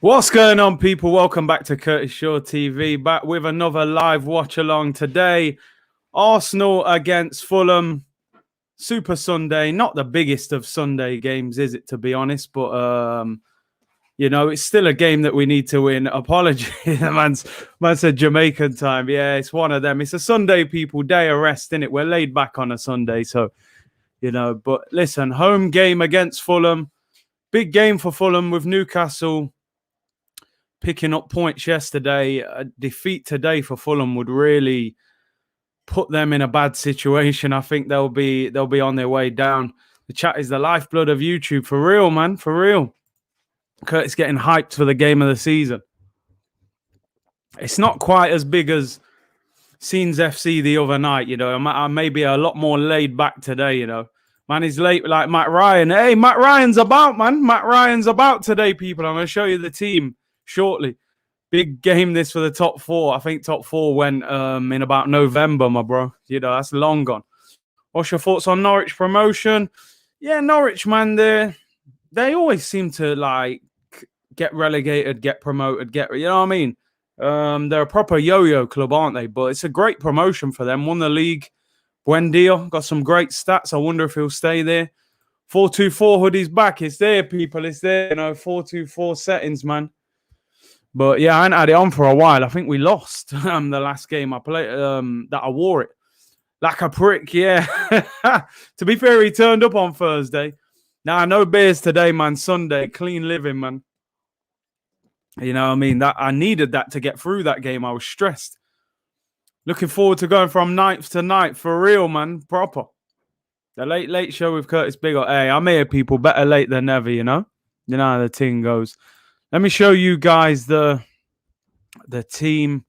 What's going on, people? Welcome back to Curtis Shaw TV. Back with another live watch along today. Arsenal against Fulham. Super Sunday. Not the biggest of Sunday games, is it, to be honest? But, it's still a game that we need to win. Apologies. man said Jamaican time. Yeah, it's one of them. It's a Sunday, people. Day of rest, innit? We're laid back on a Sunday. So, but listen, home game against Fulham. Big game for Fulham with Newcastle picking up points yesterday. A defeat today for Fulham would really put them in a bad situation. I think they'll be on their way down. The chat is the lifeblood of YouTube. For real, man. For real. Curtis getting hyped for the game of the season. It's not quite as big as Scenes FC the other night, I may be a lot more laid back today, Man, he's late like Matt Ryan. Hey, Matt Ryan's about, man. Matt Ryan's about today, people. I'm going to show you the team shortly. Big game this for the top four. I think top four went in about November, my bro. That's long gone. What's your thoughts on Norwich promotion? Yeah, Norwich, man, they always seem to like get relegated, get promoted, you know what I mean? They're a proper yo-yo club, aren't they? But it's a great promotion for them. Won the league. Buendia got some great stats. I wonder if he'll stay there. 4-2-4 hoodie's back. It's there, people. It's there. 4-2-4 settings, man. But yeah, I hadn't had it on for a while. I think we lost the last game I played. That I wore it like a prick. Yeah. To be fair, he turned up on Thursday. Now no beers today, man. Sunday, clean living, man. You know what I mean? That I needed that to get through that game. I was stressed. Looking forward to going from ninth to ninth for real, man. Proper. The late show with Curtis Bigger. Hey, I'm here, people. Better late than never, You know how the thing goes. Let me show you guys the team.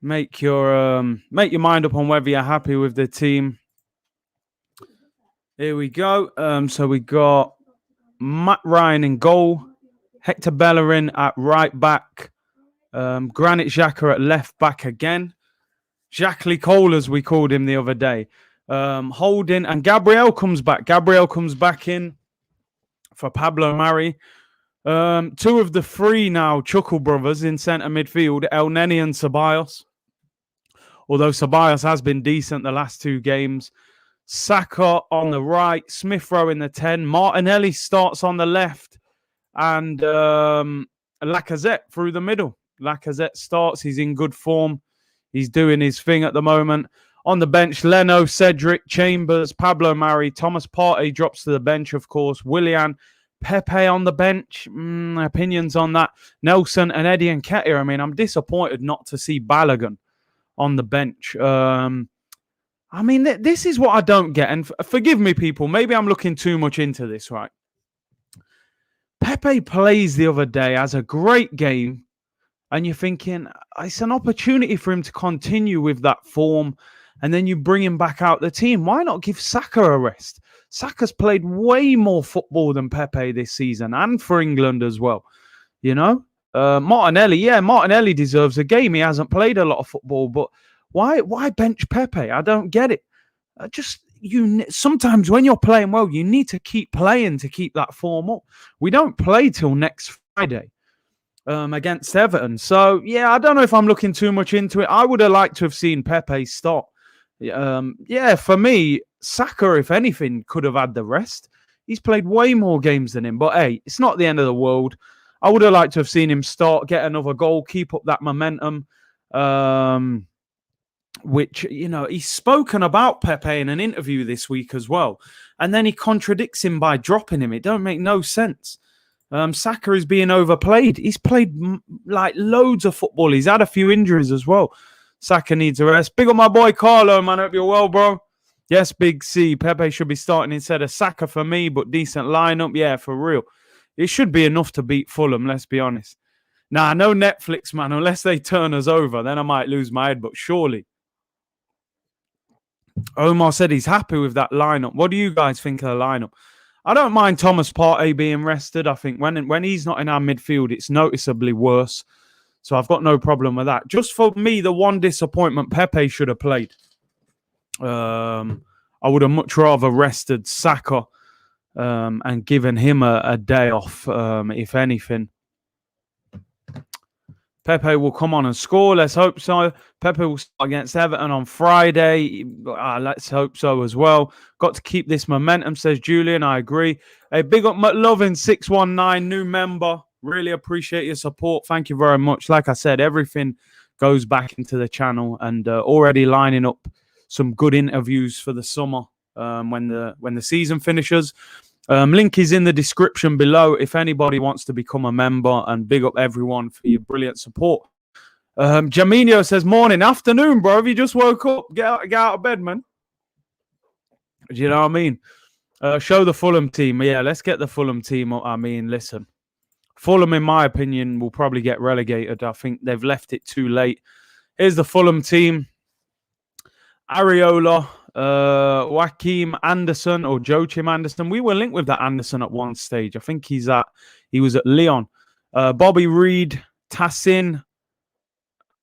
Make your mind up on whether you're happy with the team. Here we go. So we got Matt Ryan in goal, Hector Bellerin at right back, Granit Xhaka at left back again, Jackley Cole, as we called him the other day, Holding, and Gabriel comes back. Gabriel comes back in for Pablo Mari. Two of the three now Chuckle brothers in centre midfield, El Neni and Ceballos. Although Ceballos has been decent the last two games. Saka on the right, Smith Rowe in the 10. Martinelli starts on the left, and Lacazette through the middle. Lacazette starts. He's in good form. He's doing his thing at the moment. On the bench, Leno, Cedric, Chambers, Pablo Mari, Thomas Partey drops to the bench, of course. Willian, Pepe on the bench. Opinions on that. Nelson and Eddie Nketiah. I mean, I'm disappointed not to see Balogun on the bench. This is what I don't get. And forgive me, people. Maybe I'm looking too much into this, right? Pepe plays the other day, has a great game. And you're thinking, it's an opportunity for him to continue with that form. And then you bring him back out the team. Why not give Saka a rest? Saka's played way more football than Pepe this season, and for England as well. Martinelli deserves a game. He hasn't played a lot of football, but why bench Pepe? I don't get it. Sometimes when you're playing well, you need to keep playing to keep that form up. We don't play till next Friday against Everton. So, yeah, I don't know if I'm looking too much into it. I would have liked to have seen Pepe start. For me, Saka, if anything, could have had the rest. He's played way more games than him. But, hey, it's not the end of the world. I would have liked to have seen him start, get another goal, keep up that momentum. Which, he's spoken about Pepe in an interview this week as well. And then he contradicts him by dropping him. It don't make no sense. Saka is being overplayed. He's played like loads of football. He's had a few injuries as well. Saka needs a rest. Big up my boy Carlo, man. Hope you're well, bro. Yes, Big C. Pepe should be starting instead of Saka for me, but decent lineup. Yeah, for real. It should be enough to beat Fulham, let's be honest. Nah, no Netflix, man. Unless they turn us over, then I might lose my head, but surely. Omar said he's happy with that lineup. What do you guys think of the lineup? I don't mind Thomas Partey being rested. I think when he's not in our midfield, it's noticeably worse. So I've got no problem with that. Just for me, the one disappointment, Pepe should have played. I would have much rather rested Saka and given him a day off, if anything. Pepe will come on and score. Let's hope so. Pepe will start against Everton on Friday. Let's hope so as well. Got to keep this momentum, says Julian. I agree. A big up McLovin 619, new member. Really appreciate your support. Thank you very much. Like I said, everything goes back into the channel, and already lining up some good interviews for the summer when the season finishes. Link is in the description below if anybody wants to become a member, and big up everyone for your brilliant support. Jaminio says, morning, afternoon, bro. Have you just woke up? Get out of bed, man. Do you know what I mean? Show the Fulham team. Yeah, let's get the Fulham team up. I mean, listen. Fulham, in my opinion, will probably get relegated. I think they've left it too late. Here's the Fulham team. Areola, Joachim Anderson or Joachim Anderson. We were linked with that Anderson at one stage. I think he was at Lyon. Bobby Reed, Tassin.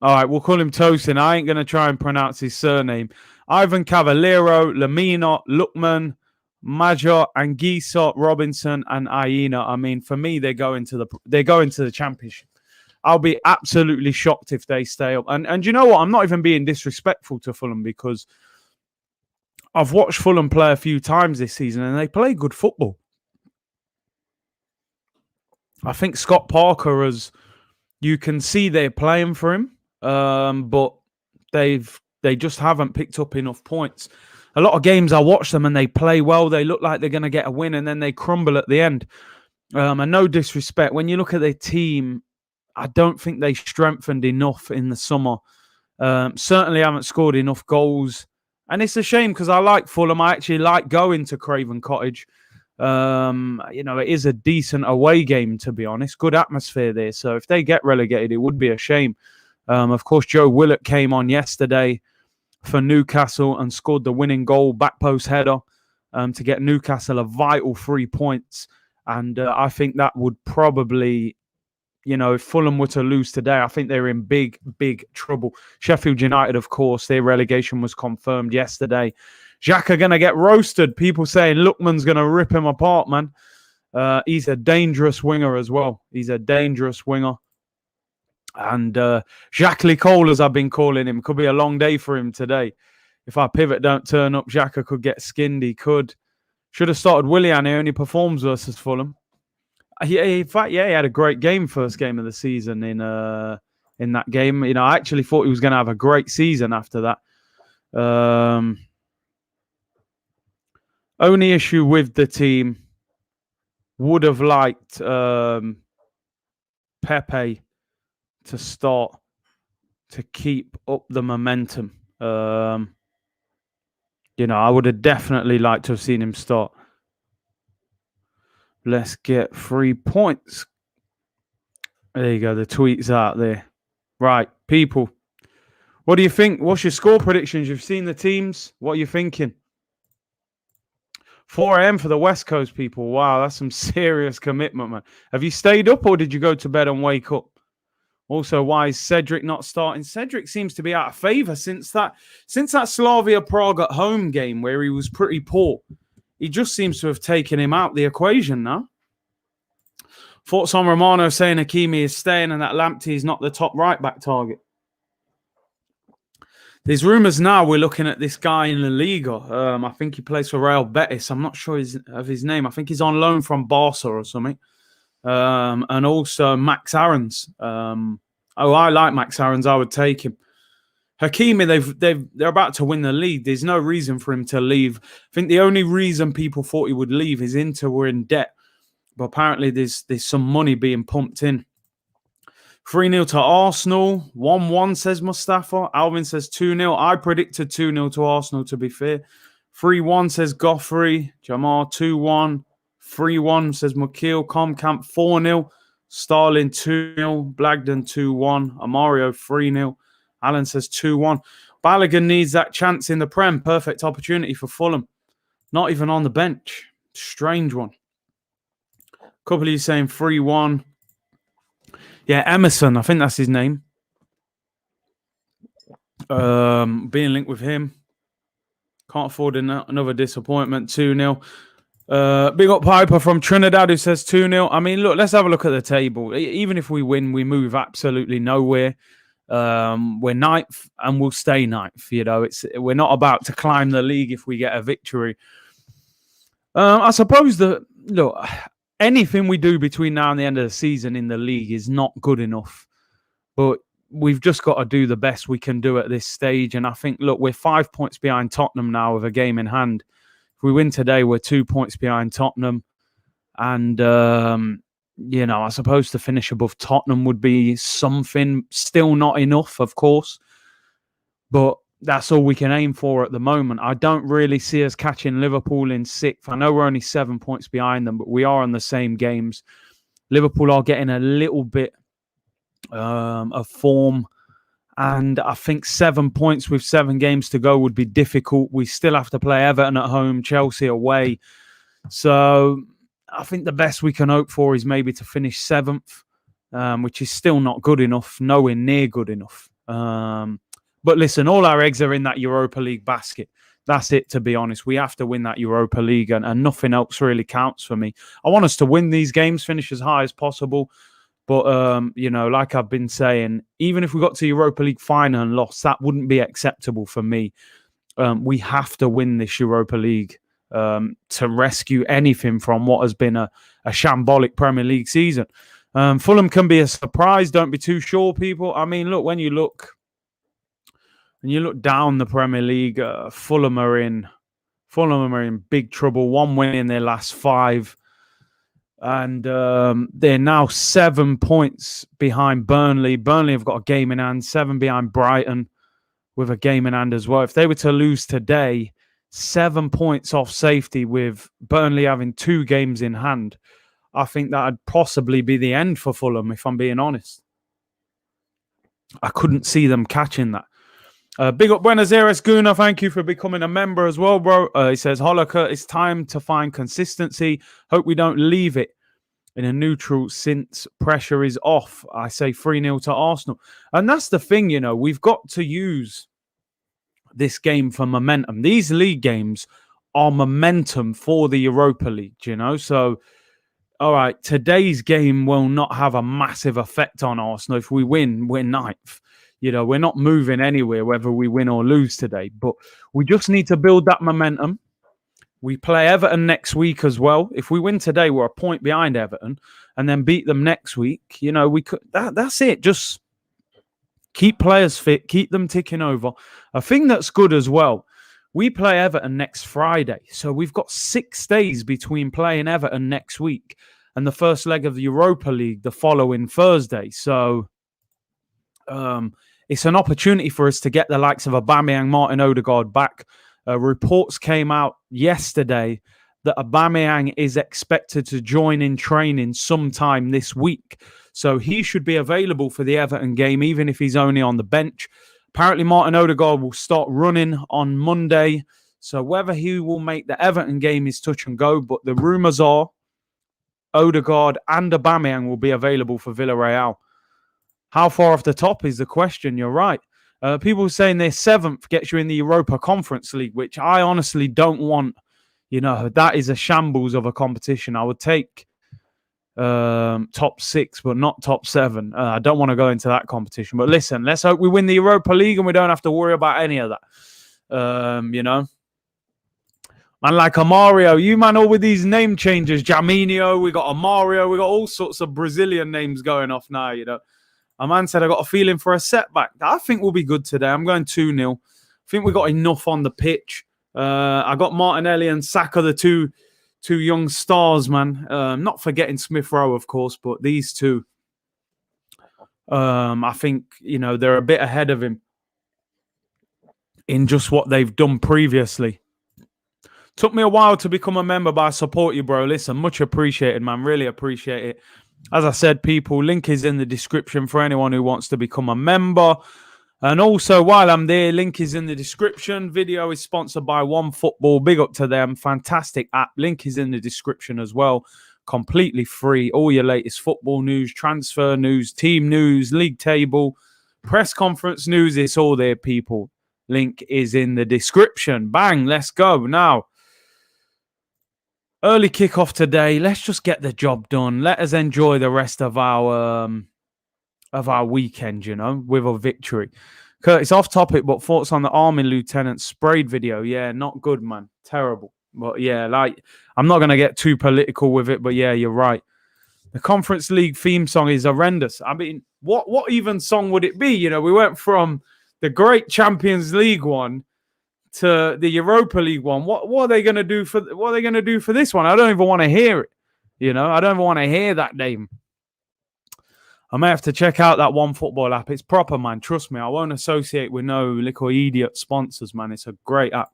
All right, we'll call him Tosin. I ain't going to try and pronounce his surname. Ivan Cavallero, Lamina, Lukman, Major, Anguissa, Robinson, and Aina. I mean, for me, they're going to the championship. I'll be absolutely shocked if they stay up. And you know what? I'm not even being disrespectful to Fulham, because I've watched Fulham play a few times this season and they play good football. I think Scott Parker, you can see they're playing for him, but they just haven't picked up enough points. A lot of games I watch them and they play well. They look like they're going to get a win and then they crumble at the end. And no disrespect, when you look at their team, I don't think they strengthened enough in the summer. Certainly haven't scored enough goals. And it's a shame, because I like Fulham. I actually like going to Craven Cottage. It is a decent away game, to be honest. Good atmosphere there. So if they get relegated, it would be a shame. Of course, Joe Willett came on yesterday for Newcastle and scored the winning goal, back post header, to get Newcastle a vital 3 points. And I think that would probably... if Fulham were to lose today, I think they're in big, big trouble. Sheffield United, of course, their relegation was confirmed yesterday. Xhaka going to get roasted. People saying Lookman's going to rip him apart, man. He's a dangerous winger as well. He's a dangerous winger. And Xhaka Cole, as I've been calling him, could be a long day for him today. If our pivot don't turn up, Xhaka could get skinned. He could. Should have started Willian. He only performs versus Fulham. In fact, he had a great game, first game of the season in that game. I actually thought he was going to have a great season after that. Only issue with the team, would have liked Pepe to start to keep up the momentum. I would have definitely liked to have seen him start. Let's get 3 points. There you go. The tweet's out there. Right, people. What do you think? What's your score predictions? You've seen the teams. What are you thinking? 4 a.m. for the West Coast people. Wow, that's some serious commitment, man. Have you stayed up or did you go to bed and wake up? Also, why is Cedric not starting? Cedric seems to be out of favour since that Slavia Prague at home game where he was pretty poor. He just seems to have taken him out the equation now. Thoughts on Romano saying Hakimi is staying and that Lamptey is not the top right-back target. There's rumours now we're looking at this guy in La Liga. I think he plays for Real Betis. I'm not sure of his name. I think he's on loan from Barca or something. And also Max Aarons. I like Max Aarons. I would take him. Hakimi, they're about to win the league. There's no reason for him to leave. I think the only reason people thought he would leave is Inter were in debt. But apparently there's some money being pumped in. 3-0 to Arsenal. 1-1 says Mustafa. Alvin says 2-0. I predicted 2-0 to Arsenal, to be fair. 3-1 says Goffrey. Jamar 2-1. 3-1 says Mukil. Comcamp 4-0. Starling 2-0. Blagden 2-1. Amario 3-0. Alan says 2-1. Balogun needs that chance in the Prem. Perfect opportunity for Fulham. Not even on the bench. Strange one. A couple of you saying 3-1. Yeah, Emerson. I think that's his name. Being linked with him. Can't afford another disappointment. 2-0. Big up Piper from Trinidad who says 2-0. I mean, look, let's have a look at the table. Even if we win, we move absolutely nowhere. We're ninth and we'll stay ninth. You know, we're not about to climb the league if we get a victory. I suppose look, anything we do between now and the end of the season in the league is not good enough. But we've just got to do the best we can do at this stage. And I think, look, we're 5 points behind Tottenham now with a game in hand. If we win today, we're 2 points behind Tottenham. And, you know, I suppose to finish above Tottenham would be something. Still not enough, of course. But that's all we can aim for at the moment. I don't really see us catching Liverpool in sixth. I know we're only 7 points behind them, but we are on the same games. Liverpool are getting a little bit of form. And I think 7 points with 7 games to go would be difficult. We still have to play Everton at home, Chelsea away. So I think the best we can hope for is maybe to finish 7th, which is still not good enough, nowhere near good enough. But listen, all our eggs are in that Europa League basket. That's it, to be honest. We have to win that Europa League, and nothing else really counts for me. I want us to win these games, finish as high as possible. But, you know, like I've been saying, even if we got to Europa League final and lost, that wouldn't be acceptable for me. We have to win this Europa League to rescue anything from what has been a shambolic Premier League season. Fulham can be a surprise. Don't be too sure, people. I mean, look, when you look down the Premier League, Fulham are in big trouble. 1 win in their last 5. And they're now 7 points behind Burnley. Burnley have got a game in hand, 7 behind Brighton with a game in hand as well. If they were to lose today, 7 points off safety with Burnley having 2 games in hand, I think that would possibly be the end for Fulham, if I'm being honest. I couldn't see them catching that. Big up Buenos Aires, Guna. Thank you for becoming a member as well, bro. He says, Holliker, it's time to find consistency. Hope we don't leave it in a neutral since pressure is off. I say 3-0 to Arsenal. And that's the thing, you know, we've got to use this game for momentum. These league games are momentum for the Europa League, you know. So, all right, today's game will not have a massive effect on Arsenal. If we win, we're ninth. You know, we're not moving anywhere, whether we win or lose today. But we just need to build that momentum. We play Everton next week as well. If we win today, we're a point behind Everton, and then beat them next week. You know, we could. That's it. Just keep players fit, keep them ticking over. A thing that's good as well, we play Everton next Friday. So we've got 6 days between playing Everton next week and the first leg of the Europa League the following Thursday. So it's an opportunity for us to get the likes of Aubameyang, Martin Odegaard back. Reports came out yesterday that Aubameyang is expected to join in training sometime this week. So he should be available for the Everton game, even if he's only on the bench. Apparently, Martin Odegaard will start running on Monday. So whether he will make the Everton game is touch and go. But the rumours are Odegaard and Aubameyang will be available for Villarreal. How far off the top is the question? You're right. People saying they're 7th gets you in the Europa Conference League, which I honestly don't want. You know, that is a shambles of a competition. I would take top 6, but not top 7. I don't want to go into that competition. But listen, let's hope we win the Europa League and we don't have to worry about any of that. You know, man, like a Mario, you man, all with these name changes. Jaminho, we got a Mario, we got all sorts of Brazilian names going off now. You know, a man said I got a feeling for a setback. I think we'll be good today. I'm going 2-0. I think we got enough on the pitch. I got Martinelli and Saka, the two young stars, man. Not forgetting Smith Rowe, of course, but these two, I think, you know, they're a bit ahead of him in just what they've done previously. Took me a while to become a member, but I support you, bro. Listen, much appreciated, man. Really appreciate it. As I said, people, link is in the description for anyone who wants to become a member. And also, while I'm there, link is in the description. Video is sponsored by OneFootball. Big up to them. Fantastic app. Link is in the description as well. Completely free. All your latest football news, transfer news, team news, league table, press conference news. It's all there, people. Link is in the description. Bang, let's go. Now, Early kickoff today. Let's just get the job done. Let us enjoy the rest of our weekend, with a victory. Curtis, off topic, but thoughts on the Army Lieutenant sprayed video? Yeah, not good, man. Terrible. But yeah, I'm not going to get too political with it, but yeah, you're right. The Conference League theme song is horrendous. I mean, what even song would it be? We went from the great Champions League one to the Europa League one. What are they going to do for this one? I don't even want to hear it. I don't even want to hear that name. I may have to check out that One Football app. It's proper, man. Trust me. I won't associate with no little idiot sponsors, man. It's a great app.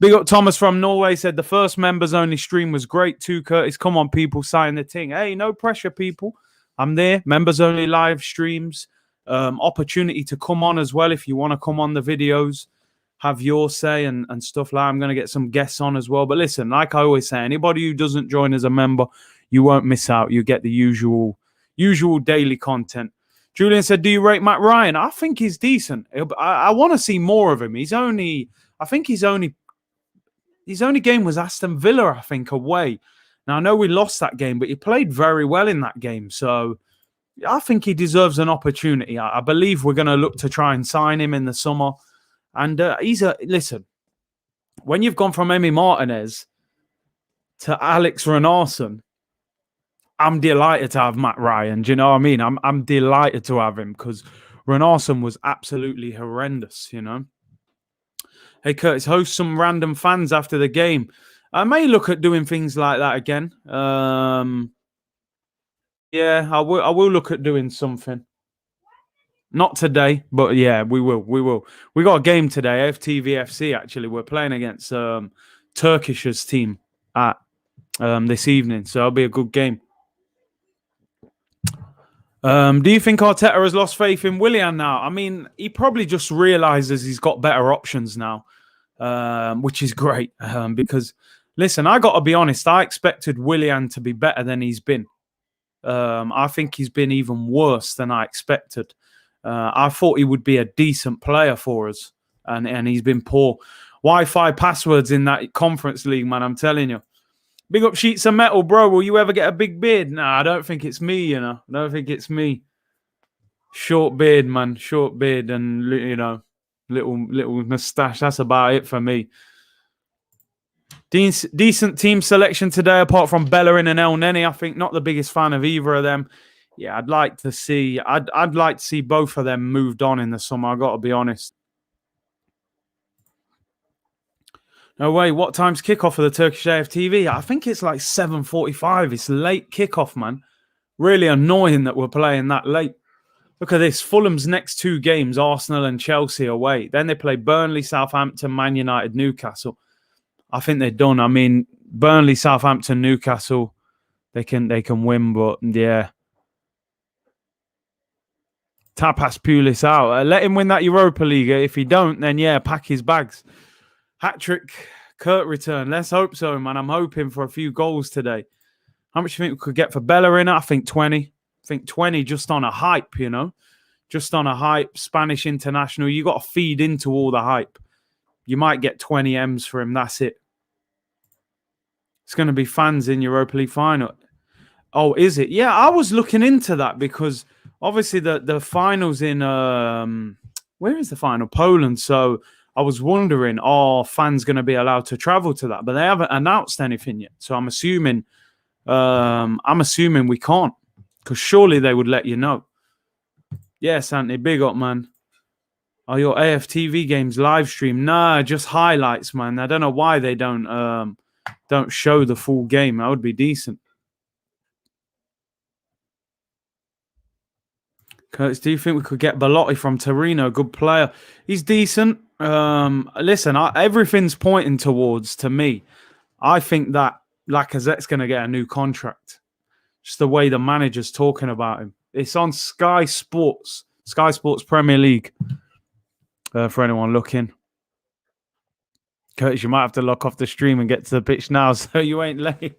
Big up Thomas from Norway said the first members only stream was great too, Curtis. Come on, people, sign the thing. Hey, no pressure, people. I'm there. Members only live streams. Opportunity to come on as well if you want to come on the videos. Have your say and stuff like that. I'm going to get some guests on as well. But listen, like I always say, anybody who doesn't join as a member, you won't miss out. You get the usual daily content. Julian said, do you rate Matt Ryan? I think he's decent. I want to see more of him. His only game was Aston Villa, I think, away. Now, I know we lost that game, but he played very well in that game. So I think he deserves an opportunity. I believe we're going to look to try and sign him in the summer. And listen, when you've gone from Emi Martinez to Alex Renarson, I'm delighted to have Matt Ryan. Do you know what I mean? I'm delighted to have him because Renarson was absolutely horrendous, Hey, Curtis, host some random fans after the game. I may look at doing things like that again. Yeah, I will look at doing something. Not today, but yeah, we will. We got a game today, FTVFC, actually. We're playing against Turkish's team at this evening, so it'll be a good game. Do you think Arteta has lost faith in Willian now? I mean, he probably just realizes he's got better options now, which is great. Because, listen, I got to be honest, I expected Willian to be better than he's been. I think he's been even worse than I expected. I thought he would be a decent player for us, and he's been poor. Wi-Fi passwords in that Conference League, man, I'm telling you. Big up Sheets of Metal, bro. Will you ever get a big beard? Nah, I don't think it's me, I don't think it's me. Short beard, man. Short beard and, little moustache. That's about it for me. Decent team selection today, apart from Bellerin and El Neni. I think not the biggest fan of either of them. Yeah, I'd like to see both of them moved on in the summer. I got to be honest. No way. What time's kickoff for the Turkish AFTV? I think it's like 7:45. It's late kickoff, man. Really annoying that we're playing that late. Look at this. Fulham's next two games, Arsenal and Chelsea away. Then they play Burnley, Southampton, Man United, Newcastle. I think they're done. I mean, Burnley, Southampton, Newcastle, they can win, but yeah. Tapas Pulis out. Let him win that Europa League. If he don't, then yeah, pack his bags. Hat-trick, Kurt return. Let's hope so, man. I'm hoping for a few goals today. How much do you think we could get for Bellerin? I think 20. I think 20 just on a hype, Just on a hype. Spanish international. You got to feed into all the hype. You might get 20 M's for him. That's it. It's going to be fans in Europa League final. Oh, is it? Yeah, I was looking into that because obviously the finals in... where is the final? Poland. So... I was wondering, are fans going to be allowed to travel to that? But they haven't announced anything yet. So I'm assuming we can't. Because surely they would let you know. Yes, Anthony, big up, man. Are your AFTV games live stream? Nah, just highlights, man. I don't know why they don't show the full game. That would be decent. Curtis, do you think we could get Belotti from Torino? Good player. He's decent. Listen, everything's pointing towards, to me, I think that Lacazette's going to get a new contract. Just the way the manager's talking about him. It's on Sky Sports Premier League, for anyone looking. Curtis, you might have to lock off the stream and get to the pitch now so you ain't late.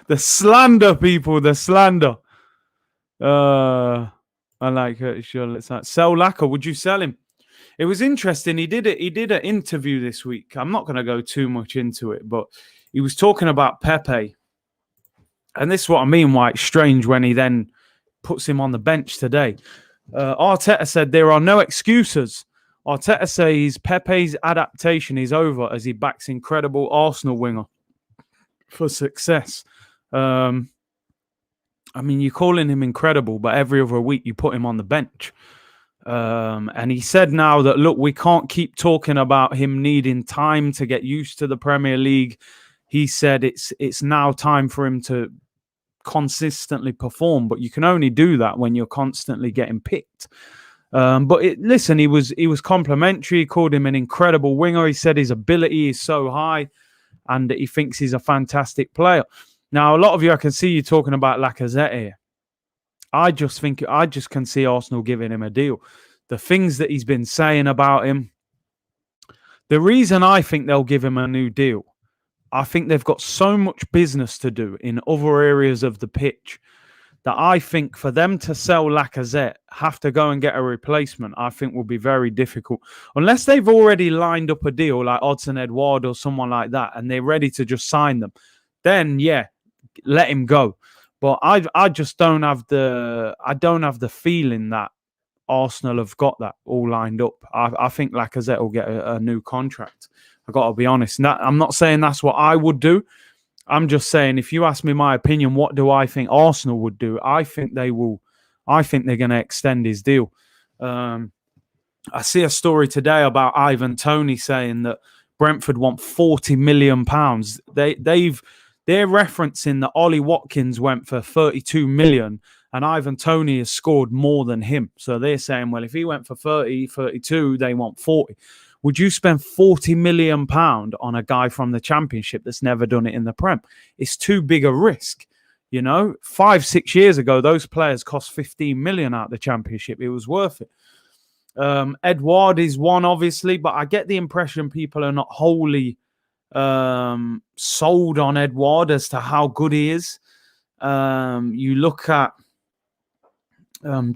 The slander, people, the slander. I like Curtis. Sure, let's not sell Laka. Would you sell him? It was interesting. He did an interview this week. I'm not going to go too much into it, but he was talking about Pepe. And this is what I mean why it's strange when he then puts him on the bench today. Arteta said there are no excuses. Arteta says Pepe's adaptation is over as he backs incredible Arsenal winger for success. I mean, you're calling him incredible, but every other week you put him on the bench. And he said now that, look, we can't keep talking about him needing time to get used to the Premier League. He said it's now time for him to consistently perform, but you can only do that when you're constantly getting picked. Listen, he was complimentary. He called him an incredible winger. He said his ability is so high and he thinks he's a fantastic player. Now, a lot of you, I can see you talking about Lacazette here. I just can see Arsenal giving him a deal. The things that he's been saying about him. The reason I think they'll give him a new deal, I think they've got so much business to do in other areas of the pitch that I think for them to sell Lacazette, have to go and get a replacement, I think will be very difficult. Unless they've already lined up a deal like Odsonne Edouard or someone like that, and they're ready to just sign them, then yeah, let him go. But I just don't have the feeling that Arsenal have got that all lined up. I think Lacazette will get a new contract. I've got to be honest. I'm not saying that's what I would do. I'm just saying, if you ask me my opinion, what do I think Arsenal would do? I think they will. I think they're going to extend his deal. I see a story today about Ivan Toney saying that Brentford want £40 million. They're referencing that Ollie Watkins went for 32 million and Ivan Toney has scored more than him. So they're saying, well, if he went for 30, 32, they want 40. Would you spend £40 million on a guy from the Championship that's never done it in the Prem? It's too big a risk. 5-6 years ago, those players cost 15 million out of the Championship. It was worth it. Edouard is one, obviously, but I get the impression people are not wholly sold on Edouard as to how good he is. You look at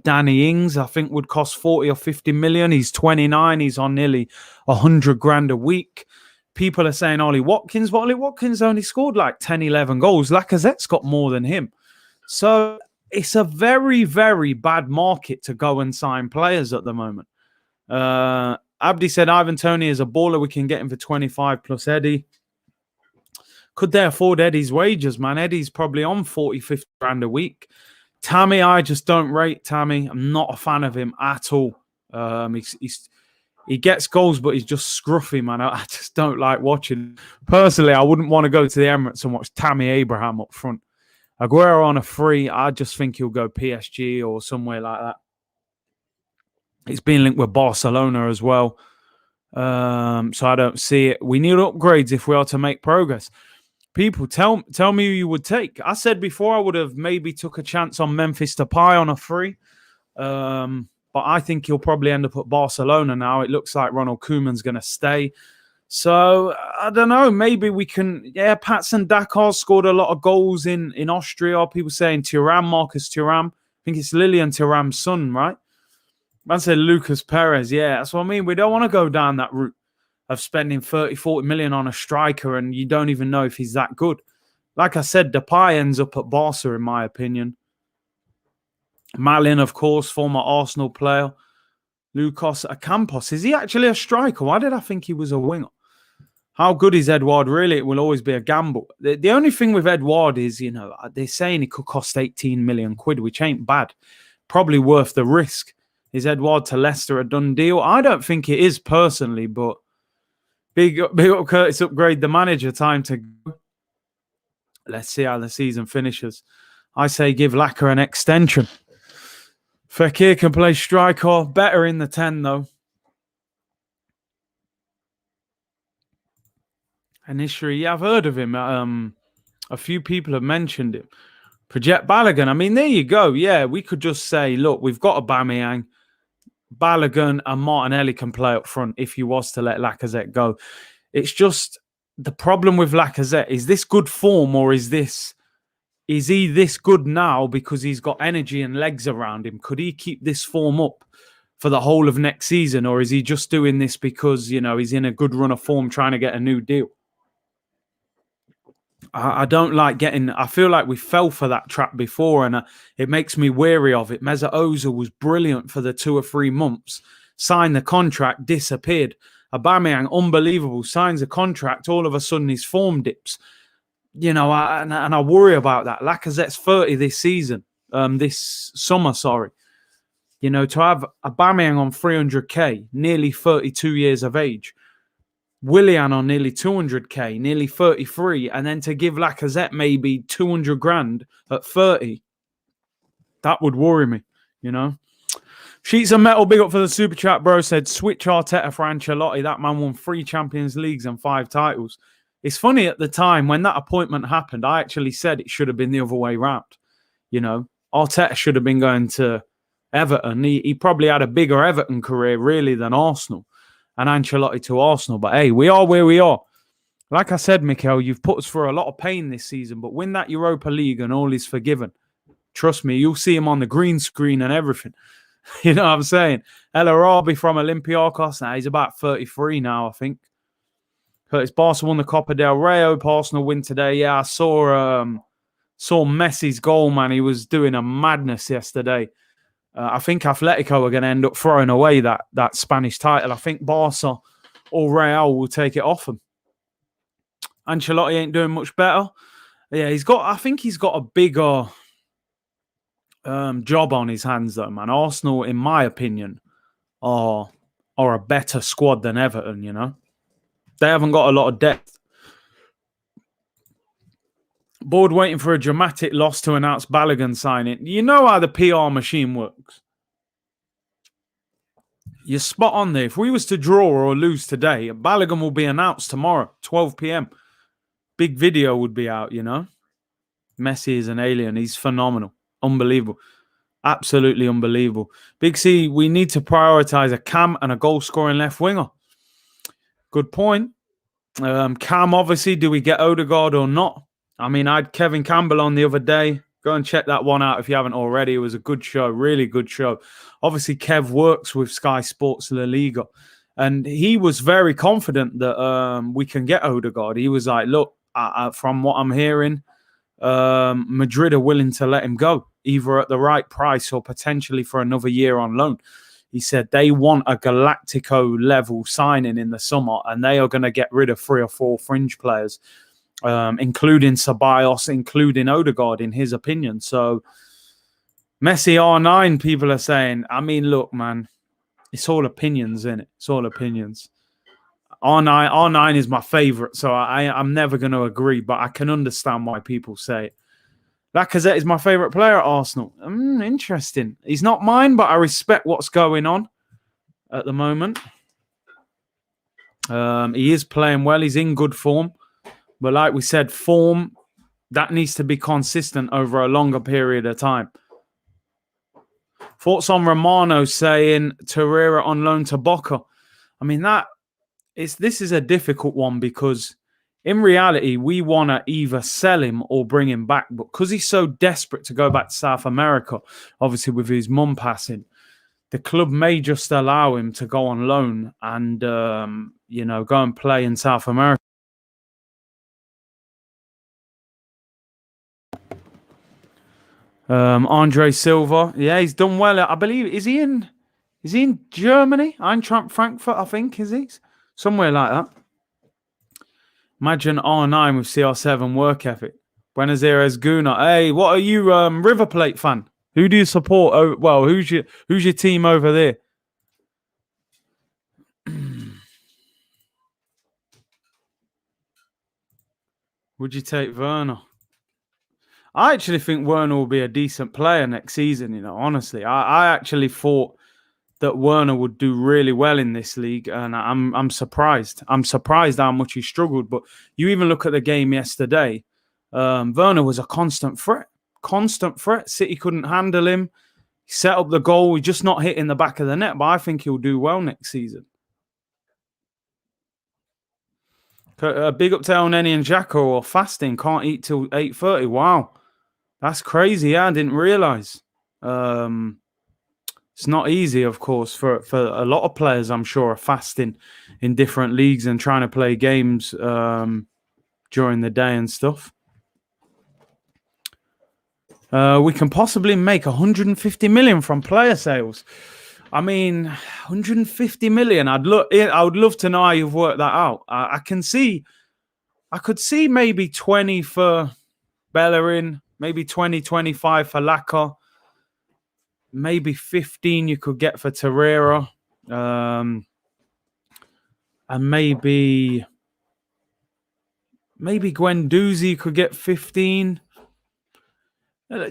Danny Ings, I think would cost 40 or 50 million. He's 29. He's on nearly 100 grand a week. People are saying Ollie Watkins, but Ollie Watkins only scored like 10, 11 goals. Lacazette's got more than him. So it's a very, very bad market to go and sign players at the moment. Abdi said Ivan Toney is a baller. We can get him for 25 plus Eddie. Could they afford Eddie's wages, man? Eddie's probably on 40, 50 grand a week. Tammy, I just don't rate Tammy. I'm not a fan of him at all. He gets goals, but he's just scruffy, man. I just don't like watching. Personally, I wouldn't want to go to the Emirates and watch Tammy Abraham up front. Aguero on a free, I just think he'll go PSG or somewhere like that. It's been linked with Barcelona as well. So I don't see it. We need upgrades if we are to make progress. People, tell me who you would take. I said before I would have maybe took a chance on Memphis Depay on a free. But I think he'll probably end up at Barcelona now. It looks like Ronald Koeman's going to stay. So, I don't know. Maybe we can... Yeah, Patson Dakar scored a lot of goals in Austria. People saying Thuram, Marcus Thuram. I think it's Lilian Thuram's son, right? I said Lucas Perez. Yeah, that's what I mean. We don't want to go down that route of spending 30, 40 million on a striker and you don't even know if he's that good. Like I said, Depay ends up at Barca, in my opinion. Malin, of course, former Arsenal player. Lucas Ocampos. Is he actually a striker? Why did I think he was a winger? How good is Edouard? Really, it will always be a gamble. The only thing with Edouard is, they're saying he could cost 18 million quid, which ain't bad. Probably worth the risk. Is Edouard to Leicester a done deal? I don't think it is personally, but big up Curtis Upgrade, the manager, time to go. Let's see how the season finishes. I say give Laka an extension. Fekir can play striker. Better in the 10, though. Initially, yeah, I've heard of him. A few people have mentioned him. Project Balogun. I mean, there you go. Yeah, we could just say, look, we've got Aubameyang. Balogun and Martinelli can play up front if he was to let Lacazette go. It's just the problem with Lacazette. Is this good form or is he this good now because he's got energy and legs around him? Could he keep this form up for the whole of next season, or is he just doing this because, he's in a good run of form trying to get a new deal? I don't like getting. I feel like we fell for that trap before, and it makes me weary of it. Mesut Ozil was brilliant for the 2 or 3 months, signed the contract, disappeared. Aubameyang, unbelievable, signs a contract. All of a sudden, his form dips. And I worry about that. Lacazette's 30 this season, this summer. Sorry, to have Aubameyang on 300k, nearly 32 years of age. Willian on nearly 200k, nearly 33, and then to give Lacazette maybe 200 grand at 30, that would worry me. Sheets of Metal, big up for the super chat, bro. Said, switch Arteta for Ancelotti. That man won 3 Champions Leagues and 5 titles. It's funny, at the time when that appointment happened, I actually said it should have been the other way round. Arteta should have been going to Everton. He probably had a bigger Everton career, really, than Arsenal. And Ancelotti to Arsenal. But hey, we are where we are. Like I said, Mikel, you've put us through a lot of pain this season, but win that Europa League and all is forgiven. Trust me, you'll see him on the green screen and everything. You know what I'm saying? El Arabi from Olympiacos. Now he's about 33 now, I think. Curtis Barca won the Copa del Rey. Arsenal win today. Yeah, I saw Messi's goal, man. He was doing a madness yesterday. I think Atletico are going to end up throwing away that Spanish title. I think Barca or Real will take it off them. Ancelotti ain't doing much better. Yeah, I think he's got a bigger job on his hands, though, man. Arsenal, in my opinion, are a better squad than Everton, They haven't got a lot of depth. Board waiting for a dramatic loss to announce Balogun signing. You know how the PR machine works. You're spot on there. If we was to draw or lose today, Balogun will be announced tomorrow, 12 p.m. Big video would be out, Messi is an alien. He's phenomenal. Unbelievable. Absolutely unbelievable. Big C, we need to prioritize a cam and a goal-scoring left winger. Good point. Cam, obviously, do we get Odegaard or not? I mean, I had Kevin Campbell on the other day. Go and check that one out if you haven't already. It was a good show, really good show. Obviously, Kev works with Sky Sports La Liga, and he was very confident that we can get Odegaard. He was like, look, from what I'm hearing, Madrid are willing to let him go, either at the right price or potentially for another year on loan. He said they want a Galactico-level signing in the summer, and they are going to get rid of 3 or 4 fringe players, including Ceballos, including Odegaard, in his opinion. So, Messi R9, people are saying. I mean, look, man, it's all opinions, isn't it? It's all opinions. R9 is my favourite, so I'm never going to agree, but I can understand why people say it. Lacazette is my favourite player at Arsenal. Interesting. He's not mine, but I respect what's going on at the moment. He is playing well. He's in good form. But like we said, form, that needs to be consistent over a longer period of time. Thoughts on Romano saying Torreira on loan to Boca? I mean, this is a difficult one because in reality, we want to either sell him or bring him back. But because he's so desperate to go back to South America, obviously with his mum passing, the club may just allow him to go on loan and, go and play in South America. Andre Silva, yeah, he's done well. I believe, is he in Germany? Eintracht Frankfurt, I think, is he? Somewhere like that. Imagine R9 with CR7 work ethic. Buenos Aires Guna. Hey, what are you, River Plate fan? Who do you support? Oh, well, who's your team over there? Would you take Werner? I actually think Werner will be a decent player next season, honestly. I actually thought that Werner would do really well in this league, and I'm surprised. I'm surprised how much he struggled. But you even look at the game yesterday, Werner was a constant threat. City couldn't handle him. He set up the goal. He's just not hitting the back of the net, but I think he'll do well next season. Big up to El Neni and Jacko, or fasting, can't eat till 8:30. Wow. That's crazy. Yeah, I didn't realize. It's not easy, of course, for a lot of players, I'm sure, are fasting in different leagues and trying to play games during the day and stuff. We can possibly make 150 million from player sales. I mean, 150 million. I would love to know how you've worked that out. I could see maybe 20 for Bellerin, maybe 20, 25 for Laka, maybe 15 you could get for Torreira, and maybe Guendouzi could get 15.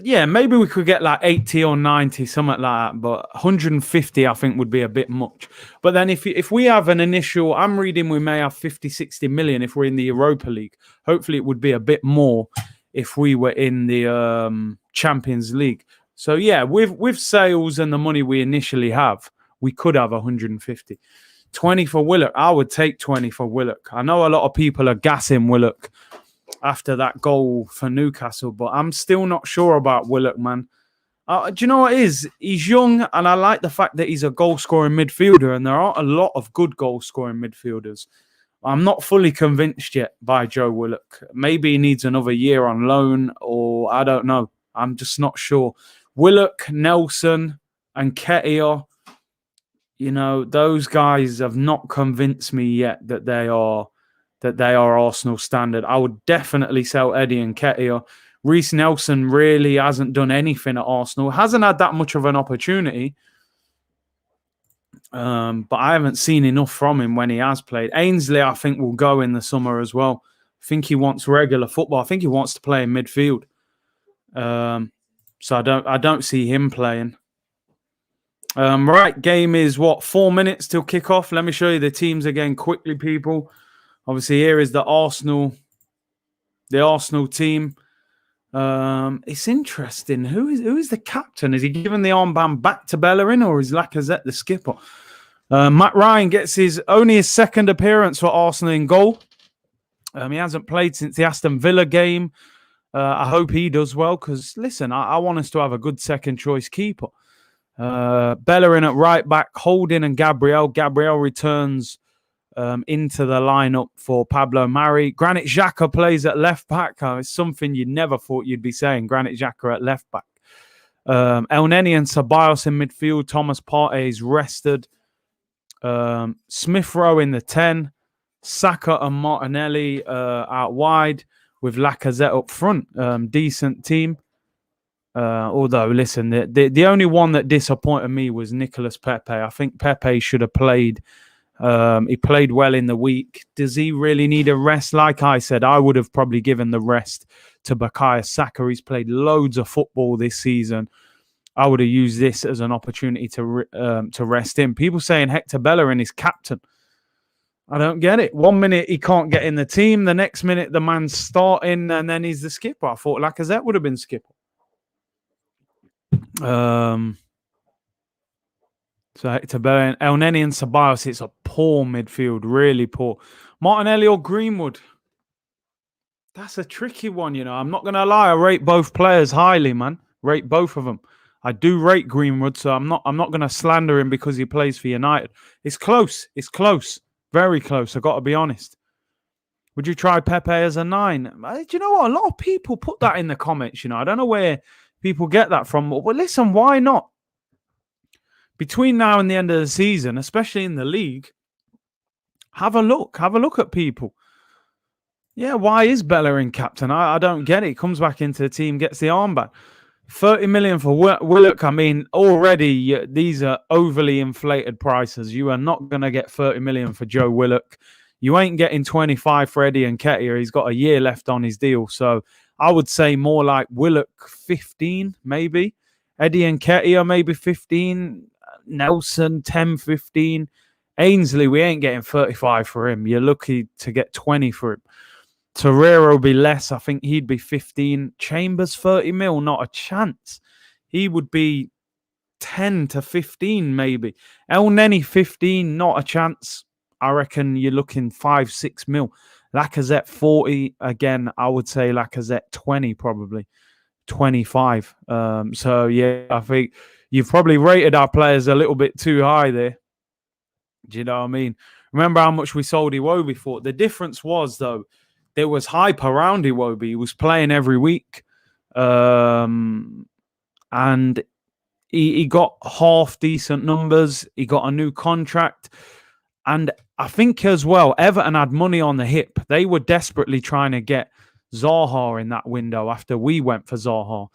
Yeah, maybe we could get like 80 or 90, something like that. But 150, I think, would be a bit much. But then if we have an initial, I'm reading we may have 50, 60 million if we're in the Europa League. Hopefully it would be a bit more if we were in the Champions League. So yeah, with sales and the money we initially have, we could have 150. 20 for Willock. I would take 20 for Willock. I know a lot of people are gassing Willock after that goal for Newcastle, but I'm still not sure about Willock, man. Do you know what it is? He's young, and I like the fact that he's a goal-scoring midfielder, and there aren't a lot of good goal-scoring midfielders. I'm not fully convinced yet by Joe Willock. Maybe he needs another year on loan, or I don't know. I'm just not sure. Willock, Nelson, and Ketia, you know, those guys have not convinced me yet that they are Arsenal standard. I would definitely sell Eddie and Ketia. Reece Nelson really hasn't done anything at Arsenal. Hasn't had that much of an opportunity. But I haven't seen enough from him when he has played. Ainsley, I think, will go in the summer as well. I think he wants regular football. I think he wants to play in midfield. So I don't see him playing. Right, game is 4 minutes till kickoff. Let me show you the teams again quickly, people. Obviously, here is the Arsenal team. It's interesting. Who is the captain? Is he giving the armband back to Bellerin, or is Lacazette the skipper? Matt Ryan gets only his second appearance for Arsenal in goal. He hasn't played since the Aston Villa game. I hope he does well because, listen, I want us to have a good second choice keeper. Bellerin at right back, Holding and Gabriel. Gabriel returns into the lineup for Pablo Mari. Granit Xhaka plays at left back. It's something you never thought you'd be saying. Granit Xhaka at left back. El Neni and Ceballos in midfield. Thomas Partey is rested. Smith Rowe in the 10. Saka and Martinelli out wide with Lacazette up front. Decent team. Although, listen, the only one that disappointed me was Nicolas Pepe. I think Pepe should have played. He played well in the week. Does he really need a rest? Like I said, I would have probably given the rest to Bukayo Saka. He's played loads of football this season. I would have used this as an opportunity to rest him. People saying Hector Bellerin is captain. I don't get it. 1 minute he can't get in the team. The next minute the man's starting and then he's the skipper. I thought Lacazette would have been skipper. So Hector Bellerin, El Neni and Ceballos, it's a poor midfield, really poor. Martinelli or Greenwood? That's a tricky one, you know. I'm not going to lie. I rate both players highly, man. Rate both of them. I do rate Greenwood, so I'm not going to slander him because he plays for United. It's close. It's close. Very close. I've got to be honest. Would you try Pepe as a 9? Do you know what? A lot of people put that in the comments, you know. I don't know where people get that from. But listen, why not? Between now and the end of the season, especially in the league, have a look. Have a look at people. Yeah, why is Bellerin captain? I don't get it. He comes back into the team, gets the armband. 30 million for Willock. I mean, already these are overly inflated prices. You are not going to get 30 million for Joe Willock. You ain't getting 25 for Eddie and Ketia. He's got a year left on his deal. So I would say more like Willock 15, maybe. Eddie and Ketia, maybe 15. Nelson, 10, 15. Ainsley, we ain't getting 35 for him. You're lucky to get 20 for him. Torreira will be less. I think he'd be 15. Chambers, 30 mil, not a chance. He would be 10 to 15, maybe. El Neni, 15, not a chance. I reckon you're looking 5, 6 mil. Lacazette, 40. Again, I would say Lacazette, 20, probably. 25. So, yeah, I think you've probably rated our players a little bit too high there. Do you know what I mean? Remember how much we sold Iwobi for? The difference was, though, there was hype around Iwobi. He was playing every week. And he got half decent numbers. He got a new contract. And I think as well, Everton had money on the hip. They were desperately trying to get Zaha in that window after we went for Zaha.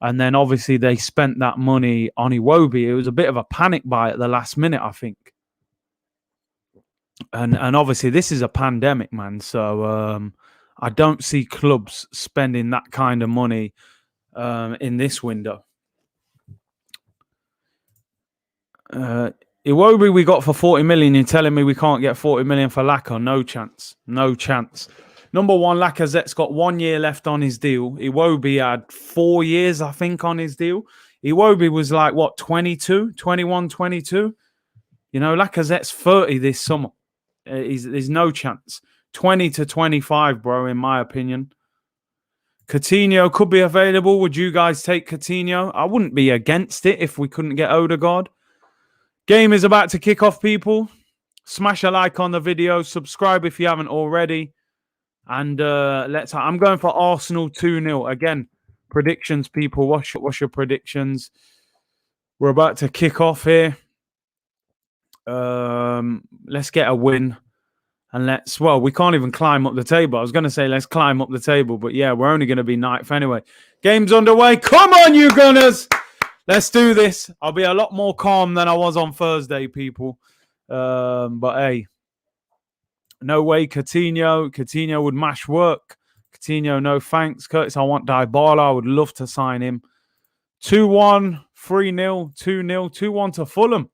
And then obviously they spent that money on Iwobi. It was a bit of a panic buy at the last minute, I think. And obviously this is a pandemic, man. So I don't see clubs spending that kind of money in this window. Iwobi we got for 40 million. You're telling me we can't get 40 million for Laka? No chance. No chance. Number one, Lacazette's got 1 year left on his deal. Iwobi had 4 years, I think, on his deal. Iwobi was like, what, 22, 21, 22? You know, Lacazette's 30 this summer. There's no chance. 20 to 25, bro, in my opinion. Coutinho could be available. Would you guys take Coutinho? I wouldn't be against it if we couldn't get Odegaard. Game is about to kick off, people. Smash a like on the video. Subscribe if you haven't already. And I'm going for Arsenal 2-0. Again, predictions, people. What's your predictions? We're about to kick off here. Let's get a win. And we can't even climb up the table. I was going to say let's climb up the table. But yeah, we're only going to be ninth anyway. Game's underway. Come on, you Gunners. Let's do this. I'll be a lot more calm than I was on Thursday, people. But hey, no way, Coutinho. Coutinho would mash work. Coutinho, no thanks. Curtis, I want Dybala. I would love to sign him. 2-1, 3-0, 2-0, 2-1 to Fulham.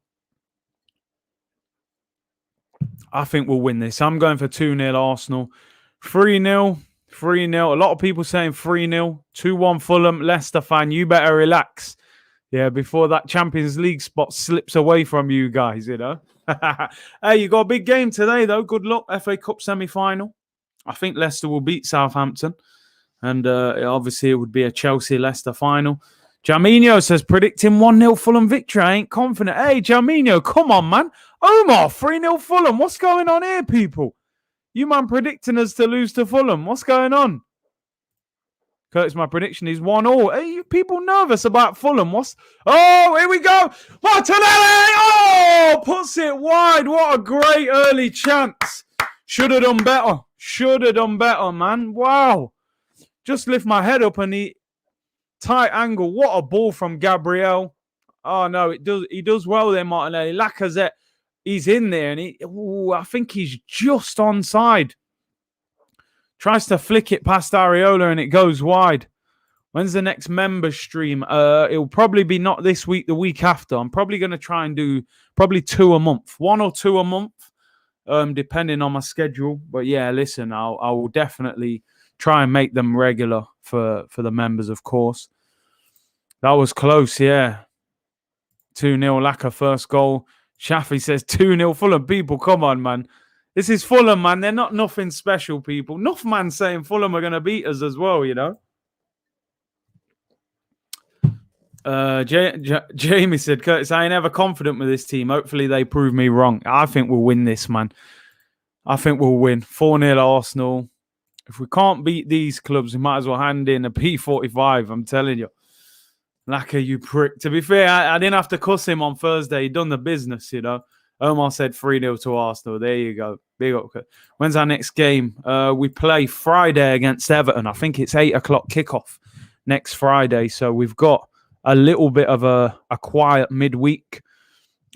I think we'll win this. I'm going for 2-0 Arsenal. 3-0, 3-0. A lot of people saying 3-0. 2-1 Fulham. Leicester fan, you better relax. Yeah, before that Champions League spot slips away from you guys, you know. Hey, you got a big game today, though. Good luck. FA Cup semi-final. I think Leicester will beat Southampton. And obviously, it would be a Chelsea-Leicester final. Jaminho says, predicting 1-0 Fulham victory. I ain't confident. Hey, Jaminho, come on, man. Omar, 3-0 Fulham. What's going on here, people? You, man, predicting us to lose to Fulham. What's going on? Curtis, my prediction is 1-1. Are you people nervous about Fulham? Oh, here we go. Martinelli! Oh, puts it wide. What a great early chance. Should have done better. Should have done better, man. Wow. Just lift my head up and tight angle. What a ball from Gabriel. Oh, no, he does well there, Martinelli. Lacazette, he's in there and I think he's just onside. Tries to flick it past Areola and it goes wide. When's the next member stream? It'll probably be not this week, the week after. I'm probably going to try and do probably 2 a month. 1 or 2 a month, depending on my schedule. But yeah, listen, I will definitely try and make them regular for the members, of course. That was close, yeah. 2-0 Laka first goal. Shafi says 2-0 Fulham. People, come on, man. This is Fulham, man. They're not nothing special, people. Enough man saying Fulham are going to beat us as well, you know. Jamie said, Curtis, I ain't ever confident with this team. Hopefully they prove me wrong. I think we'll win this, man. I think we'll win. 4-0 Arsenal. If we can't beat these clubs, we might as well hand in a P45. I'm telling you. Laka, you prick. To be fair, I didn't have to cuss him on Thursday. He done the business, you know. Omar said 3-0 to Arsenal. There you go. Big up. When's our next game? We play Friday against Everton. I think it's 8 o'clock kickoff next Friday. So we've got a little bit of a quiet midweek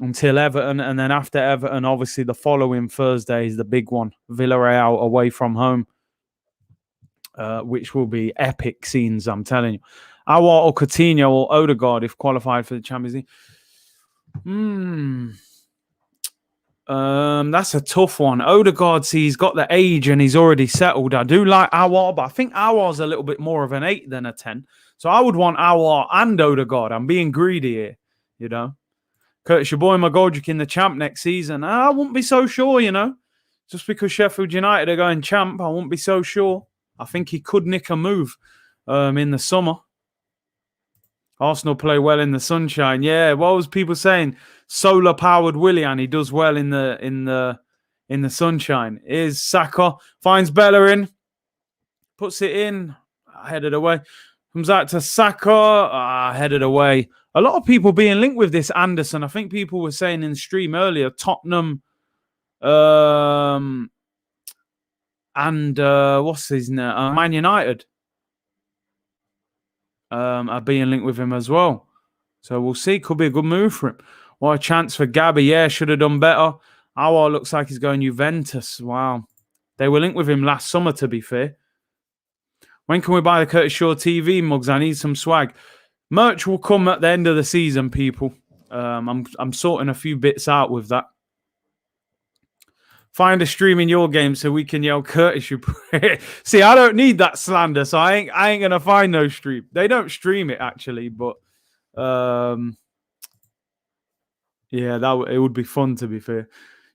until Everton. And then after Everton, obviously the following Thursday is the big one. Villarreal away from home, which will be epic scenes, I'm telling you. Awar or Coutinho or Odegaard if qualified for the Champions League? That's a tough one. Odegaard, see, he's got the age and he's already settled. I do like Awar, but I think Awar's a little bit more of an 8 than a 10. So I would want Awar and Odegaard. I'm being greedy here, you know. Curtis, your boy Magoljic in the champ next season. I wouldn't be so sure, you know. Just because Sheffield United are going champ, I wouldn't be so sure. I think he could nick a move in the summer. Arsenal play well in the sunshine. Yeah, what was people saying? Solar-powered Willian. He does well in the sunshine. Here's Saka. Finds Bellerin. Puts it in, headed away. Comes out to Saka, headed away. A lot of people being linked with this Anderson. I think people were saying in the stream earlier, Tottenham, and what's his name? Man United are being linked with him as well. So we'll see. Could be a good move for him. What a chance for Gabby. Yeah, should have done better. Our looks like he's going Juventus. Wow. They were linked with him last summer, to be fair. When can we buy the Curtis Shaw TV mugs? I need some swag. Merch will come at the end of the season, people. I'm sorting a few bits out with that. Find a stream in your game so we can yell Curtis. See, I don't need that slander, so I ain't gonna find no stream. They don't stream it actually, but yeah, it would be fun, to be fair.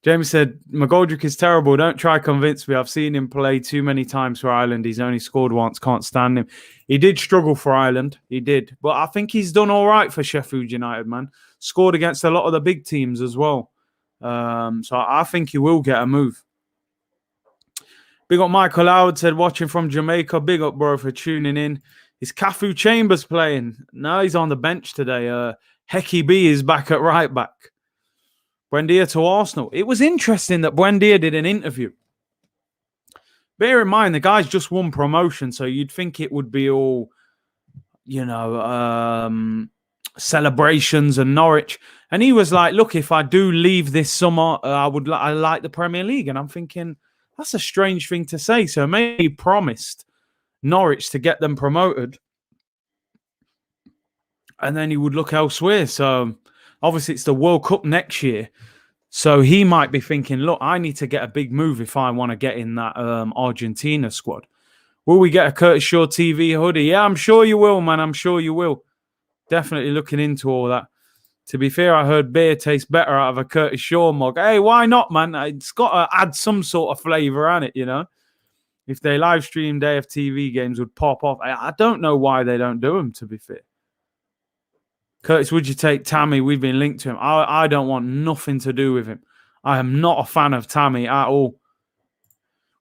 James said, McGoldrick is terrible. Don't try convince me. I've seen him play too many times for Ireland. He's only scored once. Can't stand him. He did struggle for Ireland. He did. But I think he's done all right for Sheffield United, man. Scored against a lot of the big teams as well. So I think he will get a move. Big up Michael Howard said, watching from Jamaica. Big up, bro, for tuning in. Is Cafu Chambers playing? No, he's on the bench today. Hecky B is back at right back. Buendia to Arsenal. It was interesting that Buendia did an interview. Bear in mind, the guy's just won promotion, so you'd think it would be all, celebrations and Norwich. And he was like, look, if I do leave this summer, I like the Premier League. And I'm thinking, that's a strange thing to say. So maybe he promised Norwich to get them promoted, and then he would look elsewhere. So obviously it's the World Cup next year. So he might be thinking, look, I need to get a big move if I want to get in that Argentina squad. Will we get a Curtis Shaw TV hoodie? Yeah, I'm sure you will, man. I'm sure you will. Definitely looking into all that. To be fair, I heard beer tastes better out of a Curtis Shaw mug. Hey, why not, man? It's got to add some sort of flavour on it, If they live streamed AFTV games would pop off. I don't know why they don't do them, to be fair. Curtis, would you take Tammy? We've been linked to him. I don't want nothing to do with him. I am not a fan of Tammy at all.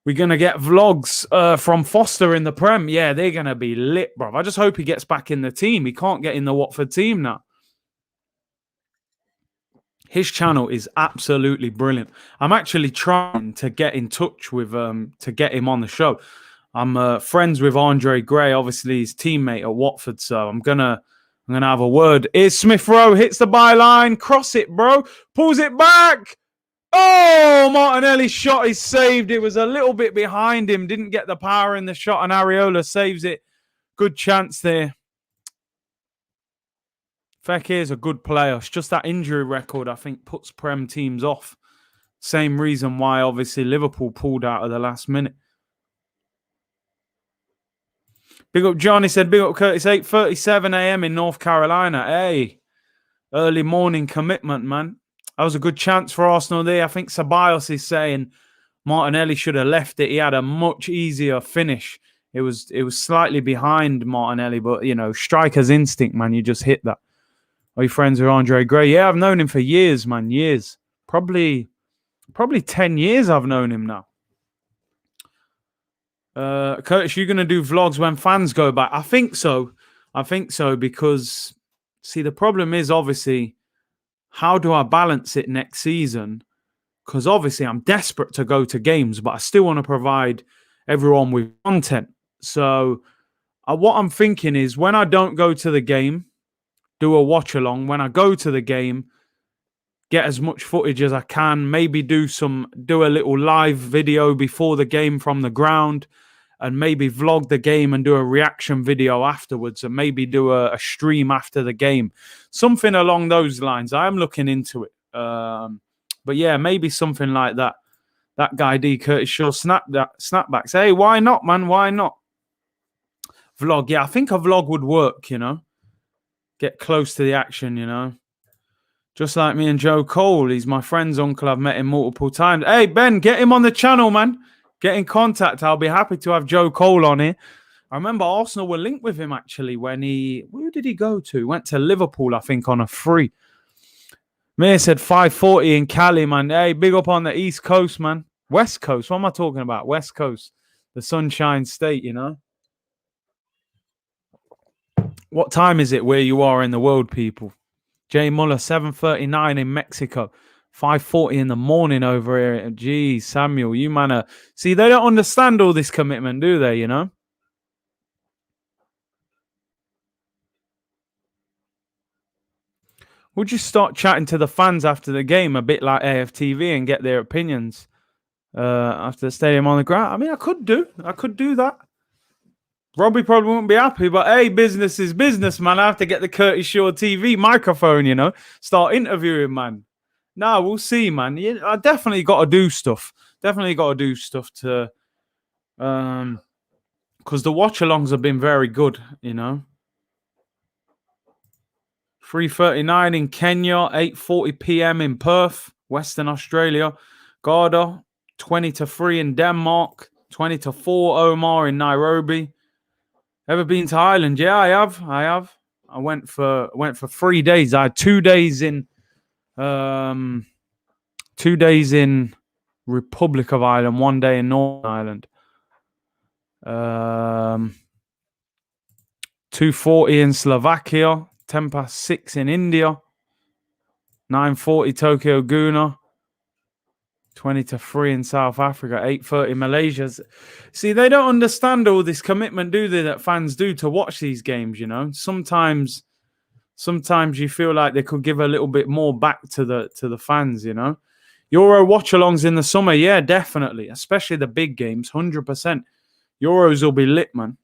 We're going to get vlogs from Foster in the Prem. Yeah, they're going to be lit, bro. I just hope he gets back in the team. He can't get in the Watford team now. His channel is absolutely brilliant. I'm actually trying to get in touch with to get him on the show. I'm friends with Andre Gray, obviously his teammate at Watford, so I'm gonna have a word. Here's Smith Rowe, hits the byline, cross it, bro, pulls it back. Oh, Martinelli's shot is saved. It was a little bit behind him, didn't get the power in the shot, and Areola saves it. Good chance there. Fekir's a good player. It's just that injury record, I think, puts Prem teams off. Same reason why, obviously, Liverpool pulled out at the last minute. Big up John. He said, big up Curtis. 8:37 a.m. in North Carolina. Hey, early morning commitment, man. That was a good chance for Arsenal there. I think Ceballos is saying Martinelli should have left it. He had a much easier finish. It was slightly behind Martinelli, but, striker's instinct, man. You just hit that. Are you friends with Andre Gray? Yeah, I've known him for years, man. Years. Probably 10 years I've known him now. Curtis, you're going to do vlogs when fans go back? I think so. Because, see, the problem is, obviously, how do I balance it next season? Because, obviously, I'm desperate to go to games, but I still want to provide everyone with content. So, what I'm thinking is, when I don't go to the game, do a watch along. When I go to the game, get as much footage as I can. Maybe do a little live video before the game from the ground, and maybe vlog the game and do a reaction video afterwards, and maybe do a stream after the game. Something along those lines. I am looking into it. But yeah, maybe something like that. That guy D. Curtis Shaw snapbacks. Hey, why not, man? Why not? Vlog. Yeah, I think a vlog would work, Get close to the action, Just like me and Joe Cole. He's my friend's uncle. I've met him multiple times. Hey, Ben, get him on the channel, man. Get in contact. I'll be happy to have Joe Cole on here. I remember Arsenal were linked with him, actually, where did he go to? He went to Liverpool, I think, on a free. Mir said 5:40 in Cali, man. Hey, big up on the East Coast, man. West Coast. What am I talking about? West Coast. the Sunshine State, you know. What time is it where you are in the world, people? Jay Muller, 7:39 in Mexico, 5:40 in the morning over here. Geez, Samuel, you man are... See, they don't understand all this commitment, do they, you know? Would you start chatting to the fans after the game, a bit like AFTV, and get their opinions after the stadium on the ground? I mean, I could do that. Robbie probably wouldn't be happy, but hey, business is business, man. I have to get the Curtis Shaw TV microphone, you know, start interviewing, man. No, we'll see, man. Yeah, I definitely got to do stuff. Definitely got to do stuff to, because the watch-alongs have been very good, you know. 3:39 in Kenya, 8:40 p.m. in Perth, Western Australia. Garda, 20-3 in Denmark, 20-4 Omar in Nairobi. Ever been to Ireland? Yeah, I have. I went for 3 days. I had 2 days in 2 days in Republic of Ireland, 1 day in Northern Ireland. 2:40 in Slovakia, 6:10 in India, 9:40 Tokyo Guna, 20-3 in South Africa, 8:30 Malaysia. See, they don't understand all this commitment, do they, that fans do to watch these games, you know? Sometimes you feel like they could give a little bit more back to the fans, you know? Euro watch-alongs in the summer, yeah, definitely. Especially the big games, 100%. Euros will be lit, man.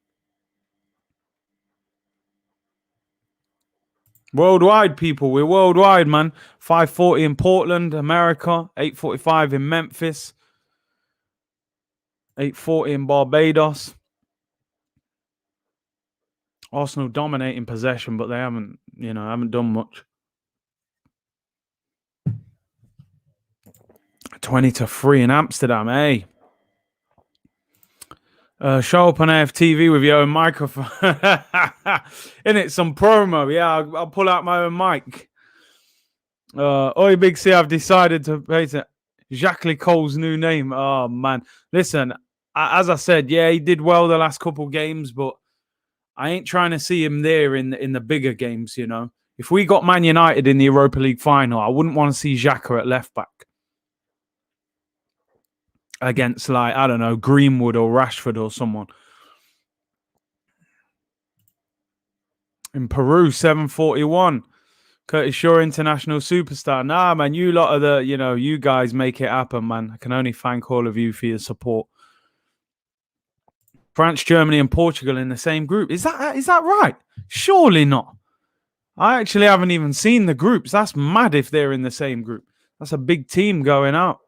Worldwide, people. We're worldwide, man. 5:40 in Portland, America. 8:45 in Memphis. 8:40 in Barbados. Arsenal dominating possession, but they haven't done much. 20-3 in Amsterdam, eh? Show up on AFTV with your own microphone. In it, some promo. Yeah, I'll pull out my own mic. Oi, Big C, I've decided to paint it. Jacques Cole's new name. Oh, man. Listen, as I said, yeah, he did well the last couple games, but I ain't trying to see him there in the bigger games, you know. If we got Man United in the Europa League final, I wouldn't want to see Xhaka at left back against, like, I don't know, Greenwood or Rashford or someone. In Peru, 7:41. Curtis Shaw, international superstar. Nah, man, you lot are you guys make it happen, man. I can only thank all of you for your support. France, Germany, and Portugal in the same group. Is that right? Surely not. I actually haven't even seen the groups. That's mad if they're in the same group. That's a big team going out.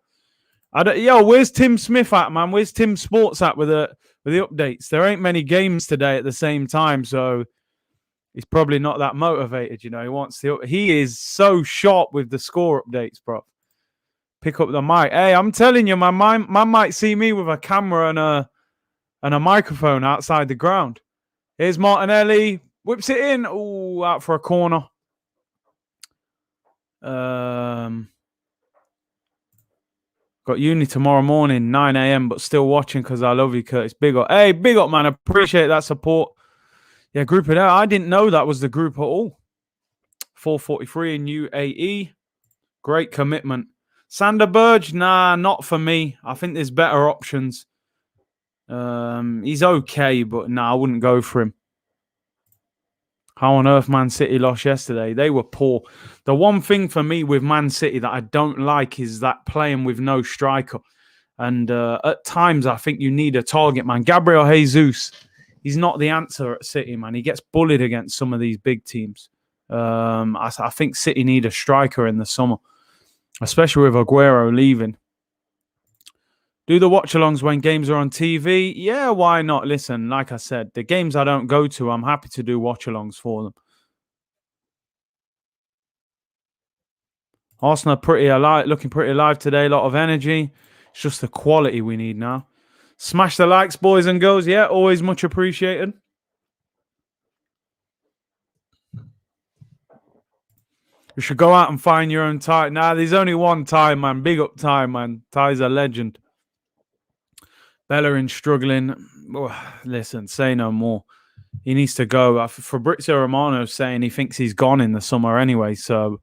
Where's Tim Smith at, man? Where's Tim Sports at with the updates? There ain't many games today at the same time, so he's probably not that motivated. You know, he is so sharp with the score updates, bro. Pick up the mic. Hey, I'm telling you, man might see me with a camera and a microphone outside the ground. Here's Martinelli. Whips it in. Ooh, out for a corner. Got uni tomorrow morning, 9 a.m., but still watching because I love you, Curtis. Big up. Hey, big up, man. Appreciate that support. Yeah, group it out. I didn't know that was the group at all. 4:43 in UAE. Great commitment. Sander Berge, nah, not for me. I think there's better options. He's okay, but nah, I wouldn't go for him. How on earth Man City lost yesterday? They were poor. The one thing for me with Man City that I don't like is that playing with no striker. And at times, I think you need a target, man. Gabriel Jesus, he's not the answer at City, man. He gets bullied against some of these big teams. I think City need a striker in the summer, especially with Aguero leaving. Do the watch-alongs when games are on TV? Yeah, why not? Listen, like I said, the games I don't go to, I'm happy to do watch-alongs for them. Arsenal looking pretty alive today. A lot of energy. It's just the quality we need now. Smash the likes, boys and girls. Yeah, always much appreciated. You should go out and find your own tie. Nah, there's only one tie, man. Big up tie, man. Ty's a legend. Bellerin struggling. Oh, listen, say no more. He needs to go. Fabrizio Romano's saying he thinks he's gone in the summer anyway. So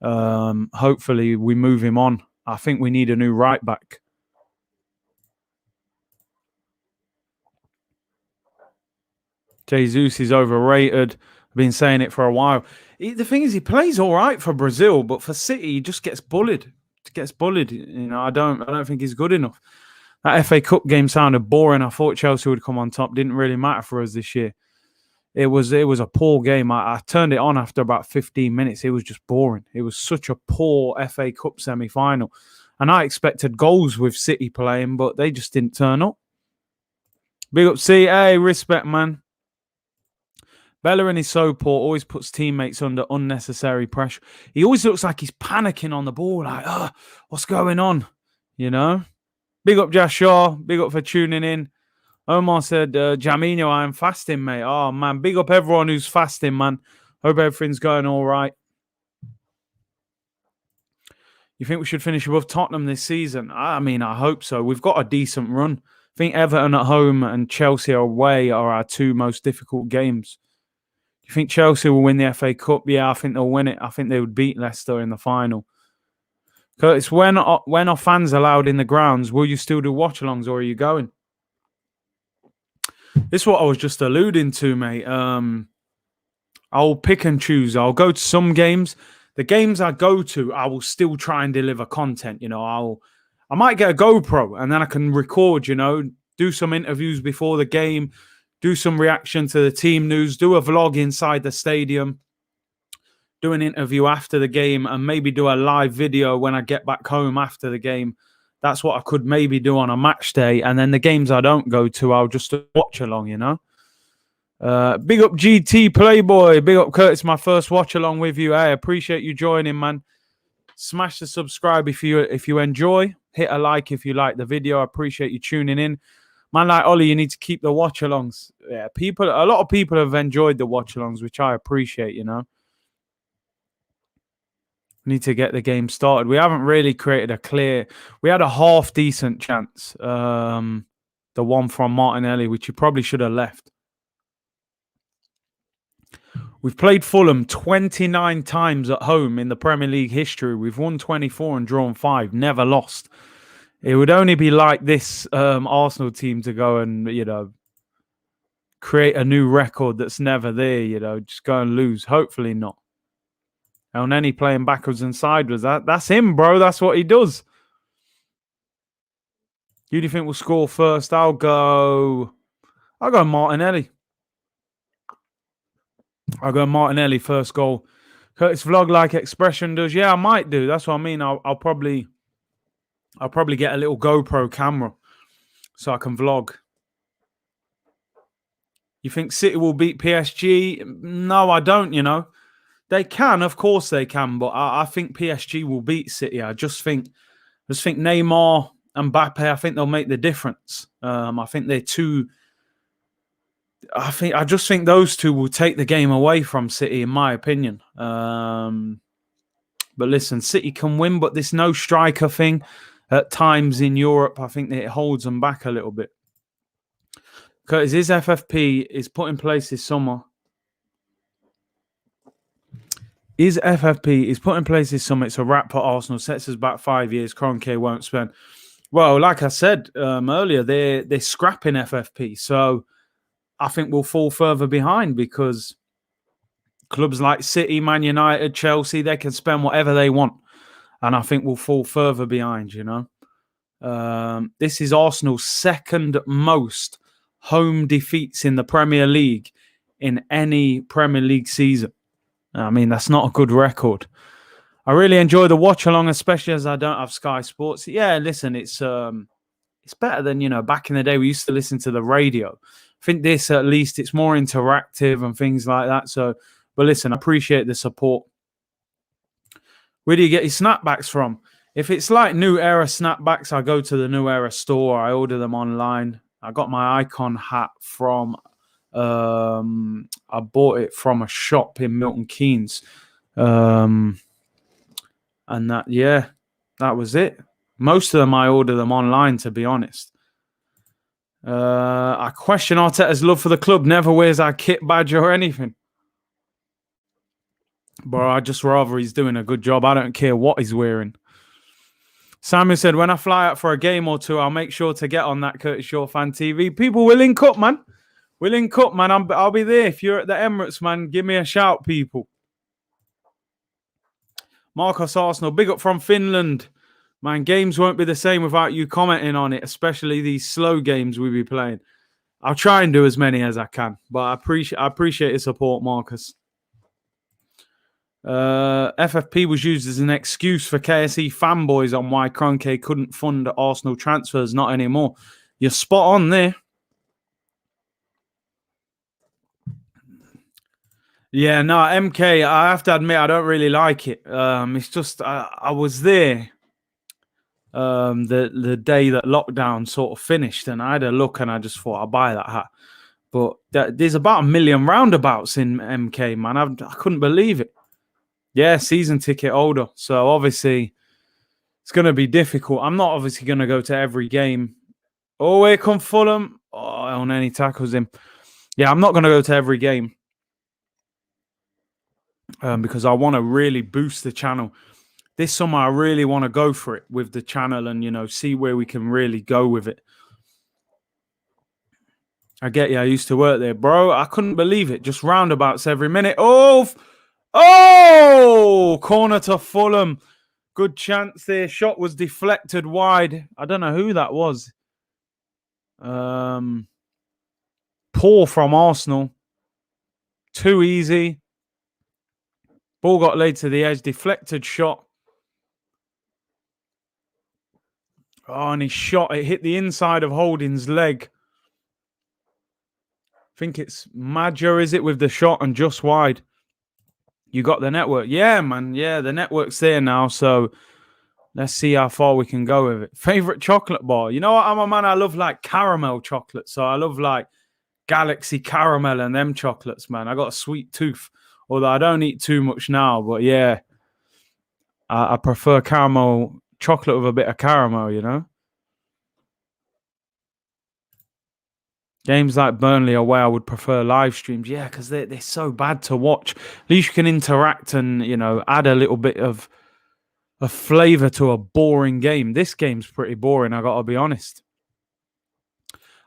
hopefully we move him on. I think we need a new right back. Jesus is overrated. I've been saying it for a while. The thing is, he plays all right for Brazil, but for City, he just gets bullied. You know, I don't think he's good enough. That FA Cup game sounded boring. I thought Chelsea would come on top. Didn't really matter for us this year. It was a poor game. I turned it on after about 15 minutes. It was just boring. It was such a poor FA Cup semi-final. And I expected goals with City playing, but they just didn't turn up. Big up C. Hey, respect, man. Bellerin is so poor, always puts teammates under unnecessary pressure. He always looks like he's panicking on the ball, like, what's going on? You know? Big up Josh Shaw. Big up for tuning in. Omar said, Jaminho, I am fasting, mate. Oh, man. Big up everyone who's fasting, man. Hope everything's going all right. You think we should finish above Tottenham this season? I mean, I hope so. We've got a decent run. I think Everton at home and Chelsea away are our two most difficult games. You think Chelsea will win the FA Cup? Yeah, I think they'll win it. I think they would beat Leicester in the final. Curtis, when are fans allowed in the grounds? Will you still do watch-alongs or are you going? This is what I was just alluding to, mate. I'll pick and choose. I'll go to some games. The games I go to, I will still try and deliver content. You know, I might get a GoPro and then I can record, you know, do some interviews before the game, do some reaction to the team news, do a vlog inside the stadium, do an interview after the game, and maybe do a live video when I get back home after the game. That's what I could maybe do on a match day. And then the games I don't go to, I'll just watch along, you know. Big up GT Playboy. Big up Curtis, my first watch along with you. I appreciate you joining, man. Smash the subscribe if you enjoy. Hit a like if you like the video. I appreciate you tuning in. Man, like Ollie, you need to keep the watch alongs. Yeah, a lot of people have enjoyed the watch alongs, which I appreciate, you know. We need to get the game started. We haven't really created we had a half decent chance. The one from Martinelli, which you probably should have left. We've played Fulham 29 times at home in the Premier League history. We've won 24 and drawn 5, never lost. It would only be like this Arsenal team to go and, you know, create a new record that's never there, you know, just go and lose. Hopefully not. And then he playing backwards and sideways. That's him, bro. That's what he does. Who do you think will score first? I'll go Martinelli. I'll go Martinelli first goal. Curtis vlog-like expression does. Yeah, I might do. That's what I mean. I'll probably get a little GoPro camera so I can vlog. You think City will beat PSG? No, I don't, you know. They can, of course they can, but I think PSG will beat City. I just think Neymar and Pepe, I think they'll make the difference. I think they're two. I just think those two will take the game away from City, in my opinion. But listen, City can win, but this no striker thing at times in Europe, I think that it holds them back a little bit. Because his FFP is put in place this summer. His FFP is put in place this summer. It's a wrap for Arsenal. Sets us back 5 years. Kroenke won't spend. Well, like I said earlier, they're scrapping FFP. So I think we'll fall further behind because clubs like City, Man United, Chelsea, they can spend whatever they want. And I think we'll fall further behind, you know. This is Arsenal's second most home defeats in the Premier League in any Premier League season. I mean, that's not a good record. I really enjoy the watch along, especially as I don't have Sky Sports. Yeah, listen, it's better than, you know, back in the day we used to listen to the radio. I think this, at least, it's more interactive and things like that. So, but listen, I appreciate the support. Where do you get your snapbacks from? If it's like New Era snapbacks, I go to the New Era store. I order them online. I got my Icon hat from, I bought it from a shop in Milton Keynes. And that was it. Most of them, I order them online, to be honest. I question Arteta's love for the club. Never wears our kit badge or anything. But I'd just rather he's doing a good job. I don't care what he's wearing. Samuel said, when I fly out for a game or two, I'll make sure to get on that Curtis Shaw Fan TV. People will link up, man. We'll link up, man. I'll be there. If you're at the Emirates, man, give me a shout, people. Marcos Arsenal, big up from Finland. Man, games won't be the same without you commenting on it, especially these slow games we'll be playing. I'll try and do as many as I can, but I appreciate your support, Marcus. FFP was used as an excuse for KSE fanboys on why Kroenke couldn't fund Arsenal transfers. Not anymore. You're spot on there. Yeah, no, MK, I have to admit, I don't really like it. It's just, I was there the day that lockdown sort of finished, and I had a look and I just thought I'll buy that hat. But there's about 1 million roundabouts in MK, man. I couldn't believe it. Yeah, season ticket holder. So obviously, it's going to be difficult. I'm not obviously going to go to every game. Oh, here come Fulham. Oh, on any tackles him. Yeah, I'm not going to go to every game. Because I want to really boost the channel. This summer, I really want to go for it with the channel and, you know, see where we can really go with it. I get you. I used to work there, bro. I couldn't believe it. Just roundabouts every minute. Oh, corner to Fulham. Good chance there. Shot was deflected wide. I don't know who that was. Poor from Arsenal. Too easy. Ball got laid to the edge. Deflected shot. Oh, and he shot. It hit the inside of Holding's leg. I think it's Maggio, is it, with the shot and just wide. You got the network. Yeah, man. Yeah, the network's there now. So let's see how far we can go with it. Favorite chocolate bar? You know what? I'm a man. I love like caramel chocolate. So I love like Galaxy caramel and them chocolates, man. I got a sweet tooth. Although I don't eat too much now. But yeah, I prefer caramel chocolate with a bit of caramel, you know? Games like Burnley are where I would prefer live streams. Yeah, because they're so bad to watch. At least you can interact and, you know, add a little bit of a flavour to a boring game. This game's pretty boring, I got to be honest.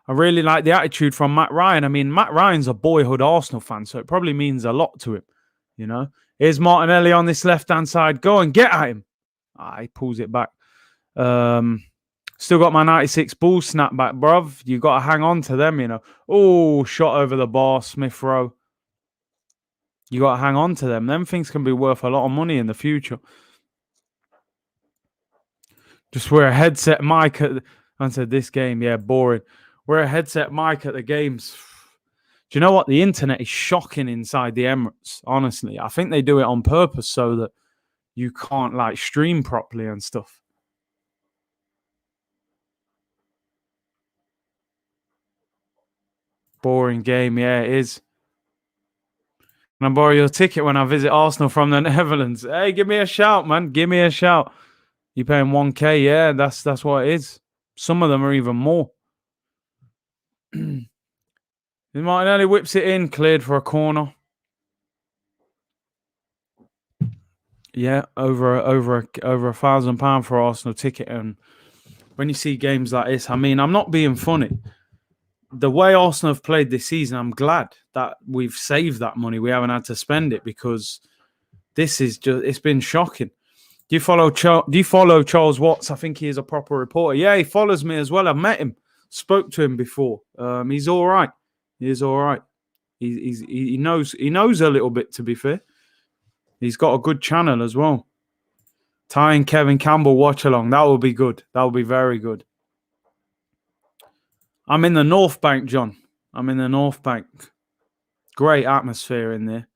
I really like the attitude from Matt Ryan. I mean, Matt Ryan's a boyhood Arsenal fan, so it probably means a lot to him, you know. Here's Martinelli on this left-hand side. Go and get at him. He pulls it back. Still got my 96 ball snapback, bruv. You got to hang on to them, you know. Oh, shot over the bar, Smith Rowe. You got to hang on to them. Them things can be worth a lot of money in the future. Just wear a headset mic at... I said this game, yeah, boring. Wear a headset mic at the games. Do you know what? The internet is shocking inside the Emirates, honestly. I think they do it on purpose so that you can't, like, stream properly and stuff. Boring game, yeah, it is. Can I borrow your ticket when I visit Arsenal from the Netherlands? Hey, give me a shout, man. Give me a shout. You paying 1K? Yeah, that's what it is. Some of them are even more. Martinelli whips it in, cleared for a corner. Yeah, over £1,000 for Arsenal ticket. And when you see games like this, I mean, I'm not being funny. The way Arsenal have played this season, I'm glad that we've saved that money. We haven't had to spend it because this is just—it's been shocking. Do you follow Charles Watts? I think he is a proper reporter. Yeah, he follows me as well. I've met him, spoke to him before. He's all right. He is all right. He knows a little bit. To be fair, he's got a good channel as well. Ty and Kevin Campbell watch along. That will be good. That will be very good. I'm in the North Bank, John. I'm in the North Bank. Great atmosphere in there.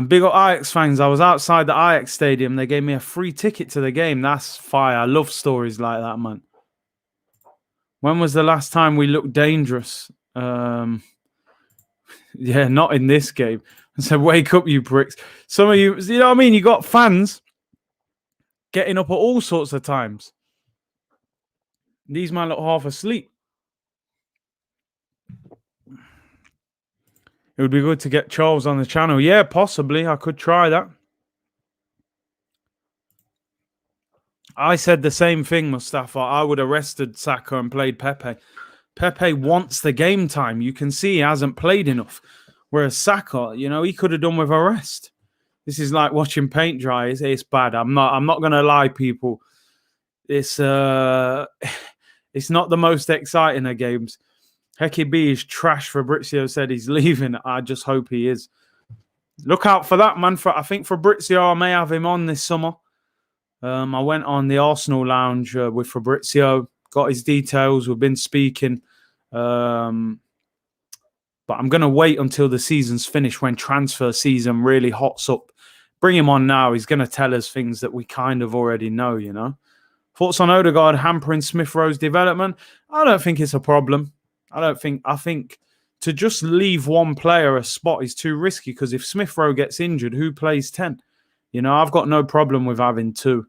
Big up Ajax fans. I was outside the Ajax stadium. They gave me a free ticket to the game. That's fire. I love stories like that, man. When was the last time we looked dangerous? Yeah, not in this game. I said, wake up, you pricks. Some of you know what I mean? You got fans getting up at all sorts of times. These man look half asleep. It would be good to get Charles on the channel. Yeah, possibly. I could try that. I said the same thing, Mustafa. I would have rested Saka and played Pepe. Pepe wants the game time. You can see he hasn't played enough. Whereas Saka, he could have done with a rest. This is like watching paint dry. It's bad. I'm not gonna lie, people. It's it's not the most exciting of games. Hecky B is trash. Fabrizio said he's leaving. I just hope he is. Look out for that, man. I think Fabrizio, I may have him on this summer. I went on the Arsenal lounge with Fabrizio, got his details. We've been speaking. But I'm going to wait until the season's finished when transfer season really hots up. Bring him on now. He's going to tell us things that we kind of already know, Thoughts on Odegaard hampering Smith Rowe's development? I don't think it's a problem. I think to just leave one player a spot is too risky because if Smith Rowe gets injured, who plays 10? I've got no problem with having 2.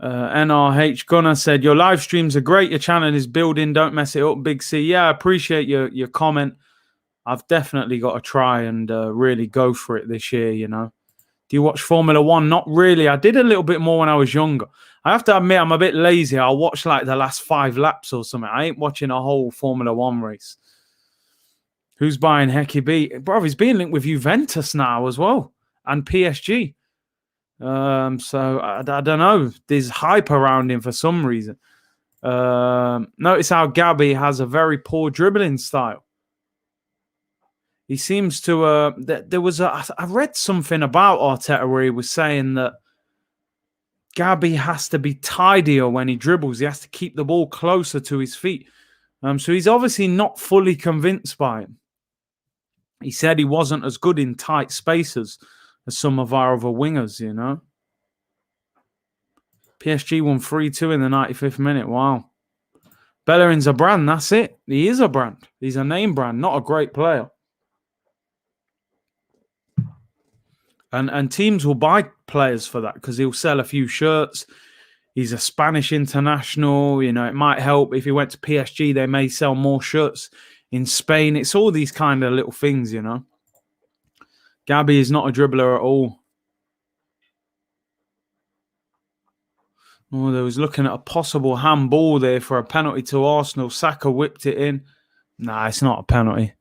NRH Gunner said, your live streams are great. Your channel is building. Don't mess it up, Big C. Yeah, I appreciate your comment. I've definitely got to try and really go for it this year, Do you watch Formula One? Not really. I did a little bit more when I was younger. I have to admit, I'm a bit lazy. I'll watch like the last 5 laps or something. I ain't watching a whole Formula One race. Who's buying Hecky B? Bro, he's being linked with Juventus now as well. And PSG. So I don't know. There's hype around him for some reason. Notice how Gabby has a very poor dribbling style. He seems to. There was I read something about Arteta where he was saying that Gabby has to be tidier when he dribbles. He has to keep the ball closer to his feet. So he's obviously not fully convinced by him. He said he wasn't as good in tight spaces as some of our other wingers, PSG won 3-2 in the 95th minute. Wow. Bellerin's a brand. That's it. He is a brand. He's a name brand, not a great player. And teams will buy players for that because he'll sell a few shirts. He's a Spanish international. It might help. If he went to PSG, they may sell more shirts in Spain. It's all these kind of little things, Gabby is not a dribbler at all. Oh, they was looking at a possible handball there for a penalty to Arsenal. Saka whipped it in. Nah, it's not a penalty.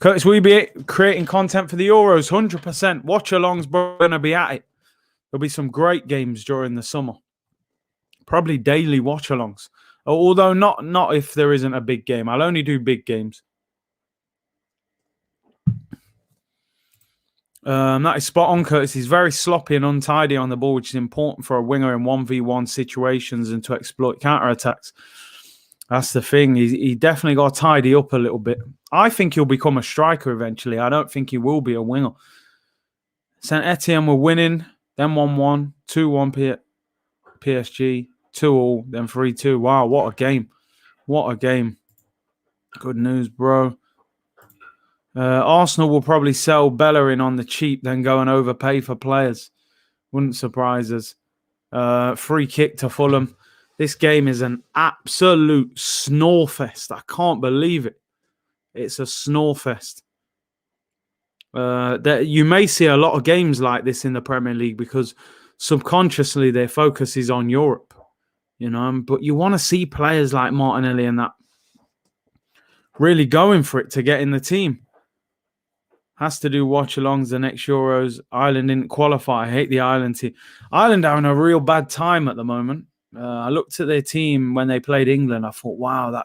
Curtis, will you be creating content for the Euros? 100%. Watchalong's going to be at it. There'll be some great games during the summer. Probably daily watchalongs. Although not if there isn't a big game. I'll only do big games. That is spot on, Curtis. He's very sloppy and untidy on the ball, which is important for a winger in 1v1 situations and to exploit counter-attacks. That's the thing. He definitely got to tidy up a little bit. I think he'll become a striker eventually. I don't think he will be a winger. Saint Etienne were winning, then 1-1, 2-1 PSG, 2-2, then 3-2. Wow, what a game. What a game. Good news, bro. Arsenal will probably sell Bellerin on the cheap, then go and overpay for players. Wouldn't surprise us. Free kick to Fulham. This game is an absolute snorefest. I can't believe it. It's a snorefest. You may see a lot of games like this in the Premier League because subconsciously their focus is on Europe. But you want to see players like Martinelli and that really going for it to get in the team. Has to do watch-alongs the next Euros. Ireland didn't qualify. I hate the Ireland team. Ireland are having a real bad time at the moment. I looked at their team when they played England. I thought, wow,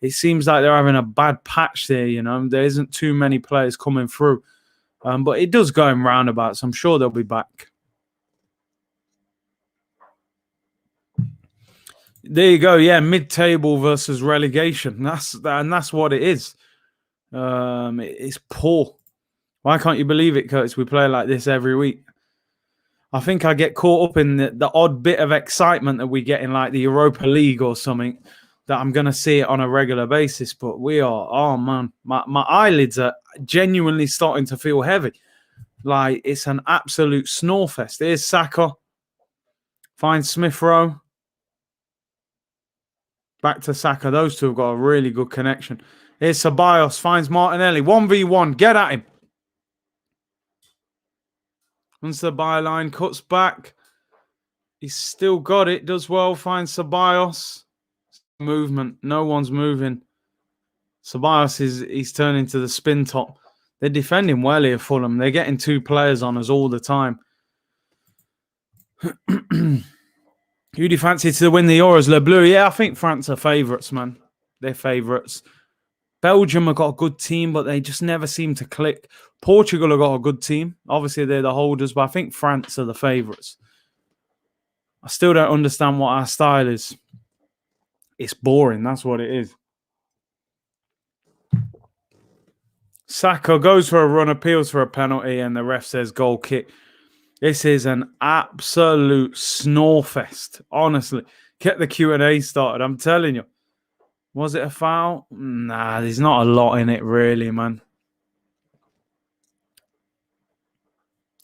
it seems like they're having a bad patch there, There isn't too many players coming through. But it does go in roundabouts. I'm sure they'll be back. There you go. Yeah, mid-table versus relegation. That's what it is. It's poor. Why can't you believe it, Curtis? We play like this every week. I think I get caught up in the odd bit of excitement that we get in like the Europa League or something, that I'm going to see it on a regular basis. But we are, oh man, my eyelids are genuinely starting to feel heavy. Like it's an absolute snorefest. Here's Saka. Finds Smith Rowe. Back to Saka. Those two have got a really good connection. Here's Ceballos. Finds Martinelli. 1v1. Get at him. Once the byline. Cuts back. He's still got it. Does well. Finds Ceballos. Movement. No one's moving. Ceballos he's turning to the spin top. They're defending well here, Fulham. They're getting 2 players on us all the time. Who do you fancy to win the Euros, Le Bleu? Yeah, I think France are favourites, man. They're favourites. Belgium have got a good team, but they just never seem to click. Portugal have got a good team. Obviously, they're the holders, but I think France are the favourites. I still don't understand what our style is. It's boring. That's what it is. Saka goes for a run, appeals for a penalty, and the ref says goal kick. This is an absolute snorefest. Honestly, get the Q&A started. I'm telling you. Was it a foul? Nah, there's not a lot in it, really, man.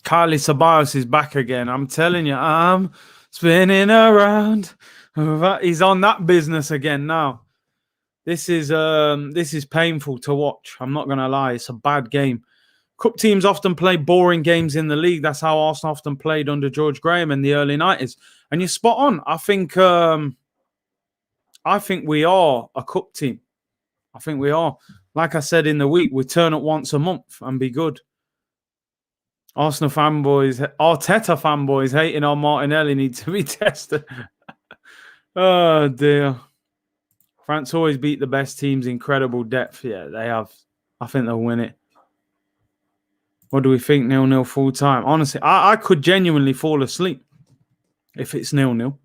Kylie Ceballos is back again. I'm telling you, I'm spinning around. He's on that business again now. This is painful to watch. I'm not going to lie. It's a bad game. Cup teams often play boring games in the league. That's how Arsenal often played under George Graham in the early 90s. And you're spot on. I think we are a cup team. I think we are. Like I said in the week, we turn up once a month and be good. Arsenal fanboys, Arteta fanboys hating on Martinelli need to be tested. Oh, dear. France always beat the best teams. Incredible depth. Yeah, they have. I think they'll win it. What do we think? 0-0 full time. Honestly, I could genuinely fall asleep if it's 0-0.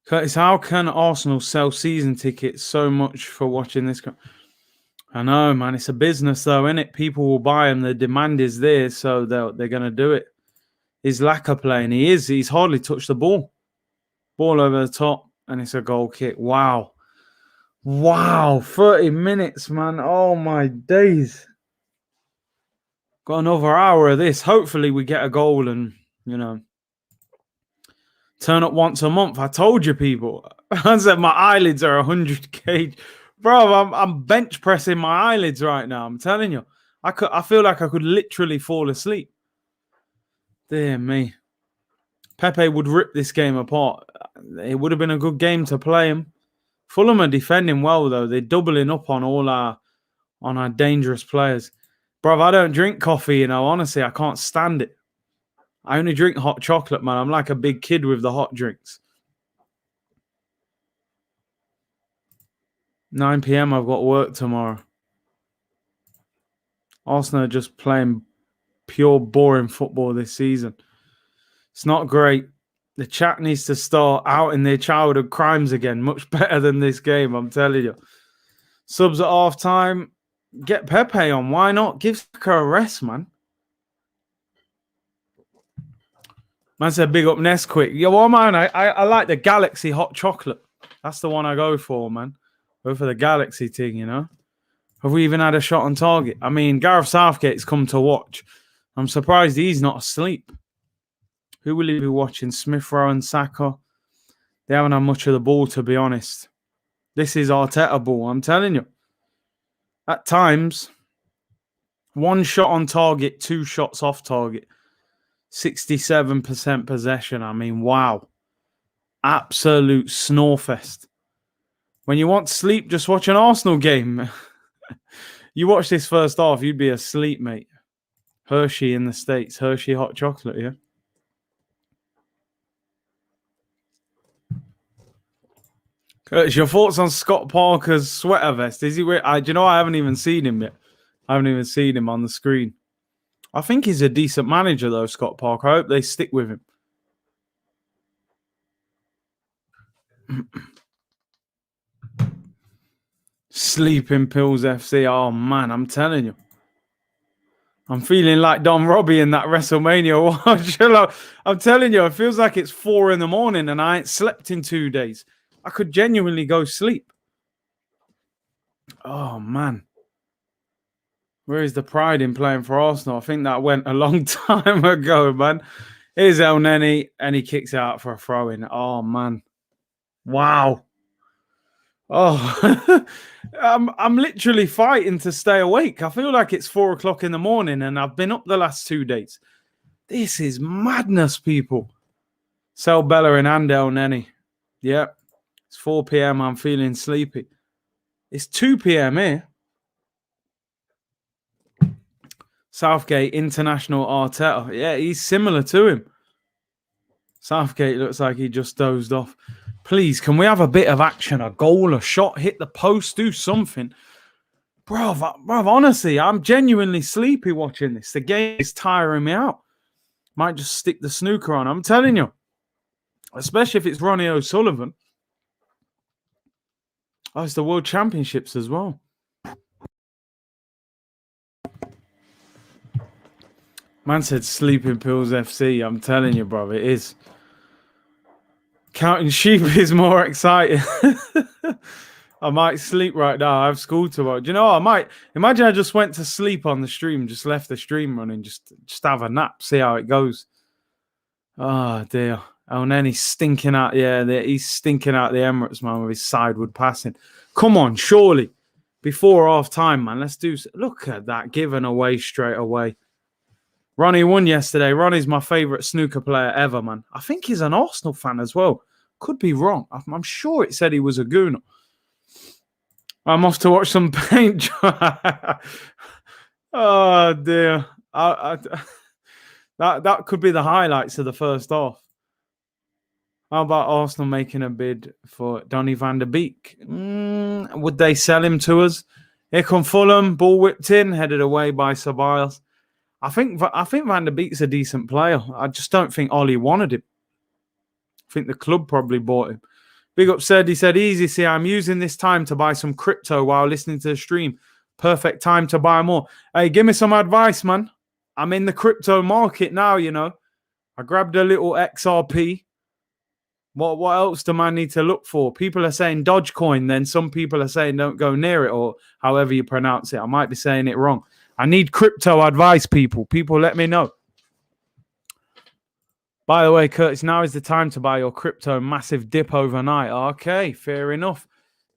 Curtis, how can Arsenal sell season tickets so much for watching this? I know, man. It's a business, though, isn't it? People will buy them. The demand is there, so they're going to do it. Is Laka playing? He's hardly touched the ball. Ball over the top, and it's a goal kick. Wow. 30 minutes, man. Oh, my days. Got another hour of this. Hopefully, we get a goal and, turn up once a month. I told you, people. I said my eyelids are 100 kg. Bro, I'm bench pressing my eyelids right now. I'm telling you. I feel like I could literally fall asleep. Dear me. Pepe would rip this game apart. It would have been a good game to play him. Fulham are defending well, though. They're doubling up on all our dangerous players. Bro, I don't drink coffee, Honestly, I can't stand it. I only drink hot chocolate, man. I'm like a big kid with the hot drinks. 9 p.m. I've got work tomorrow. Arsenal are just playing pure boring football this season. It's not great. The chat needs to start outing their childhood crimes again. Much better than this game, I'm telling you. Subs at half time. Get Pepe on. Why not? Give Saka a rest, man. Man said big up Nesquik. Yo, well, man, I like the Galaxy hot chocolate. That's the one I go for, man. Go for the Galaxy thing, Have we even had a shot on target? I mean, Gareth Southgate's come to watch. I'm surprised he's not asleep. Who will he be watching? Smith Rowe and Saka. They haven't had much of the ball, to be honest. This is Arteta ball, I'm telling you. At times, 1 shot on target, 2 shots off target. 67% possession. I mean, wow. Absolute snorefest. When you want sleep, just watch an Arsenal game. You watch this first half, you'd be asleep, mate. Hershey in the States. Hershey hot chocolate, yeah? Curtis, your thoughts on Scott Parker's sweater vest? Is he? Do you know I haven't even seen him yet. I haven't even seen him on the screen. I think he's a decent manager, though, Scott Parker. I hope they stick with him. Sleeping Pills FC. Oh, man, I'm telling you. I'm feeling like Don Robbie in that WrestleMania watch. I'm telling you, it feels like it's 4 a.m. and I ain't slept in 2 days. I could genuinely go sleep. Oh, man. Where is the pride in playing for Arsenal? I think that went a long time ago, man. Here's El Neni, and he kicks out for a throw-in. Oh, man. Wow. Oh, I'm literally fighting to stay awake. I feel like it's 4 o'clock in the morning, and I've been up the last 2 days. This is madness, people. Sell Bellerin and El Neni. Yep. It's 4 p.m. I'm feeling sleepy. It's 2 p.m. here. Southgate, international Arteta. Yeah, he's similar to him. Southgate looks like he just dozed off. Please, can we have a bit of action? A goal, a shot, hit the post, do something. Bruv, honestly, I'm genuinely sleepy watching this. The game is tiring me out. Might just stick the snooker on. I'm telling you. Especially if it's Ronnie O'Sullivan. Oh, it's the World Championships as well. Man said Sleeping Pills FC. I'm telling you, bro, it is. Counting sheep is more exciting. I might sleep right now. I have school tomorrow. Do you know what? I might imagine I just went to sleep on the stream, just left the stream running, just have a nap, see how it goes. Oh dear. Oh, and then he's stinking out. Yeah, he's stinking out the Emirates, man, with his sideward passing. Come on, surely. Before half time, man. Let's do. Look at that, given away straight away. Ronnie won yesterday. Ronnie's my favourite snooker player ever, man. I think he's an Arsenal fan as well. Could be wrong. I'm sure it said he was a gooner. I'm off to watch some paint dry. Oh, dear. That could be the highlights of the first half. How about Arsenal making a bid for Donny van der Beek? Would they sell him to us? Here come Fulham. Ball whipped in, headed away by Ceballos. I think Van der Beek's a decent player. I just don't think Ollie wanted him. I think the club probably bought him. Big Up said, he said, easy, see, I'm using this time to buy some crypto while listening to the stream. Perfect time to buy more. Hey, give me some advice, man. I'm in the crypto market now, you know. I grabbed a little XRP. What else do man need to look for? People are saying Dogecoin, then some people are saying don't go near it, or however you pronounce it. I might be saying it wrong. I need crypto advice, people. People, let me know. By the way, Curtis, now is the time to buy your crypto. Massive dip overnight. Okay, fair enough.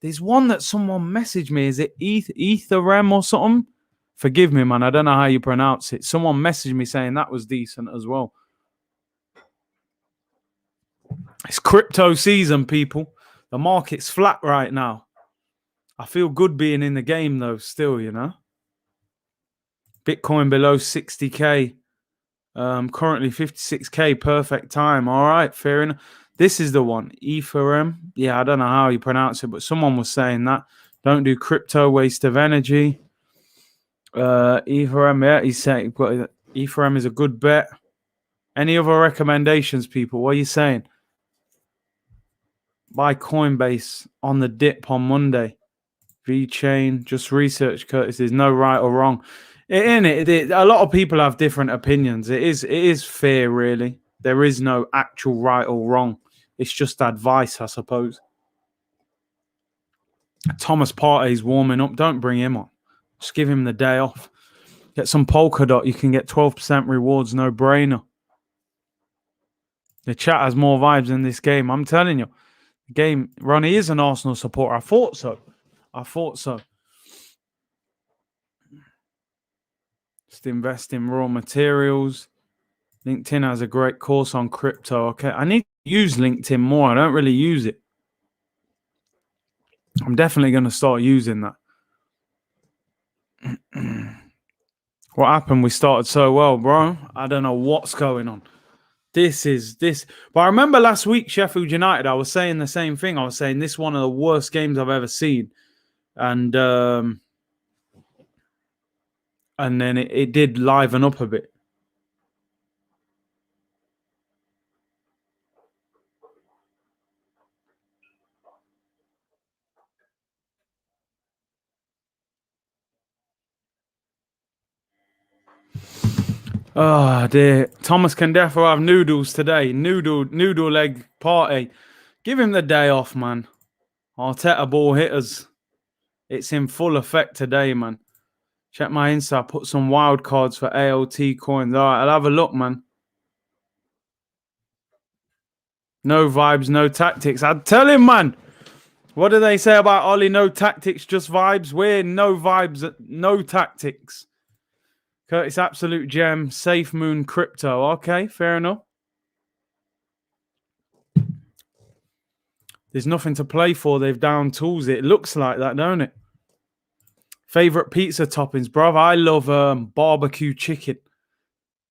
There's one that someone messaged me. Is it Ethereum or something? Forgive me, man. I don't know how you pronounce it. Someone messaged me saying that was decent as well. It's crypto season, people. The market's flat right now. I feel good being in the game, though, still, you know. Bitcoin below 60K. Currently 56K, perfect time. All right, fair enough. This is the one, Ethereum. Yeah, I don't know how you pronounce it, but someone was saying that. Don't do crypto, waste of energy. Ethereum, yeah, he's saying Ethereum is a good bet. Any other recommendations, people? What are you saying? Buy Coinbase on the dip on Monday. VeChain, just research, Curtis. There's no right or wrong. A lot of people have different opinions. It is fair, really. There is no actual right or wrong. It's just advice, I suppose. Thomas Partey's warming up. Don't bring him on. Just give him the day off. Get some Polkadot. You can get 12% rewards. No brainer. The chat has more vibes in this game. I'm telling you. The game. Ronnie is an Arsenal supporter. I thought so. Just invest in raw materials. LinkedIn has a great course on crypto. Okay, I need to use LinkedIn more. I don't really use it. I'm definitely going to start using that. What happened? We started so well, bro. I don't know what's going on. This. But I remember last week, Sheffield United, I was saying the same thing. I was saying this is one of the worst games I've ever seen. And then it did liven up a bit. Oh dear. Thomas can definitely have noodles today. Noodle leg party. Give him the day off, man. Arteta ball hitters. It's in full effect today, man. Check my Insta. Put some wild cards for ALT coins. All right, I'll have a look, man. No vibes, no tactics. I'd tell him, man. What do they say about Ollie? No tactics, just vibes. We're no vibes, no tactics. Curtis, absolute gem. Safe Moon Crypto. Okay, fair enough. There's nothing to play for. They've down tools. It looks like that, don't it? Favorite pizza toppings, bruv. I love barbecue chicken.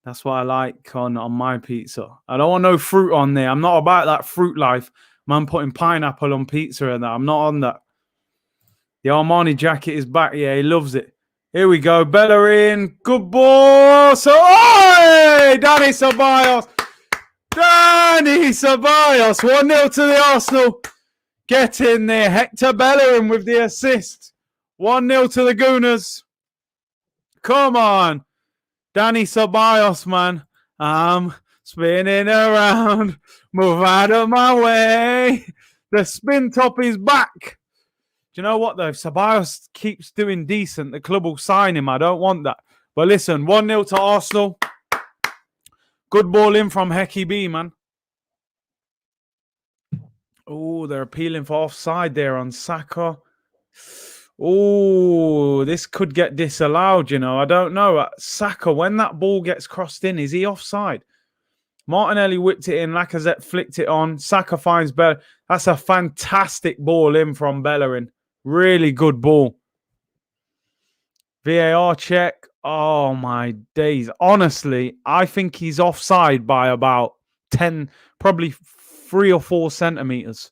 That's what I like on my pizza. I don't want no fruit on there. I'm not about that fruit life. Man putting pineapple on pizza and that. I'm not on that. The Armani jacket is back. Yeah, he loves it. Here we go. Bellerin. Good ball. So, oh, Danny Ceballos. Danny Ceballos. 1-0 to the Arsenal. Get in there. Hector Bellerin with the assist. 1-0 to the Gooners. Come on. Danny Ceballos, man. I'm spinning around. Move out of my way. The spin top is back. Do you know what, though? If Ceballos keeps doing decent, the club will sign him. I don't want that. But listen, 1-0 to Arsenal. Good ball in from Hecky B, man. Oh, they're appealing for offside there on Saka. Oh, this could get disallowed, you know. I don't know. Saka, when that ball gets crossed in, is he offside? Martinelli whipped it in. Lacazette flicked it on. Saka finds Bellerin. That's a fantastic ball in from Bellerin. Really good ball. VAR check. Oh, my days. Honestly, I think he's offside by about 10, probably 3 or 4 centimeters.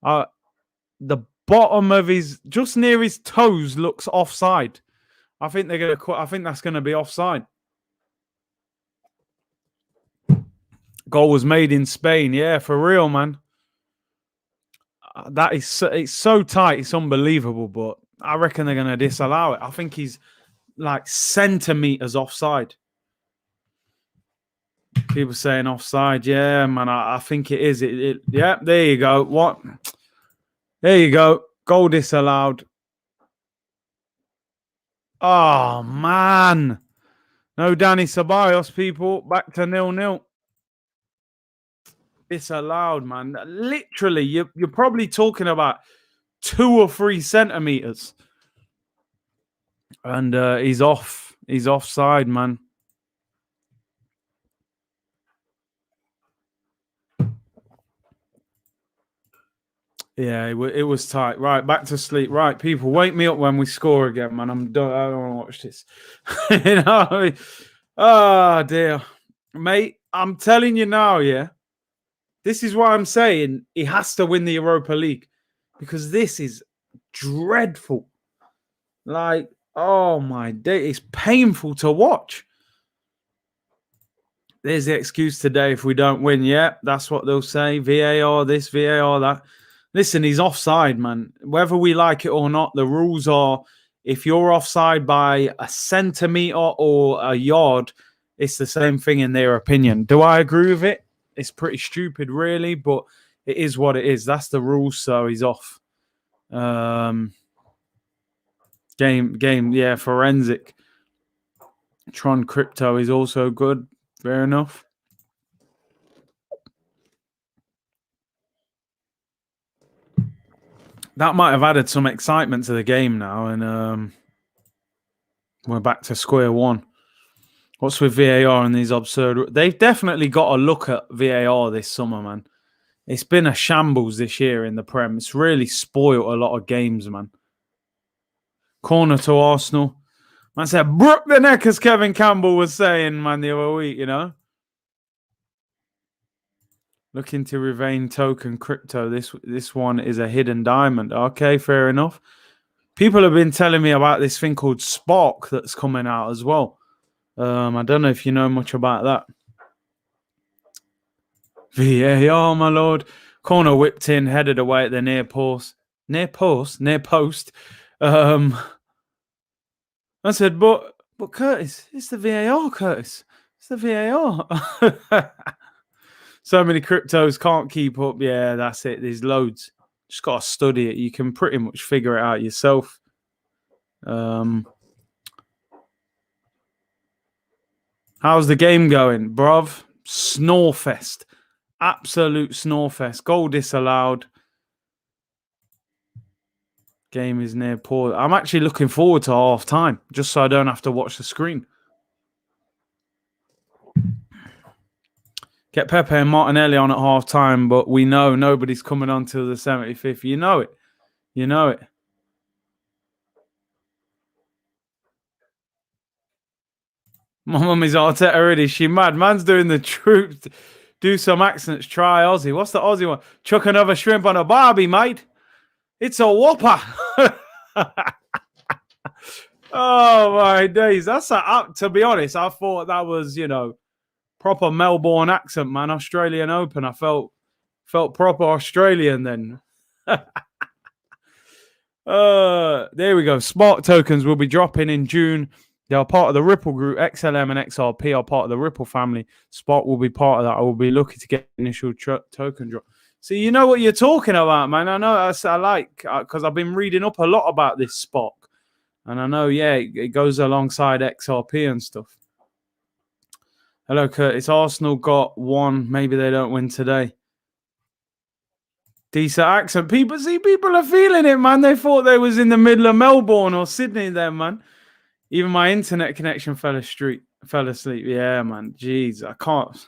The bottom of his, just near his toes, looks offside. I think they're going to. I think that's going to be offside. Goal was made in Spain. Yeah, for real, man. That is, it's so tight. It's unbelievable. But I reckon they're going to disallow it. I think he's like centimeters offside. People saying offside. Yeah, man. I think it is. Yeah, there you go. What? There you go. Goal disallowed. Oh, man. No Danny Ceballos, people. Back to 0-0. Disallowed, man. Literally, you're probably talking about 2 or 3 centimeters. And he's off. He's offside, man. Yeah, it was tight. Right, back to sleep. Right, people, wake me up when we score again, man. I'm done. I don't want to watch this. You know what I mean? Oh, dear. Mate, I'm telling you now, yeah. This is why I'm saying he has to win the Europa League. Because this is dreadful. Like, oh my day. It's painful to watch. There's the excuse today if we don't win. Yeah, that's what they'll say. VAR this, VAR that. Listen, he's offside, man. Whether we like it or not, the rules are if you're offside by a centimeter or a yard, it's the same thing in their opinion. Do I agree with it? It's pretty stupid, really, but it is what it is. That's the rules, so he's off. Game, yeah, forensic. Tron Crypto is also good. Fair enough. That might have added some excitement to the game now, and we're back to square one. What's with VAR and these absurd... They've definitely got a look at VAR this summer, man. It's been a shambles this year in the Prem. It's really spoiled a lot of games, man. Corner to Arsenal. Man said, brook the neck, as Kevin Campbell was saying, man, the other week, you know? Looking to regain token crypto. This one is a hidden diamond. Okay, fair enough. People have been telling me about this thing called Spark that's coming out as well. I don't know if you know much about that. VAR, my lord. Corner whipped in, headed away at the near post. Near post. I said, but Curtis, it's the VAR, Curtis. It's the VAR. So many cryptos can't keep up. Yeah, that's it. There's loads. Just got to study it. You can pretty much figure it out yourself. How's the game going, bruv? Snorefest. Absolute snorefest. Goal disallowed. Game is near pause. I'm actually looking forward to half time, just so I don't have to watch the screen. Get Pepe and Martinelli on at half time, but we know nobody's coming on till the 75th. You know it. You know it. My mum is Arteta already. She mad. Man's doing the troops. Do some accents. Try Aussie. What's the Aussie one? Chuck another shrimp on a barbie, mate. It's a whopper. Oh, my days. That's to be honest, I thought that was, proper Melbourne accent, man. Australian Open. I felt proper Australian then. There we go. Smart tokens will be dropping in June. They are part of the Ripple group. XLM and XRP are part of the Ripple family. Spot will be part of that. I will be lucky to get initial token drop. So you know what you're talking about, man. I know I like, because I've been reading up a lot about this Spot. And I know, it goes alongside XRP and stuff. Hello, Curtis. Arsenal got one. Maybe they don't win today. Decent accent. People are feeling it, man. They thought they was in the middle of Melbourne or Sydney there, man. Even my internet connection fell asleep. Yeah, man. Jeez, I can't.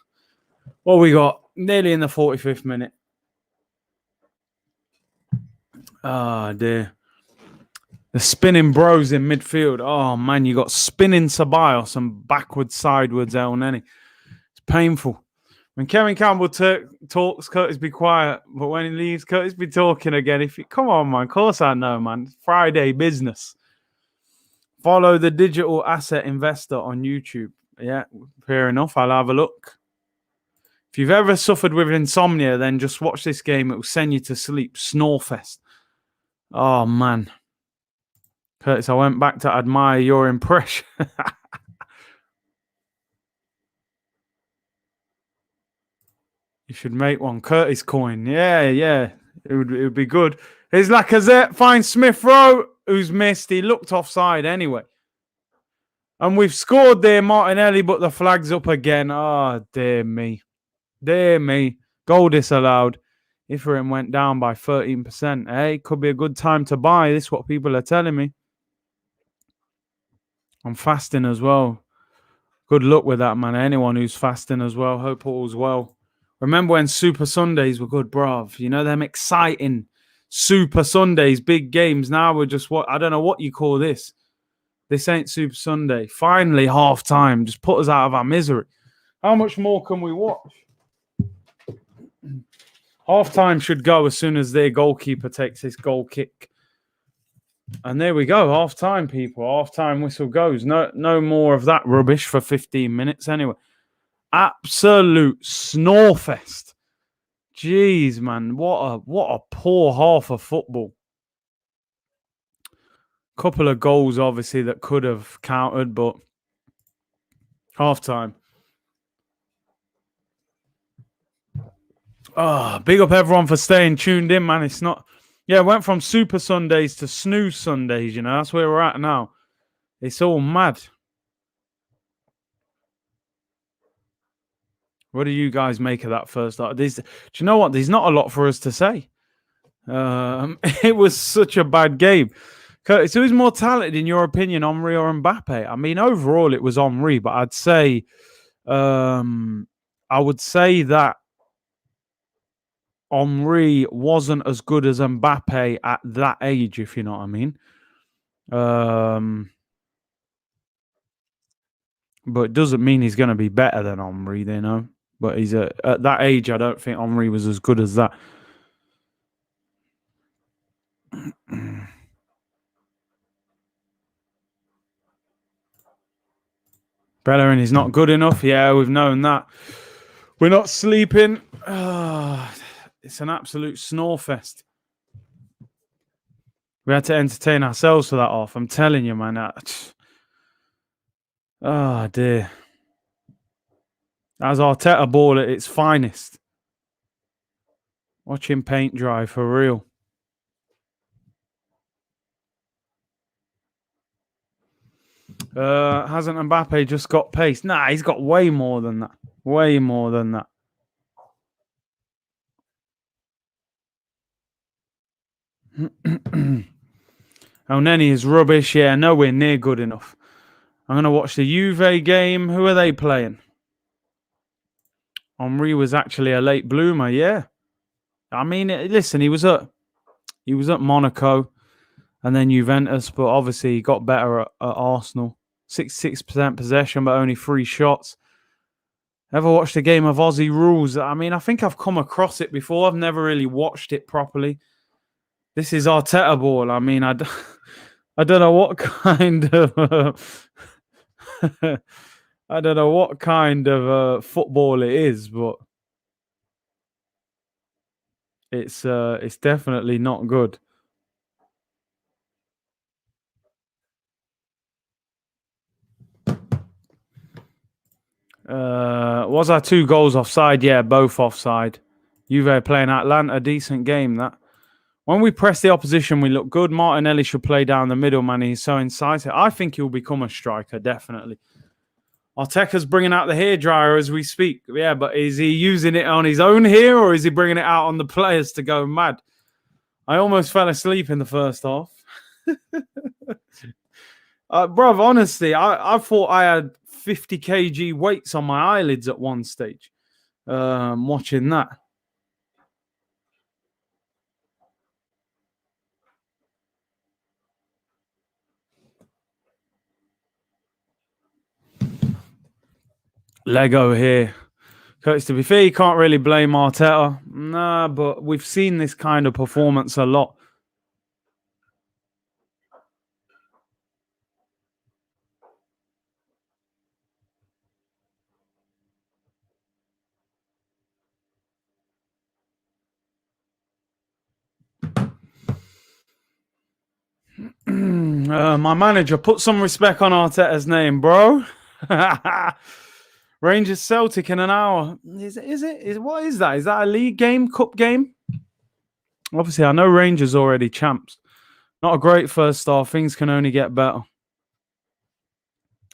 What we got? Nearly in the 45th minute. Oh, dear. The spinning bros in midfield. Oh, man, you got spinning Ceballos and backwards, sideways El Neni. It's painful. When Kevin Campbell talks, Curtis be quiet. But when he leaves, Curtis be talking again. Come on, man. Of course I know, man. It's Friday business. Follow the digital asset investor on YouTube. Yeah, fair enough. I'll have a look. If you've ever suffered with insomnia, then just watch this game. It will send you to sleep. Snorefest. Oh, man. Curtis, I went back to admire your impression. You should make one. Curtis coin. Yeah. It would be good. Here's Lacazette. Finds Smith Rowe, who's missed. He looked offside anyway. And we've scored there, Martinelli, but the flag's up again. Oh, dear me. Dear me. Goal disallowed. Ifrim went down by 13%. Hey, could be a good time to buy. This is what people are telling me. I'm fasting as well. Good luck with that, man. Anyone who's fasting as well. Hope all's well. Remember when Super Sundays were good, bruv? You know, them exciting Super Sundays, big games. Now we're just I don't know what you call this. This ain't Super Sunday. Finally, half time. Just put us out of our misery. How much more can we watch? Half time should go as soon as their goalkeeper takes his goal kick. And there we go. Half time, people. Half time whistle goes. No more of that rubbish for 15 minutes anyway. Absolute snorefest. Jeez, man. What a poor half of football. Couple of goals, obviously, that could have countered, but half time. Big up everyone for staying tuned in, man. It's not... Yeah, it went from Super Sundays to Snooze Sundays, you know. That's where we're at now. It's all mad. What do you guys make of that first start? Do you know what? There's not a lot for us to say. It was such a bad game. Curtis, who's more talented, in your opinion, Henry or Mbappe? I mean, overall, it was Henry, but I'd say... I would say that Henry wasn't as good as Mbappe at that age, if you know what I mean. But it doesn't mean he's going to be better than Henry, you know. But he's at that age, I don't think Henry was as good as that. Bellerin is not good enough. Yeah, we've known that. We're not sleeping. It's an absolute snorefest. We had to entertain ourselves for that off. I'm telling you, man. Oh, dear. That's Arteta ball at its finest. Watch him paint dry for real. Hasn't Mbappe just got pace? Nah, he's got way more than that. Way more than that. El Neni is rubbish. Yeah, nowhere near good enough. I'm going to watch the Juve game. Who are they playing? Henry was actually a late bloomer. Yeah. I mean, listen, he was at Monaco and then Juventus, but obviously he got better at Arsenal. 66% possession, but only 3 shots. Ever watched a game of Aussie Rules? I mean, I think I've come across it before. I've never really watched it properly. This is Arteta ball. I mean, I don't know what kind of I don't know what kind of football it is, but it's definitely not good. Was our 2 goals offside? Yeah, both offside. Juve playing Atlanta, decent game that. When we press the opposition, we look good. Martinelli should play down the middle, man. He's so incisive. I think he'll become a striker, definitely. Arteta's bringing out the hairdryer as we speak. Yeah, but is he using it on his own here or is he bringing it out on the players to go mad? I almost fell asleep in the first half. Bruv, honestly, I thought I had 50 kg weights on my eyelids at one stage watching that. Lego here. Curtis, to be fair, you can't really blame Arteta. Nah, but we've seen this kind of performance a lot. My manager, put some respect on Arteta's name, bro. Rangers Celtic in an hour. Is it? What is that? Is that a league game, cup game? Obviously, I know Rangers already champs. Not a great first half. Things can only get better.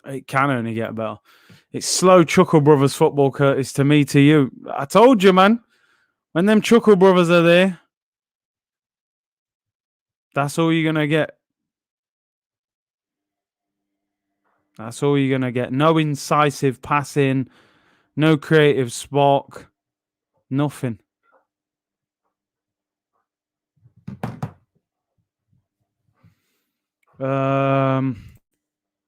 It can only get better. It's slow Chuckle Brothers football, Curtis, to me, to you. I told you, man. When them Chuckle Brothers are there, that's all you're going to get. That's all you're going to get. No incisive passing, no creative spark, nothing. It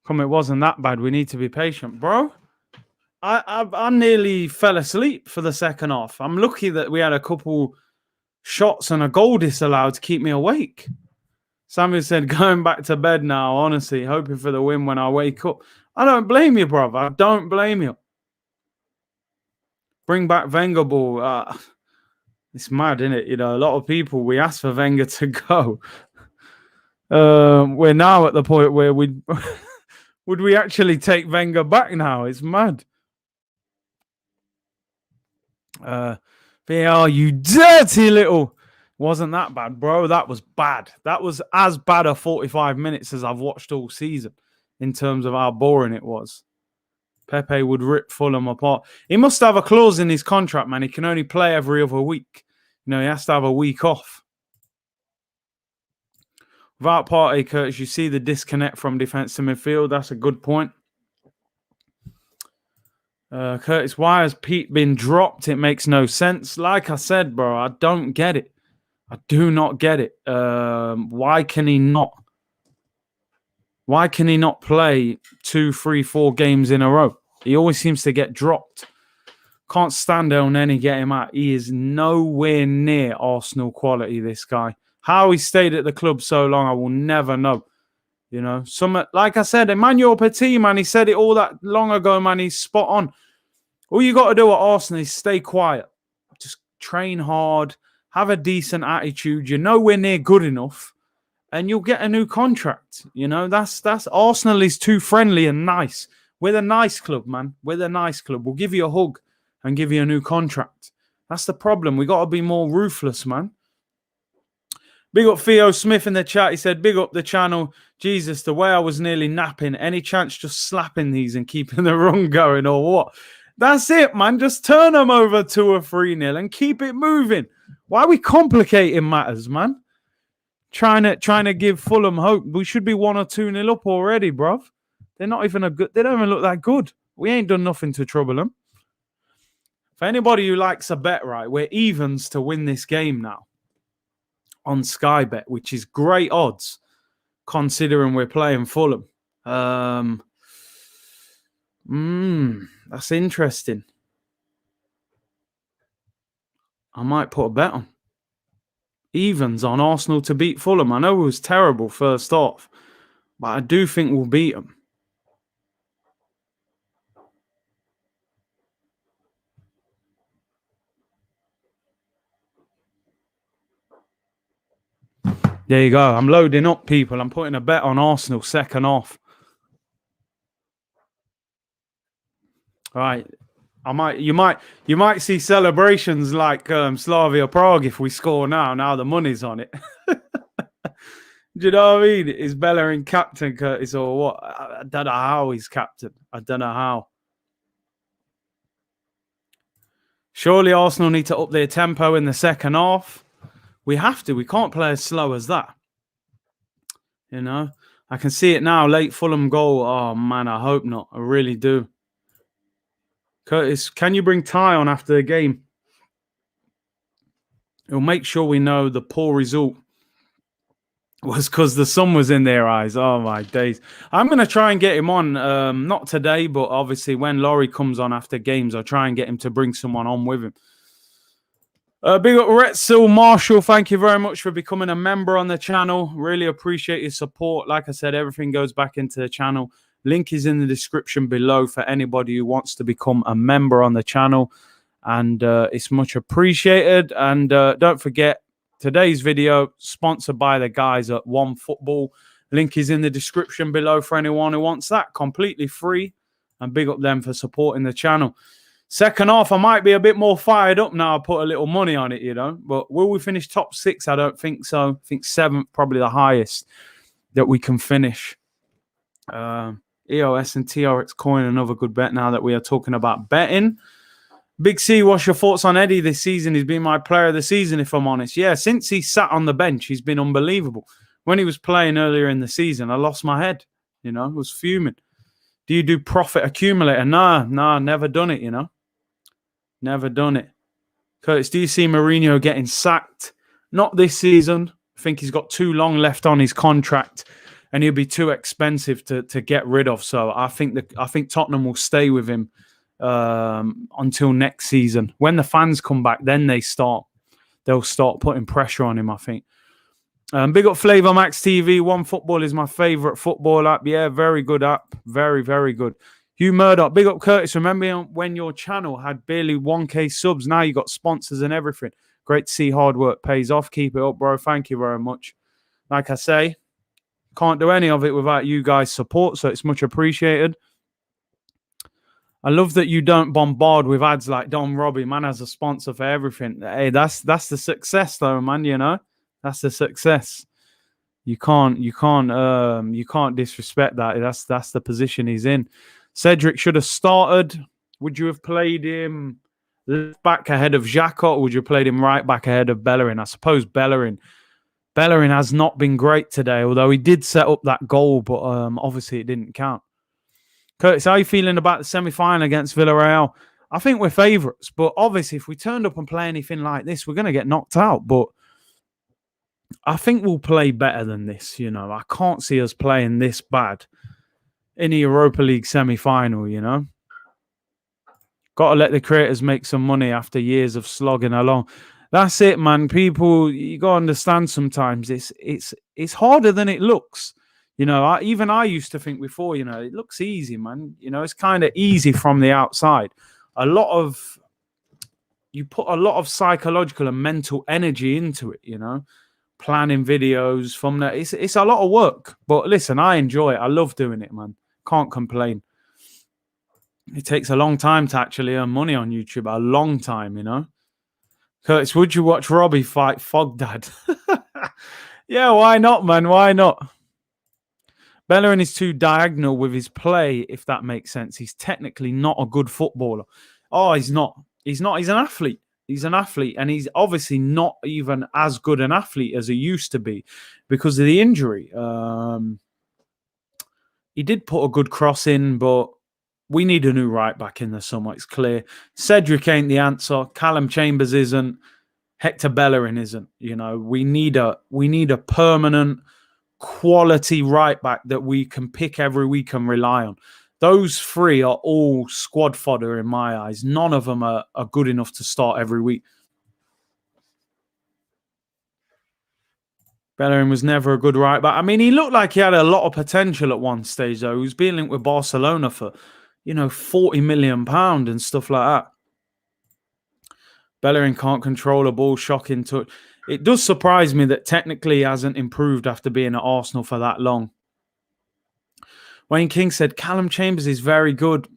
wasn't that bad. We need to be patient, bro. I nearly fell asleep for the second half. I'm lucky that we had a couple shots and a goal disallowed to keep me awake. Samuel said, going back to bed now, honestly, hoping for the win when I wake up. I don't blame you, brother. I don't blame you. Bring back Wenger ball. It's mad, isn't it? You know, a lot of people, we asked for Wenger to go. We're now at the point where would we actually take Wenger back now? It's mad. VAR, you dirty little... Wasn't that bad, bro. That was bad. That was as bad a 45 minutes as I've watched all season in terms of how boring it was. Pepe would rip Fulham apart. He must have a clause in his contract, man. He can only play every other week. You know, he has to have a week off. Without Partey, Curtis, you see the disconnect from defence to midfield. That's a good point. Curtis, why has Pete been dropped? It makes no sense. Like I said, bro, I don't get it. I do not get it. Why can he not? Why can he not play 2, 3, 4 games in a row? He always seems to get dropped. Can't stand El Neni, get him out. He is nowhere near Arsenal quality, this guy. How he stayed at the club so long, I will never know. You know, like I said, Emmanuel Petit, man, he said it all that long ago, man. He's spot on. All you got to do at Arsenal is stay quiet. Just train hard. Have a decent attitude. You're nowhere near good enough, and you'll get a new contract. You know, that's Arsenal is too friendly and nice. We're the nice club, man. We're the nice club. We'll give you a hug and give you a new contract. That's the problem. We got to be more ruthless, man. Big up Theo Smith in the chat. He said, big up the channel. Jesus, the way I was nearly napping. Any chance just slapping these and keeping the run going or what? That's it, man. Just turn them over 2 or 3-0 and keep it moving. Why are we complicating matters, man? Trying to give Fulham hope. We should be 1 or 2-0 up already, bruv. They're not even they don't even look that good. We ain't done nothing to trouble them. For anybody who likes a bet, right, we're evens to win this game now on Sky Bet, which is great odds considering we're playing Fulham. That's interesting. I might put a bet on. Evens on Arsenal to beat Fulham. I know it was terrible first off, but I do think we'll beat them. There you go. I'm loading up, people. I'm putting a bet on Arsenal second half. All right. You might see celebrations like Slavia Prague if we score now. Now the money's on it. Do you know what I mean? Is Bellerin captain, Curtis, or what? I don't know how he's captain. I don't know how. Surely Arsenal need to up their tempo in the second half. We have to. We can't play as slow as that. You know? I can see it now. Late Fulham goal. Oh, man, I hope not. I really do. Curtis, can you bring Ty on after the game? It'll make sure we know the poor result was because the sun was in their eyes. Oh, my days. I'm going to try and get him on. Not today, but obviously when Laurie comes on after games, I'll try and get him to bring someone on with him. Big up Retzel Marshall. Thank you very much for becoming a member on the channel. Really appreciate your support. Like I said, everything goes back into the channel. Link is in the description below for anybody who wants to become a member on the channel. And it's much appreciated. And don't forget, today's video sponsored by the guys at One Football. Link is in the description below for anyone who wants that. Completely free. And big up them for supporting the channel. Second half, I might be a bit more fired up now. I put a little money on it, you know. But will we finish top 6? I don't think so. I think 7th, probably the highest that we can finish. EOS and TRX coin, another good bet now that we are talking about betting. Big C, what's your thoughts on Eddie this season? He's been my player of the season, if I'm honest. Yeah, since he sat on the bench, he's been unbelievable. When he was playing earlier in the season, I lost my head. You know, I was fuming. Do you do profit accumulator? Nah, never done it, you know. Never done it. Curtis, do you see Mourinho getting sacked? Not this season. I think he's got too long left on his contract and he'll be too expensive to get rid of. So I think Tottenham will stay with him until next season. When the fans come back, then they'll start putting pressure on him, I think. Big up Flavor Max TV. One Football is my favorite football app. Yeah, very good app. Very, very good. Hugh Murdoch, big up Curtis. Remember when your channel had barely 1K subs? Now you got sponsors and everything. Great to see hard work pays off. Keep it up, bro. Thank you very much. Like I say, can't do any of it without you guys' support, so it's much appreciated. I love that you don't bombard with ads like Don Robbie. Man has a sponsor for everything. Hey, that's the success, though, man. You know, that's the success. You can't disrespect that. That's the position he's in. Cedric should have started. Would you have played him left back ahead of Xhaka, or would you have played him right back ahead of Bellerin? I suppose Bellerin has not been great today, although he did set up that goal, but obviously it didn't count. Curtis, how are you feeling about the semi-final against Villarreal? I think we're favourites, but obviously if we turned up and play anything like this, we're going to get knocked out. But I think we'll play better than this. You know, I can't see us playing this bad in a Europa League semi-final, you know. Got to let the creators make some money after years of slogging along. That's it, man. People, you got to understand sometimes it's harder than it looks. You know, I used to think before, you know, it looks easy, man. You know, it's kind of easy from the outside. You put a lot of psychological and mental energy into it, you know. Planning videos from that. It's a lot of work. But listen, I enjoy it. I love doing it, man. Can't complain. It takes a long time to actually earn money on YouTube. A long time, you know. Curtis, would you watch Robbie fight Fogdad? Yeah, why not, man? Why not? Bellerin is too diagonal with his play, if that makes sense. He's technically not a good footballer. Oh, he's not. He's not. He's an athlete. He's an athlete, and he's obviously not even as good an athlete as he used to be because of the injury. He did put a good cross in, but we need a new right back in the summer. It's clear. Cedric ain't the answer. Callum Chambers isn't. Hector Bellerin isn't. You know, we need a permanent quality right back that we can pick every week and rely on. Those three are all squad fodder in my eyes. None of them are good enough to start every week. Bellerin was never a good right back. I mean, he looked like he had a lot of potential at one stage, though. He was being linked with Barcelona for, £40 million and stuff like that. Bellerin can't control a ball, shocking touch. It does surprise me that technically he hasn't improved after being at Arsenal for that long. Wayne King said, Callum Chambers is very good.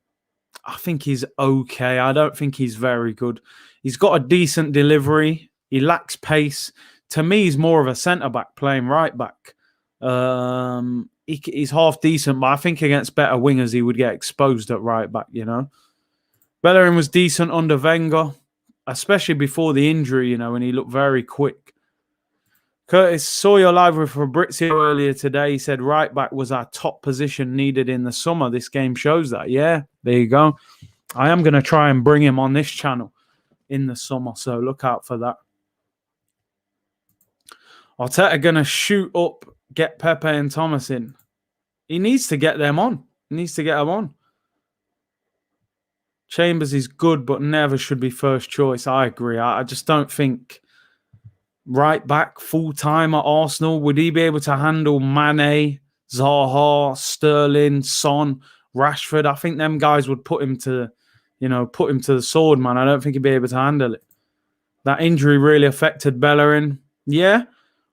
I think he's okay. I don't think he's very good. He's got a decent delivery. He lacks pace. To me, he's more of a centre-back playing right-back. He's half decent, but I think against better wingers, he would get exposed at right-back, Bellerin was decent under Wenger, especially before the injury, and he looked very quick. Curtis, saw your live with Fabrizio earlier today. He said right back was our top position needed in the summer. This game shows that. Yeah, there you go. I am going to try and bring him on this channel in the summer, so look out for that. Arteta going to shoot up, get Pepe and Thomas in. He needs to get them on. Chambers is good, but never should be first choice. I agree. I just don't think right back full-time at Arsenal. Would he be able to handle Mane, Zaha, Sterling, Son, Rashford? I think them guys would put him to the sword, man. I don't think he'd be able to handle it. That injury really affected Bellerin. Yeah.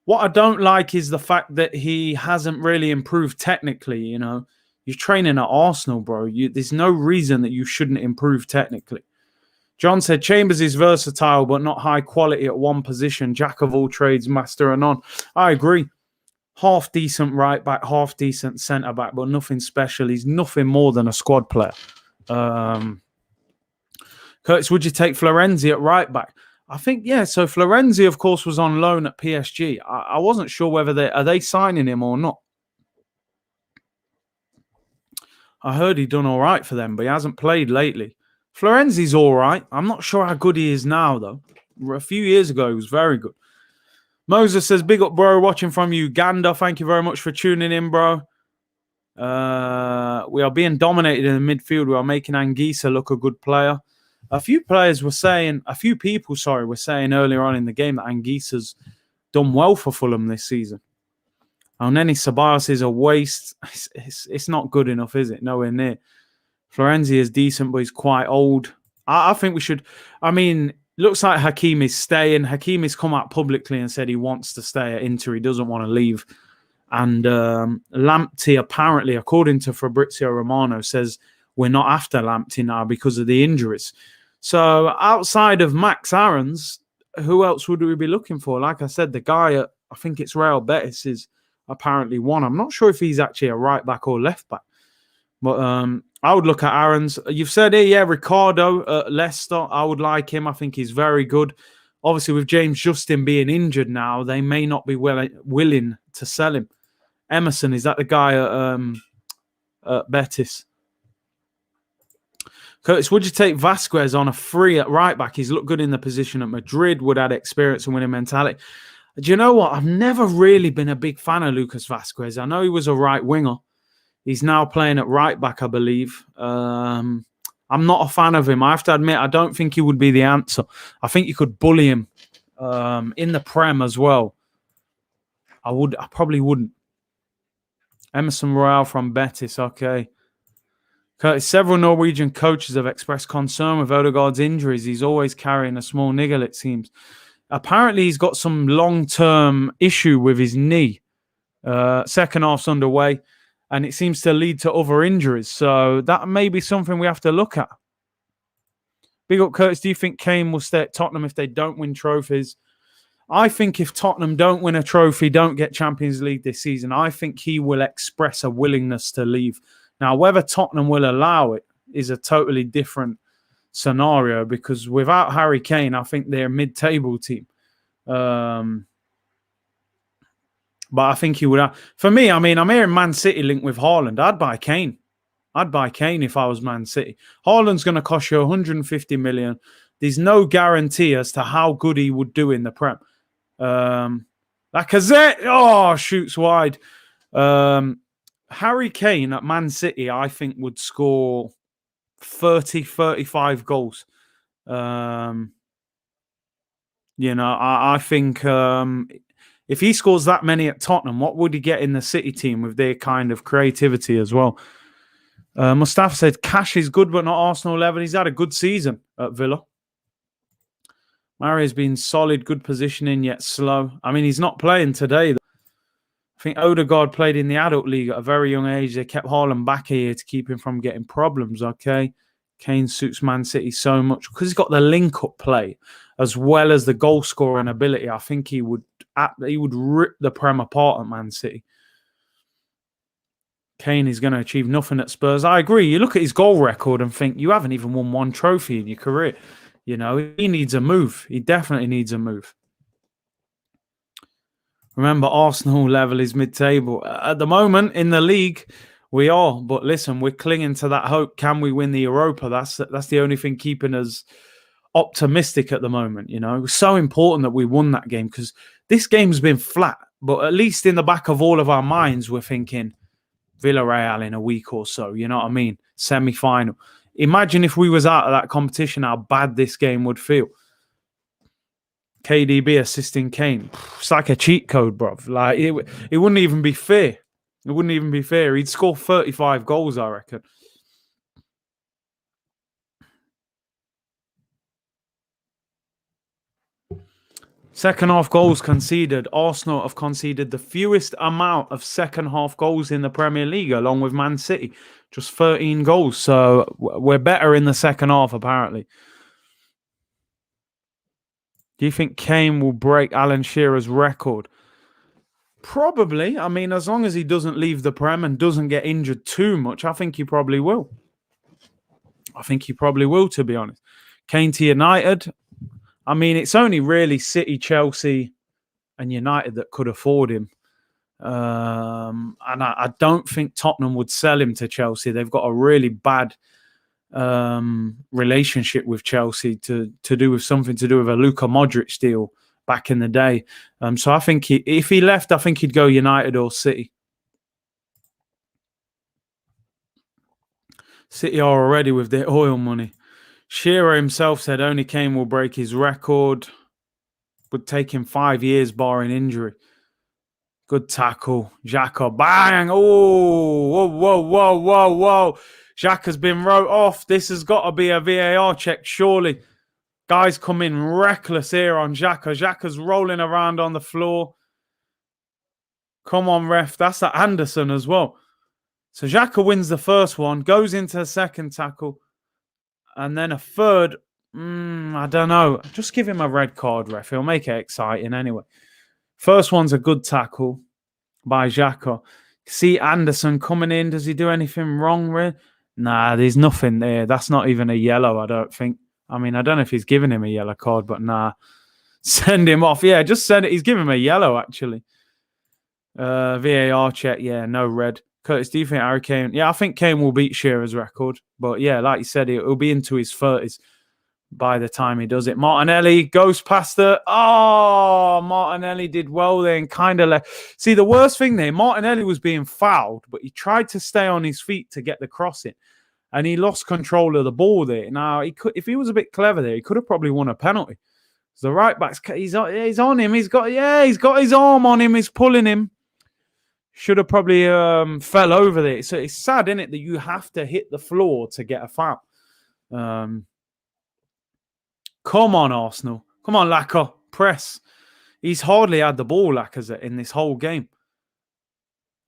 What I don't like is the fact that he hasn't really improved technically, You're training at Arsenal, bro. There's no reason that you shouldn't improve technically. John said, Chambers is versatile, but not high quality at one position. Jack of all trades, master of none. I agree. Half decent right back, half decent centre back, but nothing special. He's nothing more than a squad player. Curtis, would you take Florenzi at right back? I think, yeah. So Florenzi, of course, was on loan at PSG. I wasn't sure whether they signing him or not. I heard he done all right for them, but he hasn't played lately. Florenzi's all right. I'm not sure how good he is now, though. A few years ago, he was very good. Moses says, big up, bro, watching from Uganda. Thank you very much for tuning in, bro. We are being dominated in the midfield. We are making Anguissa look a good player. A few people were saying earlier on in the game that Anguissa's done well for Fulham this season. Neni Ceballos is a waste. It's not good enough, is it? Nowhere near. Florenzi is decent, but he's quite old. I think we should. I mean, looks like Hakim is staying. Hakim has come out publicly and said he wants to stay at Inter. He doesn't want to leave. And Lamptey, apparently, according to Fabrizio Romano, says we're not after Lamptey now because of the injuries. So outside of Max Aarons, who else would we be looking for? Like I said, the guy at, I think it's Real Betis is apparently one. I'm not sure if he's actually a right back or left back. But I would look at Aarons. You've said it, yeah, Ricardo at Leicester. I would like him. I think he's very good. Obviously, with James Justin being injured now, they may not be willing to sell him. Emerson, is that the guy at Betis? Curtis, would you take Vasquez on a free at right back? He's looked good in the position at Madrid, would add experience and winning mentality. Do you know what? I've never really been a big fan of Lucas Vasquez. I know he was a right winger. He's now playing at right back, I believe. I'm not a fan of him. I have to admit, I don't think he would be the answer. I think you could bully him in the Prem as well. I probably wouldn't. Emerson Royale from Betis, okay. Curtis, several Norwegian coaches have expressed concern with Odegaard's injuries. He's always carrying a small niggle, it seems. Apparently, he's got some long-term issue with his knee. Second half's underway. And it seems to lead to other injuries. So that may be something we have to look at. Big up, Curtis. Do you think Kane will stay at Tottenham if they don't win trophies? I think if Tottenham don't win a trophy, don't get Champions League this season, I think he will express a willingness to leave. Now, whether Tottenham will allow it is a totally different scenario, because without Harry Kane, I think they're a mid-table team. But I think he would. For me, I mean, I'm hearing Man City linked with Haaland. I'd buy Kane. I'd buy Kane if I was Man City. Haaland's going to cost you 150 million. There's no guarantee as to how good he would do in the Prem. Lacazette, shoots wide. Harry Kane at Man City, I think, would score 30, 35 goals. I think if he scores that many at Tottenham, what would he get in the City team with their kind of creativity as well? Mustafa said, Cash is good, but not Arsenal level. He's had a good season at Villa. Mari's been solid, good positioning, yet slow. I mean, he's not playing today. I think Odegaard played in the adult league at a very young age. They kept Haaland back here to keep him from getting problems, okay? Kane suits Man City so much because he's got the link-up play as well as the goal-scoring ability. I think he would rip the Prem apart at Man City. Kane is going to achieve nothing at Spurs. I agree. You look at his goal record and think, you haven't even won one trophy in your career. You know, he needs a move. He definitely needs a move. Remember, Arsenal level is mid-table. At the moment, in the league, we are. But listen, we're clinging to that hope. Can we win the Europa? That's the only thing keeping us optimistic at the moment. You know, it was so important that we won that game because this game's been flat. But at least in the back of all of our minds, we're thinking Villarreal in a week or so. You know what I mean? Semi-final. Imagine if we was out of that competition, how bad this game would feel. KDB assisting Kane. It's like a cheat code, bruv. Like it wouldn't even be fair. It wouldn't even be fair. He'd score 35 goals, I reckon. Second half goals conceded. Arsenal have conceded the fewest amount of second half goals in the Premier League, along with Man City. Just 13 goals. So we're better in the second half, apparently. Do you think Kane will break Alan Shearer's record? Probably. I mean, as long as he doesn't leave the Prem and doesn't get injured too much, I think he probably will. To be honest. Kane to United. I mean, it's only really City, Chelsea, and United that could afford him. And I don't think Tottenham would sell him to Chelsea. They've got a really bad relationship with Chelsea to do with something to do with a Luka Modric deal back in the day. So I think if he left, I think he'd go United or City. City are already with their oil money. Shearer himself said only Kane will break his record. Would take him 5 years barring injury. Good tackle. Xhaka, bang! Oh, whoa. Xhaka's been wrote off. This has got to be a VAR check, surely. Guys come in reckless here on Xhaka. Xhaka's rolling around on the floor. Come on, ref. That's at Anderson as well. So Xhaka wins the first one, goes into a second tackle, and then a third. I don't know. Just give him a red card, ref. He'll make it exciting anyway. First one's a good tackle by Xhaka. See Anderson coming in. Does he do anything wrong, really? Nah, there's nothing there. That's not even a yellow, I don't think. I mean, I don't know if he's giving him a yellow card, but nah. Send him off. Yeah, just send it. He's giving him a yellow, actually. VAR check. Yeah, no red. Curtis, do you think Harry Kane? Yeah, I think Kane will beat Shearer's record. But yeah, like you said, it'll be into his 30s by the time he does it. Martinelli goes past her. Oh, Martinelli did well there and kind of left. See, the worst thing there, Martinelli was being fouled, but he tried to stay on his feet to get the cross in. And he lost control of the ball there. Now, he could, if he was a bit clever there, he could have probably won a penalty. The right back's he's on him. He's got his arm on him. He's pulling him. Should have probably fell over there. So it's sad, isn't it, that you have to hit the floor to get a foul. Come on, Arsenal. Come on, Laka. Press. He's hardly had the ball, Lacazette, in this whole game.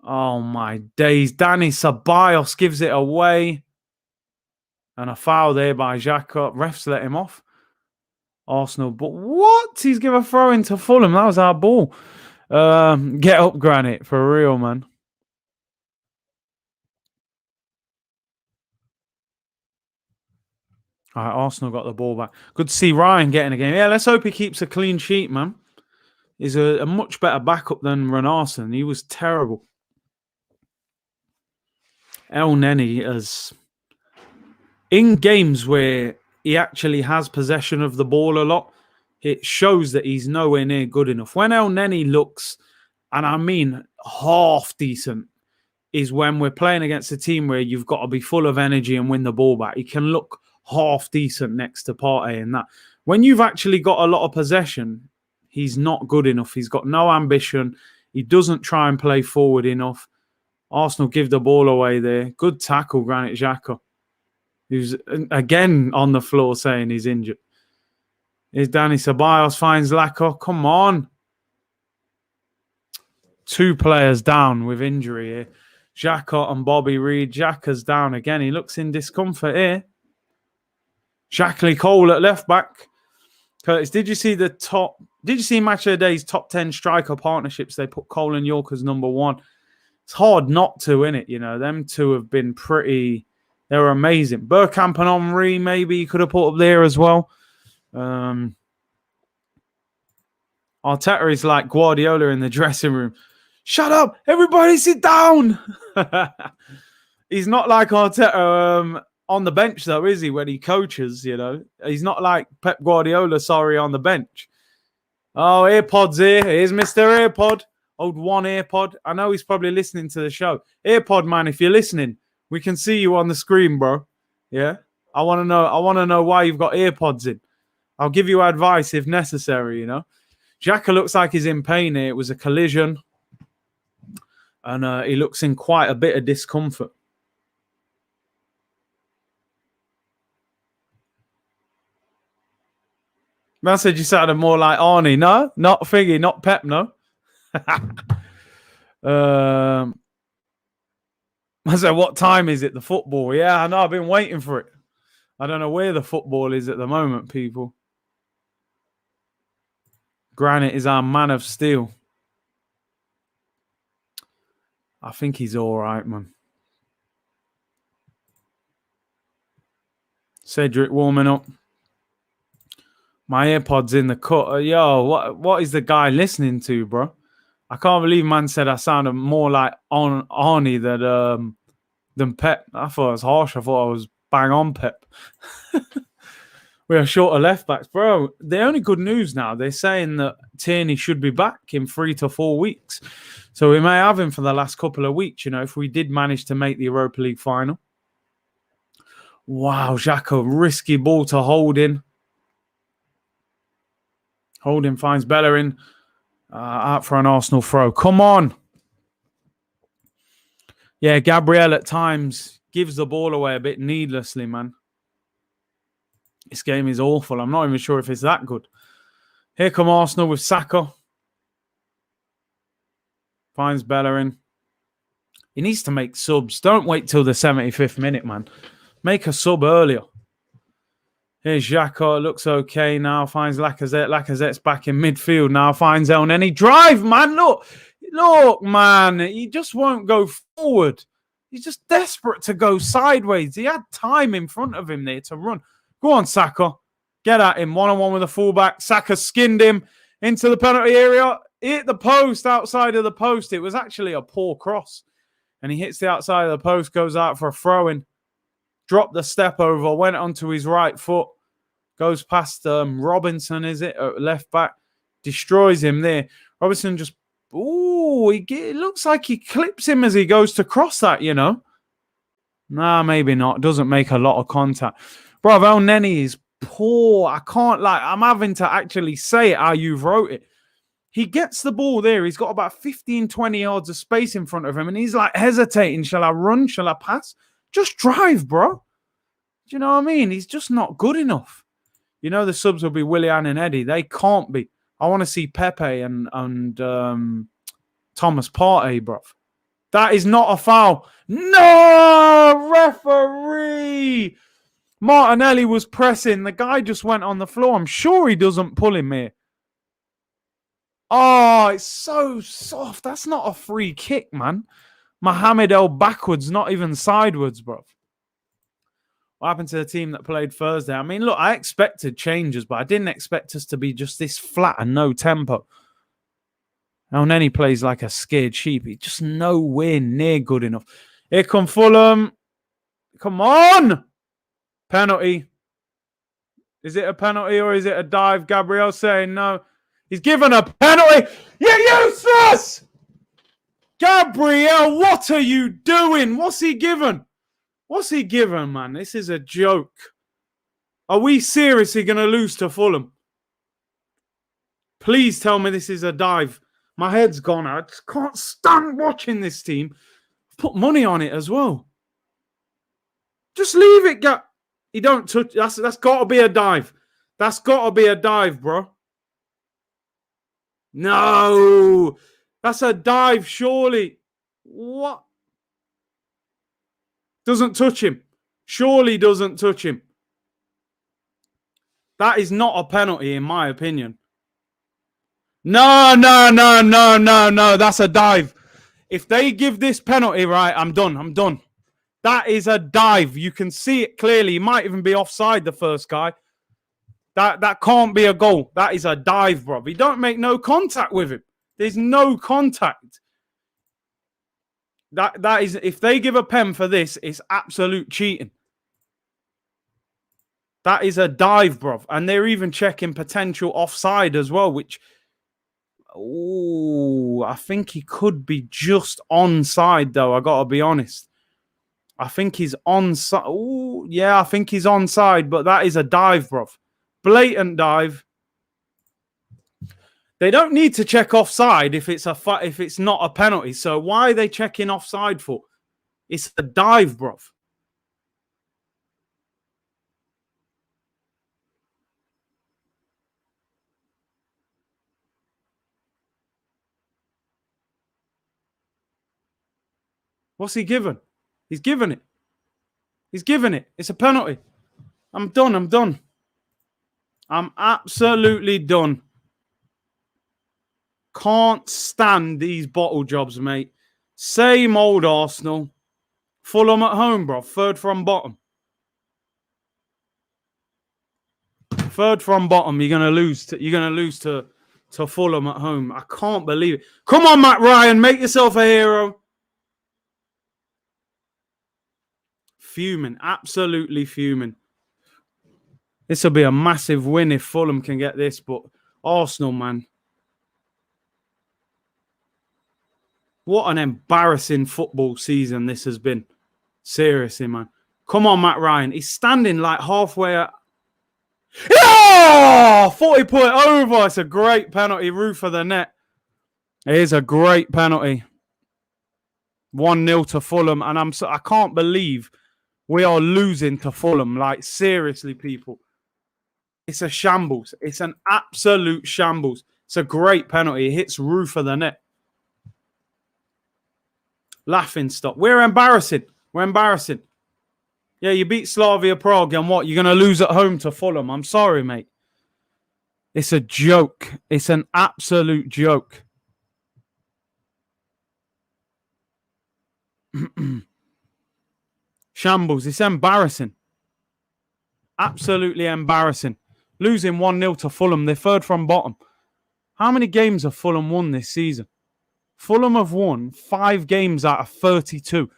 Oh, my days. Danny Ceballos gives it away. And a foul there by Xhaka. Refs let him off. Arsenal. But what? He's given a throw into Fulham. That was our ball. Get up, Granite. For real, man. All right, Arsenal got the ball back. Good to see Ryan getting a game. Yeah, let's hope he keeps a clean sheet, man. He's a much better backup than Renarsson. He was terrible. El Neni has... in games where he actually has possession of the ball a lot, it shows that he's nowhere near good enough. When El Neni looks, and I mean half decent, is when we're playing against a team where you've got to be full of energy and win the ball back. He can look half decent next to Partey in that. When you've actually got a lot of possession, he's not good enough. He's got no ambition. He doesn't try and play forward enough. Arsenal give the ball away there. Good tackle, Granit Xhaka, who's again on the floor saying he's injured. Here's Danny Ceballos, finds Lacko. Come on. 2 players down with injury here. Xhaka and Bobby Reed. Xhaka's down again. He looks in discomfort here. Shackly Cole at left back. Curtis, did you see Match of the Day's top 10 striker partnerships? They put Cole and York as number 1. It's hard not to, innit? You know, them two have been they were amazing. Bergkamp and Henry, maybe you could have put up there as well. Arteta is like Guardiola in the dressing room. Shut up! Everybody sit down! He's not like Arteta on the bench, though, is he, when he coaches, you know? He's not like Pep Guardiola, on the bench. Oh, AirPods here. Here's Mr. AirPod. Old one AirPod. I know he's probably listening to the show. AirPod, man, if you're listening, we can see you on the screen, bro. Yeah? I want to know why you've got AirPods in. I'll give you advice if necessary, you know? Xhaka looks like he's in pain here. It was a collision. And he looks in quite a bit of discomfort. Man said you sounded more like Arnie. No, not Figgy, not Pep, no. I said, what time is it, the football? Yeah, I know, I've been waiting for it. I don't know where the football is at the moment, people. Granit is our man of steel. I think he's all right, man. Cedric warming up. My AirPod's in the cut. Yo, what is the guy listening to, bro? I can't believe man said I sounded more like Arnie than Pep. I thought it was harsh. I thought I was bang on Pep. We are short of left backs, bro. The only good news now, they're saying that Tierney should be back in 3 to 4 weeks. So we may have him for the last couple of weeks, you know, if we did manage to make the Europa League final. Wow, Xhaka, risky ball to Holding. Holding finds Bellerin. Out for an Arsenal throw. Come on. Yeah, Gabriel at times gives the ball away a bit needlessly, man. This game is awful. I'm not even sure if it's that good. Here come Arsenal with Saka. Finds Bellerin. He needs to make subs. Don't wait till the 75th minute, man. Make a sub earlier. Here's Xhaka. Looks okay now. Finds Lacazette. Lacazette's back in midfield now. Finds El Neni. Drive, man. Look, man. He just won't go forward. He's just desperate to go sideways. He had time in front of him there to run. Go on, Saka. Get at him. One-on-one with a fullback. Saka skinned him into the penalty area. Hit the post, outside of the post. It was actually a poor cross. And he hits the outside of the post, goes out for a throw-in. Dropped the step over, went onto his right foot. Goes past Robinson, is it? Left back. Destroys him there. Robinson just... Ooh, it looks like he clips him as he goes to cross that, you know. Nah, maybe not. Doesn't make a lot of contact. Bro, El Neni is poor. I can't, I'm having to actually say it how you've wrote it. He gets the ball there. He's got about 15, 20 yards of space in front of him. And he's like hesitating. Shall I run? Shall I pass? Just drive, bro. Do you know what I mean? He's just not good enough. You know the subs will be Willian and Eddie. They can't be. I want to see Pepe and Thomas Partey, bruv. That is not a foul. No! Referee! Martinelli was pressing. The guy just went on the floor. I'm sure he doesn't pull him here. Oh, it's so soft. That's not a free kick, man. Mohamed El backwards, not even sideways, bro. What happened to the team that played Thursday? I mean, look, I expected changes, but I didn't expect us to be just this flat and no tempo. And then he plays like a scared sheep. He's just nowhere near good enough. Here come Fulham. Come on! Penalty. Is it a penalty or is it a dive? Gabriel saying no. He's given a penalty. You're useless! Gabriel, what are you doing? What's he given? What's he given, man? This is a joke. Are we seriously going to lose to Fulham? Please tell me this is a dive. My head's gone. I just can't stand watching this team. I've put money on it as well. Just leave it, You don't touch. That's got to be a dive. That's got to be a dive, bro. No. That's a dive, surely. What? Doesn't touch him. Surely doesn't touch him. That is not a penalty, in my opinion. No. That's a dive. If they give this penalty, right, I'm done. That is a dive. You can see it clearly. He might even be offside, the first guy. That can't be a goal. That is a dive, bro. He don't make no contact with him. There's no contact. That is, if they give a pen for this, it's absolute cheating. That is a dive, bro. And they're even checking potential offside as well, which, I think he could be just onside, though. I got to be honest. I think he's onside. Oh, yeah, I think he's onside, but that is a dive, bro. Blatant dive. They don't need to check offside if it's not a penalty. So why are they checking offside for? It's a dive, bro. What's he given? He's given it. He's given it. It's a penalty. I'm done. I'm absolutely done. Can't stand these bottle jobs, mate. Same old Arsenal. Fulham at home, bro. Third from bottom. Third from bottom. You're gonna lose to Fulham at home. I can't believe it. Come on, Matt Ryan, make yourself a hero. Fuming, absolutely fuming. This will be a massive win if Fulham can get this, but Arsenal, man. What an embarrassing football season this has been. Seriously, man. Come on, Matt Ryan. He's standing like halfway at... Oh! 40 put it over. It's a great penalty. Roof of the net. It is a great penalty. 1-0 to Fulham. And I can't believe we are losing to Fulham. Like, seriously, people. It's a shambles. It's an absolute shambles. It's a great penalty. It hits roof of the net. Laughing stock. We're embarrassing. Yeah, you beat Slavia Prague and what? You're going to lose at home to Fulham. I'm sorry, mate. It's a joke. It's an absolute joke. Shambles. It's embarrassing. Absolutely embarrassing. Losing 1-0 to Fulham. They're third from bottom. How many games have Fulham won this season? Fulham have won 5 games out of 32.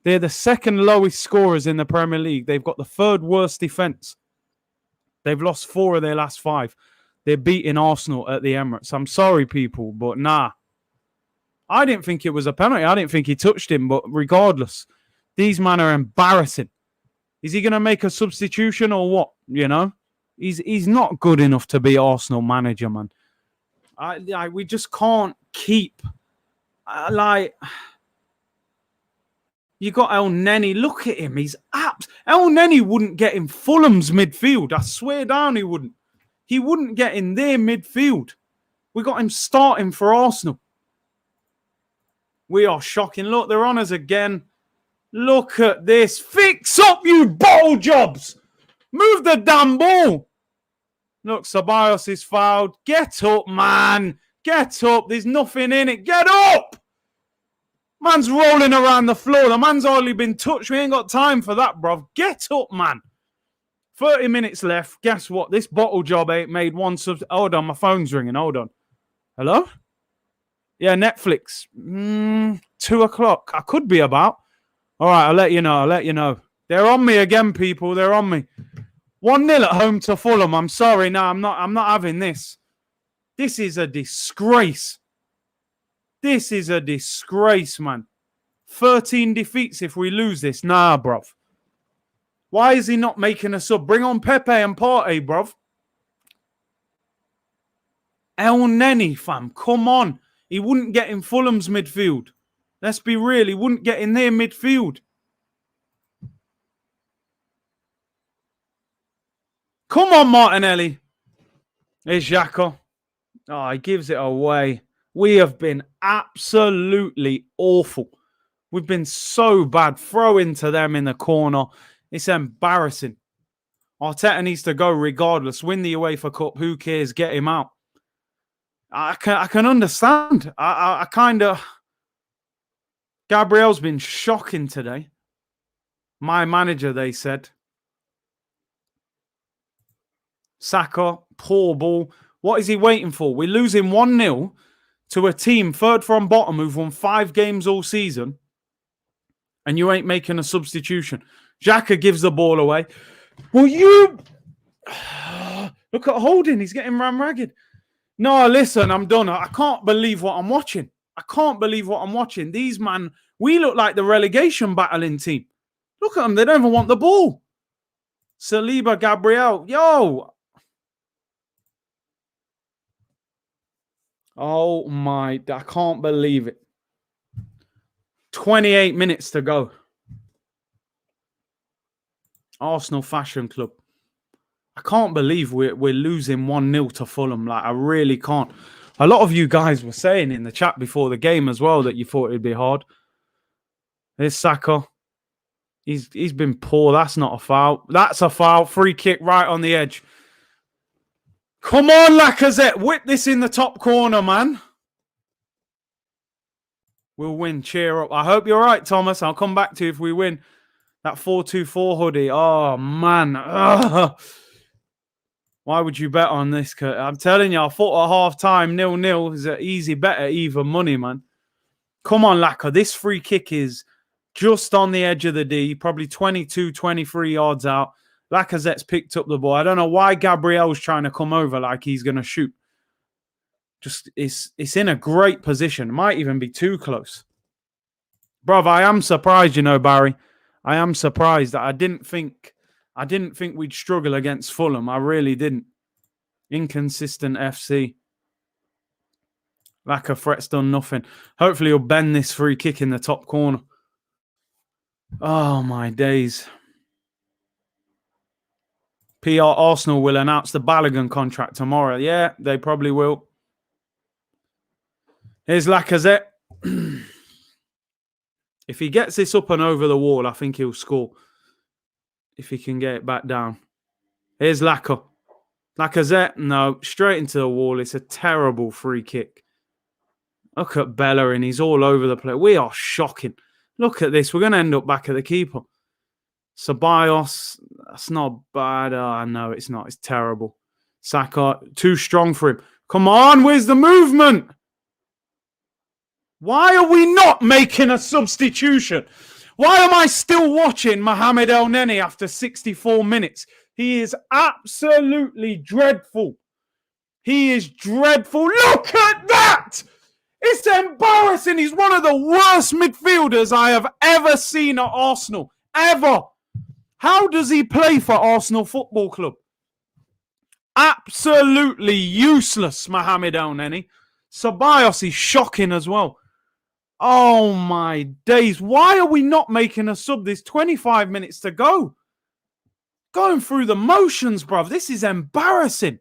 They're the second lowest scorers in the Premier League. They've got the third worst defence. They've lost 4 of their last 5. They're beating Arsenal at the Emirates. I'm sorry, people, but nah. I didn't think it was a penalty. I didn't think he touched him, but regardless, these men are embarrassing. Is he going to make a substitution or what? You know? He's not good enough to be Arsenal manager, man. We just can't keep... you got El Neni. Look at him. He's apt. El Neni wouldn't get in Fulham's midfield. I swear down he wouldn't. He wouldn't get in their midfield. We got him starting for Arsenal. We are shocking. Look, they're on us again. Look at this. Fix up, you ball jobs. Move the damn ball. Look, Ceballos is fouled. Get up, man. Get up. There's nothing in it. Get up. Man's rolling around the floor. The man's hardly been touched. We ain't got time for that, bruv. Get up, man. 30 minutes left. Guess what? This bottle job ain't made one sub. Hold on, my phone's ringing. Hold on. Hello? Yeah, Netflix. 2 o'clock. I could be about. All right, I'll let you know. They're on me again, people. They're on me. 1-0 at home to Fulham. I'm sorry. No, I'm not having this. This is a disgrace. This is a disgrace, man. 13 defeats if we lose this. Nah, bruv. Why is he not making a sub? Bring on Pepe and Partey, bruv. El Neni, fam. Come on. He wouldn't get in Fulham's midfield. Let's be real. He wouldn't get in their midfield. Come on, Martinelli. Here's Xhaka. Oh, he gives it away. We have been absolutely awful. We've been so bad. Throw into them in the corner. It's embarrassing. Arteta needs to go regardless. Win the UEFA Cup. Who cares? Get him out. I can understand. I kind of... Gabriel's been shocking today. My manager, they said. Saka, poor ball. What is he waiting for? We're losing 1-0 to a team third from bottom who've won 5 games all season. And you ain't making a substitution. Xhaka gives the ball away. Well, you... Look at Holding. He's getting ram ragged. No, listen, I'm done. I can't believe what I'm watching. I can't believe what I'm watching. These man, we look like the relegation battling team. Look at them. They don't even want the ball. Saliba, Gabriel. Yo. Oh, my. I can't believe it. 28 minutes to go. Arsenal Fashion Club. I can't believe we're losing 1-0 to Fulham. Like, I really can't. A lot of you guys were saying in the chat before the game as well that you thought it'd be hard. There's Saka. He's been poor. That's not a foul. That's a foul. Free kick right on the edge. Come on, Lacazette. Whip this in the top corner, man. We'll win. Cheer up. I hope you're right, Thomas. I'll come back to you if we win. That 4-2-4 hoodie. Oh, man. Ugh. Why would you bet on this, Kurt? I'm telling you, I thought at half-time 0-0 is an easy bet at even money, man. Come on, Lacazette. This free kick is just on the edge of the D, probably 22, 23 yards out. Lacazette's picked up the ball. I don't know why Gabriel's trying to come over like he's going to shoot. Just, it's in a great position. Might even be too close. Bruv, I am surprised, you know, Barry. I am surprised that I didn't think we'd struggle against Fulham. I really didn't. Inconsistent FC. Lacazzette's done nothing. Hopefully he'll bend this free kick in the top corner. Oh, my days. PR Arsenal will announce the Balogun contract tomorrow. Yeah, they probably will. Here's Lacazette. If he gets this up and over the wall, I think he'll score. If he can get it back down. Here's Lacazette. No, straight into the wall. It's a terrible free kick. Look at Bellerin. He's all over the place. We are shocking. Look at this. We're going to end up back at the keeper. Ceballos. That's not bad. Oh, no, it's not. It's terrible. Saka. Too strong for him. Come on. Where's the movement? Why are we not making a substitution? Why am I still watching Mohamed El Neni after 64 minutes? He is absolutely dreadful. He is dreadful. Look at that! It's embarrassing. He's one of the worst midfielders I have ever seen at Arsenal. Ever. How does he play for Arsenal Football Club? Absolutely useless, Mohamed El Neni. Ceballos is shocking as well. Oh, my days. Why are we not making a sub? There's 25 minutes to go. Going through the motions, bruv. This is embarrassing.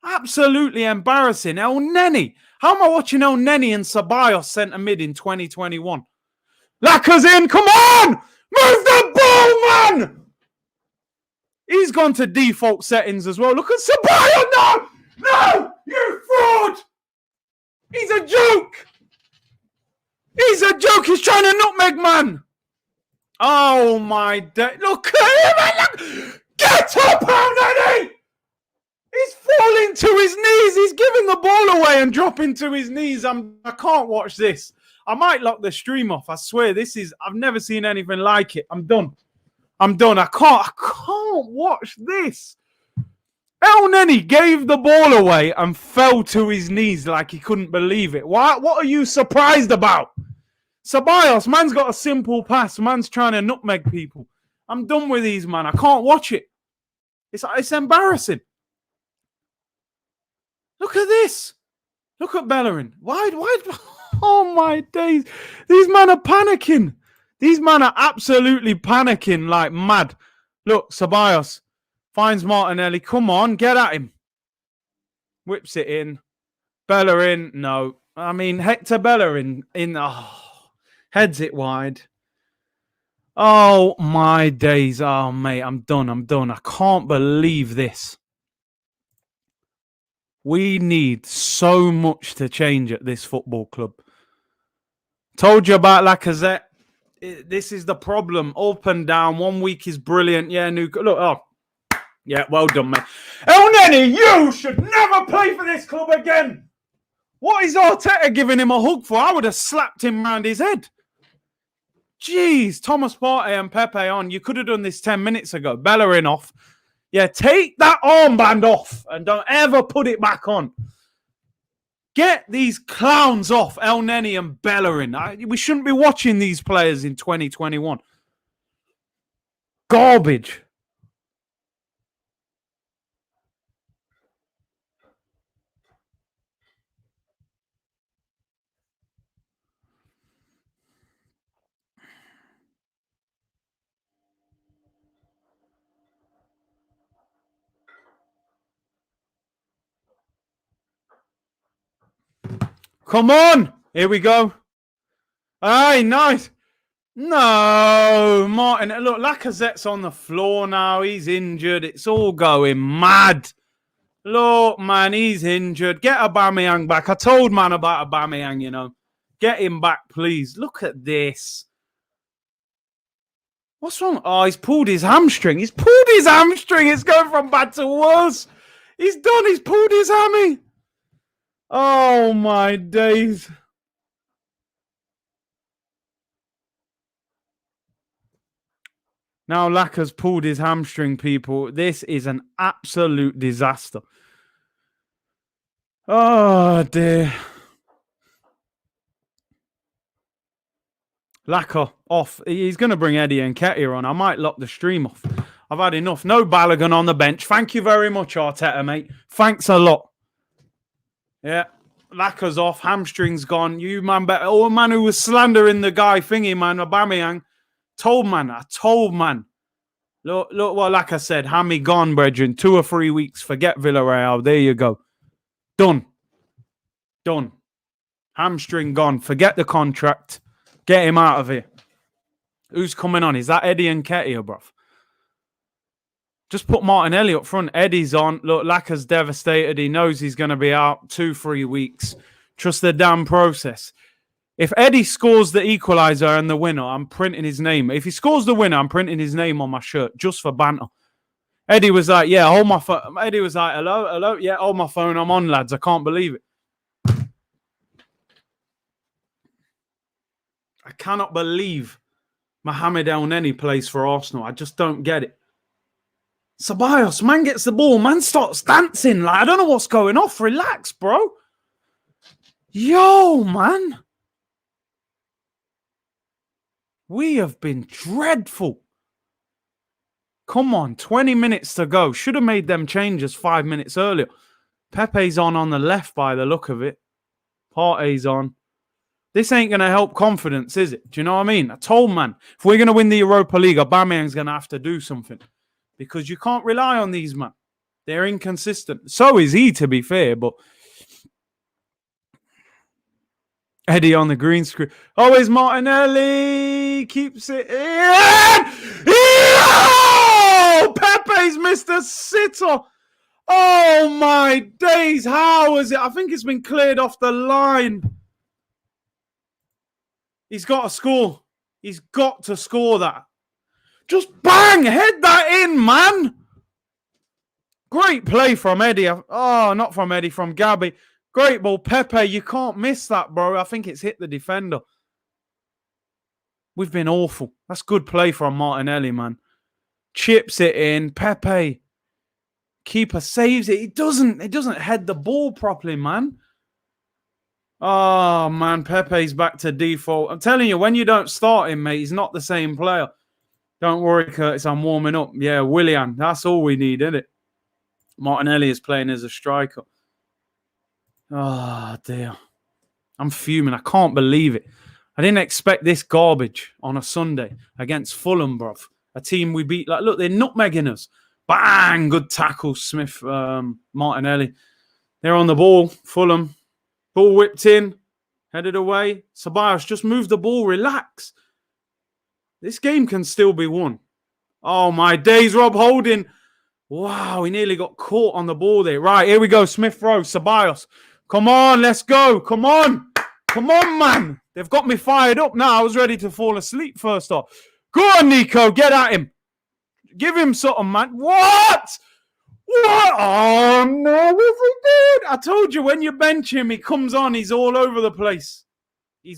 Absolutely embarrassing. El Neni. How am I watching El Neni and Ceballos centre mid in 2021? Lacazette, come on! Move the ball, man! He's gone to default settings as well. Look at Ceballos. No! No! You fraud! He's a joke! He's He's a joke. He's trying to nutmeg, man. Oh, my day. Look at him, man. Look. Get up, Anthony. He's falling to his knees. He's giving the ball away and dropping to his knees. I can't watch this. I might lock the stream off. I swear, I've never seen anything like it. I'm done. I can't watch this. El Neni gave the ball away and fell to his knees like he couldn't believe it. What are you surprised about? Ceballos, man's got a simple pass. Man's trying to nutmeg people. I'm done with these, man. I can't watch it. It's embarrassing. Look at this. Look at Bellerin. Why? Oh, my days. These men are panicking. These men are absolutely panicking like mad. Look, Ceballos finds Martinelli. Come on, get at him. Whips it in. Bellerin, no. I mean, Hector Bellerin heads it wide. Oh, my days. Oh, mate, I'm done. I can't believe this. We need so much to change at this football club. Told you about Lacazette. This is the problem. Up and down. 1 week is brilliant. Yeah, look. Oh, yeah, well done, mate. El Neni, you should never play for this club again. What is Arteta giving him a hug for? I would have slapped him round his head. Jeez, Thomas Partey and Pepe on. You could have done this 10 minutes ago. Bellerin off. Yeah, take that armband off and don't ever put it back on. Get these clowns off, El Neni and Bellerin. We shouldn't be watching these players in 2021. Garbage. Come on. Here we go. Aye, nice. No, Martin. Look, Lacazette's on the floor now. He's injured. It's all going mad. Look, man, he's injured. Get Aubameyang back. I told man about Aubameyang, you know. Get him back, please. Look at this. What's wrong? Oh, he's pulled his hamstring. It's going from bad to worse. He's done. He's pulled his hammy. Oh, my days. Now Lacaz's pulled his hamstring, people. This is an absolute disaster. Oh, dear. Lacazette off. He's going to bring Eddie and Nketiah on. I might lock the stream off. I've had enough. No Balogun on the bench. Thank you very much, Arteta, mate. Thanks a lot. Yeah. Lacazette's off. Hamstring's gone. You, man, better. Oh, man, who was slandering the guy thingy, man, Aubameyang. I told man. Look what Lacazette said. Hammy gone, brethren. 2 or 3 weeks. Forget Villarreal. There you go. Done. Hamstring gone. Forget the contract. Get him out of here. Who's coming on? Is that Eddie and Nketiah, bruv? Just put Martinelli up front. Eddie's on. Look, Lacazzette's devastated. He knows he's going to be out 2-3 weeks. Trust the damn process. If Eddie scores the equaliser and the winner, I'm printing his name. If he scores the winner, I'm printing his name on my shirt just for banter. Eddie was like, yeah, hold my phone. Eddie was like, hello? Yeah, hold my phone. I'm on, lads. I can't believe it. I cannot believe Mohamed El Neni plays for Arsenal. I just don't get it. Ceballos, man gets the ball. Man starts dancing. Like, I don't know what's going off. Relax, bro. Yo, man. We have been dreadful. Come on, 20 minutes to go. Should have made them changes 5 minutes earlier. Pepe's on the left by the look of it. Partey's on. This ain't going to help confidence, is it? Do you know what I mean? I told man, if we're going to win the Europa League, Aubameyang's going to have to do something. Because you can't rely on these, man. They're inconsistent. So is he, to be fair, but... Eddie on the green screen. Oh, it's Martinelli. Keeps it in. Oh, Pepe's missed a sitter. Oh, my days. How is it? I think it's been cleared off the line. He's got to score. He's got to score that. Just bang! Head that in, man! Great play from Eddie. Oh, not from Eddie, from Gabby. Great ball. Pepe, you can't miss that, bro. I think it's hit the defender. We've been awful. That's good play from Martinelli, man. Chips it in. Pepe. Keeper saves it. He doesn't head the ball properly, man. Oh, man. Pepe's back to default. I'm telling you, when you don't start him, mate, he's not the same player. Don't worry, Curtis. I'm warming up. Yeah, Willian. That's all we need, isn't it? Martinelli is playing as a striker. Oh, dear. I'm fuming. I can't believe it. I didn't expect this garbage on a Sunday against Fulham, bruv. A team we beat. Like, look, they're nutmegging us. Bang! Good tackle, Smith, Martinelli. They're on the ball. Fulham. Ball whipped in. Headed away. Ceballos, just move the ball. Relax. This game can still be won. Oh, my days, Rob Holding. Wow, he nearly got caught on the ball there. Right, here we go. Smith Rowe, Ceballos. Come on, let's go. Come on. Come on, man. They've got me fired up now. I was ready to fall asleep first off. Go on, Nico. Get at him. Give him something, man. What? What? Oh, no. What we did? I told you, when you bench him, he comes on. He's all over the place. He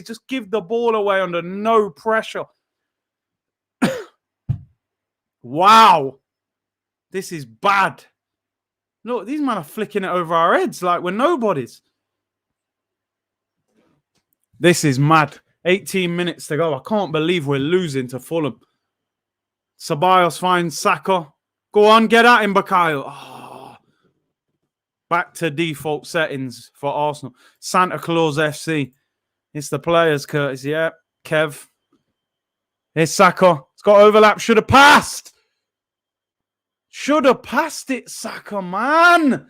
just give the ball away under no pressure. Wow. This is bad. Look, these men are flicking it over our heads like we're nobodies. This is mad. 18 minutes to go. I can't believe we're losing to Fulham. Ceballos finds Saka. Go on, get at him, Bakayo. Oh. Back to default settings for Arsenal. Santa Claus FC. It's the players, Curtis. Yeah, Kev. Here's Saka. It's got overlap. Should have passed. Should have passed it, Saka, man.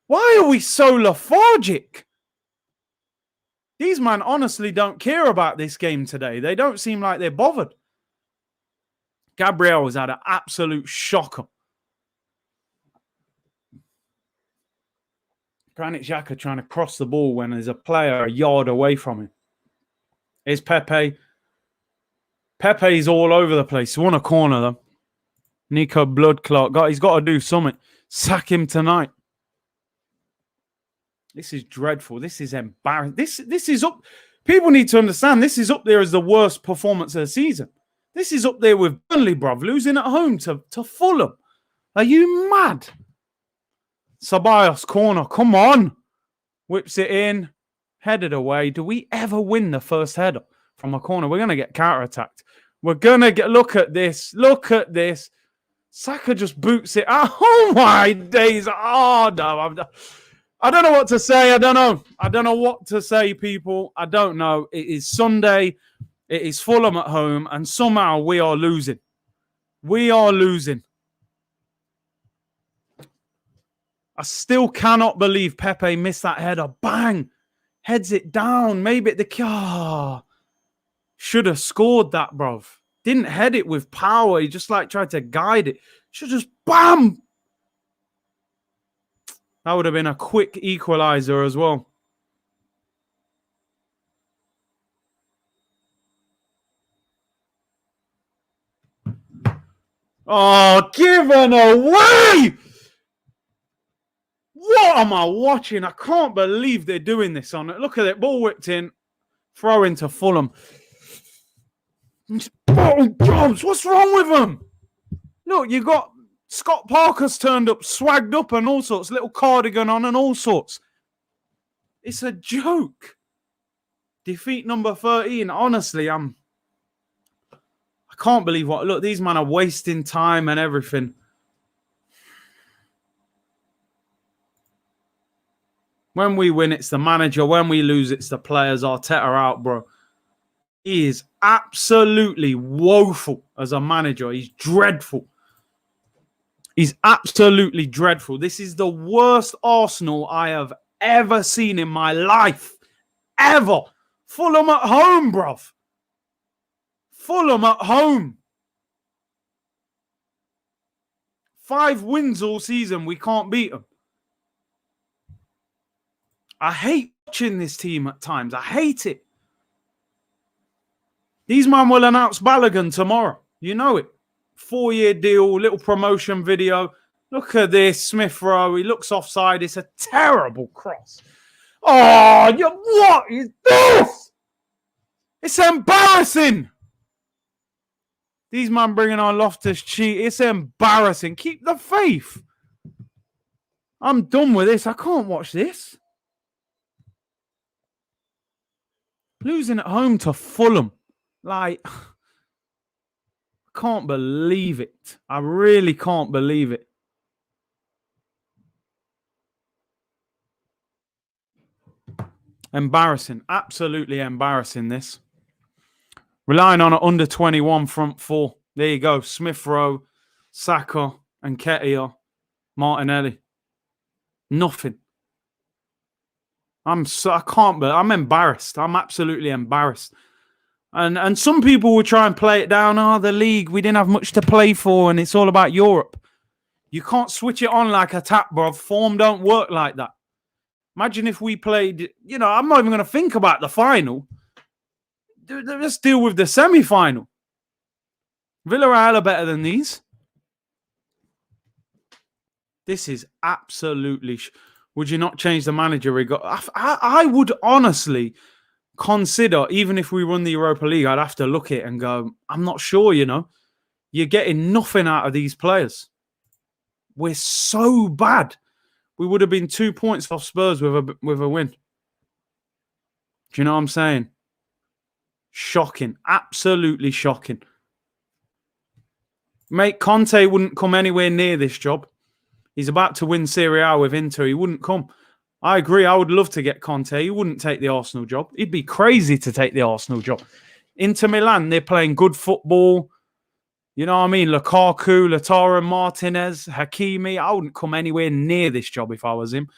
Why are we so lethargic? These men honestly don't care about this game today. They don't seem like they're bothered. Gabriel has had an absolute shocker. Granit Xhaka trying to cross the ball when there's a player a yard away from him. Here's Pepe. Pepe's all over the place. He won a corner, though. Nico Bloodclot. He's got to do something. Sack him tonight. This is dreadful. This is embarrassing. This is up. People need to understand this is up there as the worst performance of the season. This is up there with Burnley, bruv, losing at home to Fulham. Are you mad? Ceballos corner. Come on. Whips it in. Headed away. Do we ever win the first header from a corner? We're going to get counter-attacked. We're going to get... Look at this. Look at this. Saka just boots it out. Oh, my days. Oh, no. I don't know what to say. I don't know what to say, people. I don't know. It is Sunday. It is Fulham at home. And somehow we are losing. We are losing. I still cannot believe Pepe missed that header. Bang. Heads it down. Maybe at the... Should have scored that, bruv. Didn't head it with power. He just tried to guide it. Should just bam. That would have been a quick equalizer as well. Oh, given away! What am I watching? I can't believe they're doing this on it. Look at it. Ball whipped in. Throw into Fulham. Jobs, what's wrong with them? Look, you got Scott Parker's turned up, swagged up and all sorts. Little cardigan on and all sorts. It's a joke. Defeat number 13. Honestly, I can't believe what... Look, these men are wasting time and everything. When we win, it's the manager. When we lose, it's the players. Arteta out, bro. He is absolutely woeful as a manager. He's dreadful. He's absolutely dreadful. This is the worst Arsenal I have ever seen in my life. Ever. Fulham at home, bruv. Fulham at home. 5 wins all season. We can't beat them. I hate watching this team at times. I hate it. These man will announce Balogun tomorrow. You know it. 4-year deal, little promotion video. Look at this, Smith Rowe. He looks offside. It's a terrible cross. Oh, what is this? It's embarrassing. These men bringing on Loftus-Cheek. It's embarrassing. Keep the faith. I'm done with this. I can't watch this. Losing at home to Fulham. Like, I can't believe it. I really can't believe it. Embarrassing. Absolutely embarrassing, this. Relying on an under-21 front four. There you go. Smith Rowe, Saka, and Nketiah, Martinelli. Nothing. I'm embarrassed. I'm absolutely embarrassed. And some people will try and play it down. Oh, the league, we didn't have much to play for, and it's all about Europe. You can't switch it on like a tap, bro. Form don't work like that. Imagine if we played, I'm not even going to think about the final. Let's deal with the semi-final. Villarreal are better than these. This is absolutely... Would you not change the manager? I would honestly consider, even if we run the Europa League, I'd have to look at it and go, I'm not sure, You're getting nothing out of these players. We're so bad. We would have been 2 points off Spurs with a win. Do you know what I'm saying? Shocking. Absolutely shocking. Mate, Conte wouldn't come anywhere near this job. He's about to win Serie A with Inter. He wouldn't come. I agree. I would love to get Conte. He wouldn't take the Arsenal job. He'd be crazy to take the Arsenal job. Inter Milan, they're playing good football. You know what I mean? Lukaku, Lautaro Martinez, Hakimi. I wouldn't come anywhere near this job if I was him.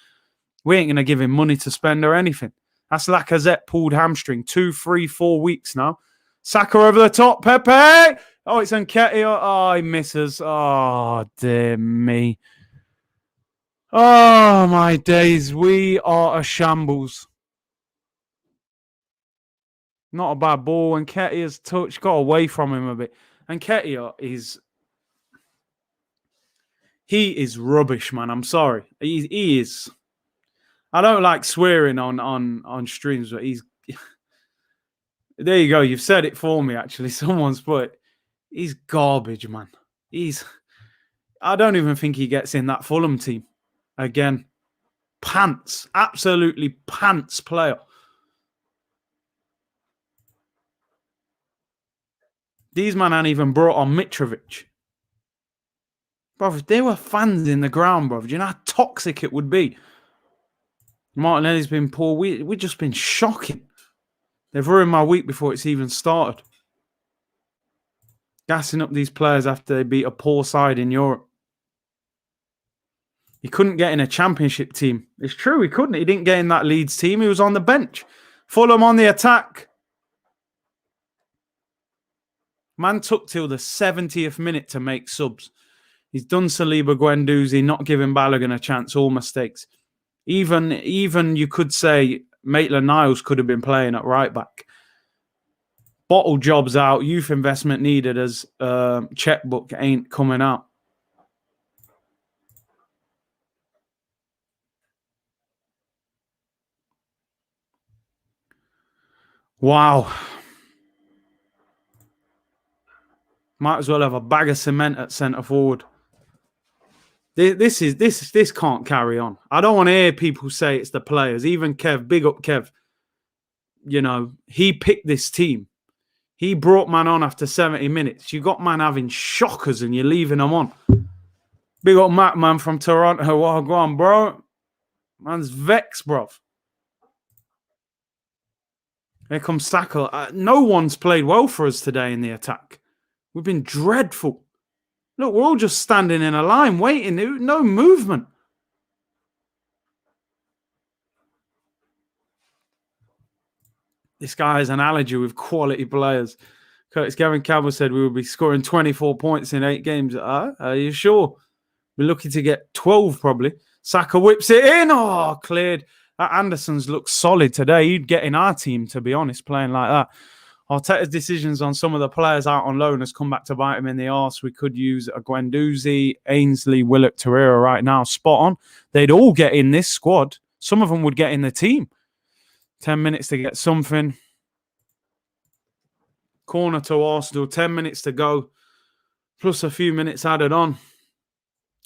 We ain't going to give him money to spend or anything. That's Lacazette pulled hamstring. 2, 3, 4 weeks now. Saka over the top. Pepe. Oh, it's Nketiah. Oh, he misses. Oh, dear me. Oh, my days. We are a shambles. Not a bad ball. Nketiah's touch got away from him a bit. Nketiah is... He is rubbish, man. I'm sorry. He is... I don't like swearing on streams, but he's... There you go. You've said it for me, actually. Someone's put it. He's garbage, man. I don't even think he gets in that Fulham team. Again, pants. Absolutely pants player. These men ain't even brought on Mitrovic. Bro, if there were fans in the ground, bro, do you know how toxic it would be? Martinelli's been poor. We've just been shocking. They've ruined my week before it's even started. Gassing up these players after they beat a poor side in Europe. He couldn't get in a championship team. It's true, he couldn't. He didn't get in that Leeds team. He was on the bench. Fulham on the attack. Man took till the 70th minute to make subs. He's done Saliba, Guendouzi, not giving Balogun a chance, all mistakes. Even you could say Maitland-Niles could have been playing at right back. Bottle jobs out, youth investment needed as checkbook ain't coming out. Wow. Might as well have a bag of cement at centre forward. This can't carry on. I don't want to hear people say it's the players. Even Kev, big up Kev. He picked this team. He brought man on after 70 minutes. You got man having shockers and you're leaving them on. Big up Matt, man, from Toronto. Oh, go on, bro. Man's vexed, bruv. Here comes Saka. No one's played well for us today in the attack. We've been dreadful. Look, we're all just standing in a line, waiting. No movement. This guy has an allergy with quality players. Curtis Gavin Campbell said we would be scoring 24 points in 8 games. Are you sure? We're looking to get 12 probably. Saka whips it in. Oh, cleared. That Anderson's looked solid today. He'd get in our team, to be honest, playing like that. Arteta's decisions on some of the players out on loan has come back to bite him in the arse. We could use a Guendouzi, Ainsley, Willock, Torreira right now. Spot on. They'd all get in this squad. Some of them would get in the team. 10 minutes to get something. Corner to Arsenal. 10 minutes to go. Plus a few minutes added on.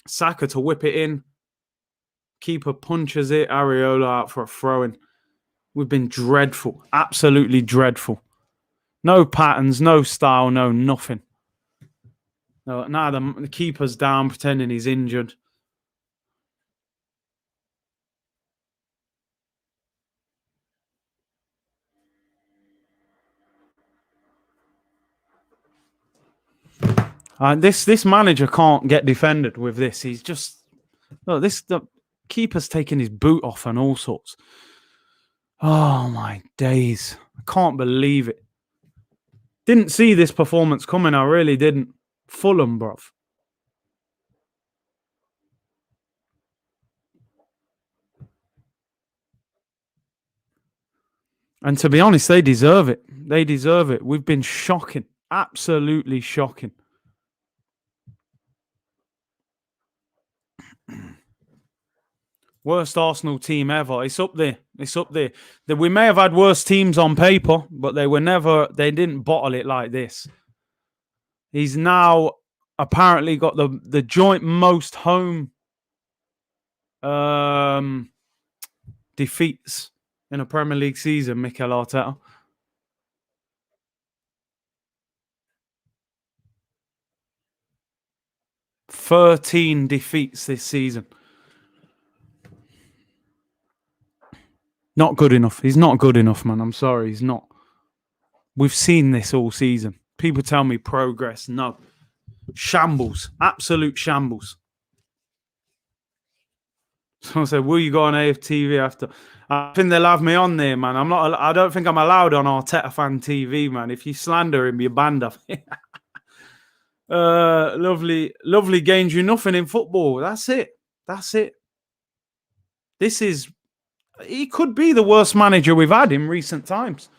Saka to whip it in. Keeper punches it. Areola out for a throw-in. We've been dreadful. Absolutely dreadful. No patterns, no style, no nothing. No, now the keeper's down, pretending he's injured. This manager can't get defended with this. He's just the keeper's taking his boot off and all sorts. Oh my days! I can't believe it. Didn't see this performance coming. I really didn't. Fulham, bruv. And to be honest, they deserve it. They deserve it. We've been shocking. Absolutely shocking. Worst Arsenal team ever. It's up there. It's up there. We may have had worse teams on paper, but they didn't bottle it like this. He's now apparently got the joint most home defeats in a Premier League season, Mikel Arteta. "13 defeats this season. Not good enough. He's not good enough, man. I'm sorry. He's not. We've seen this all season. People tell me progress. No. Shambles. Absolute shambles. Someone said, will you go on AFTV after? I think they'll have me on there, man. I don't think I'm allowed on Arteta Fan TV, man. If you slander him, you're banned off. Lovely gains you nothing in football. That's it. He could be the worst manager we've had in recent times.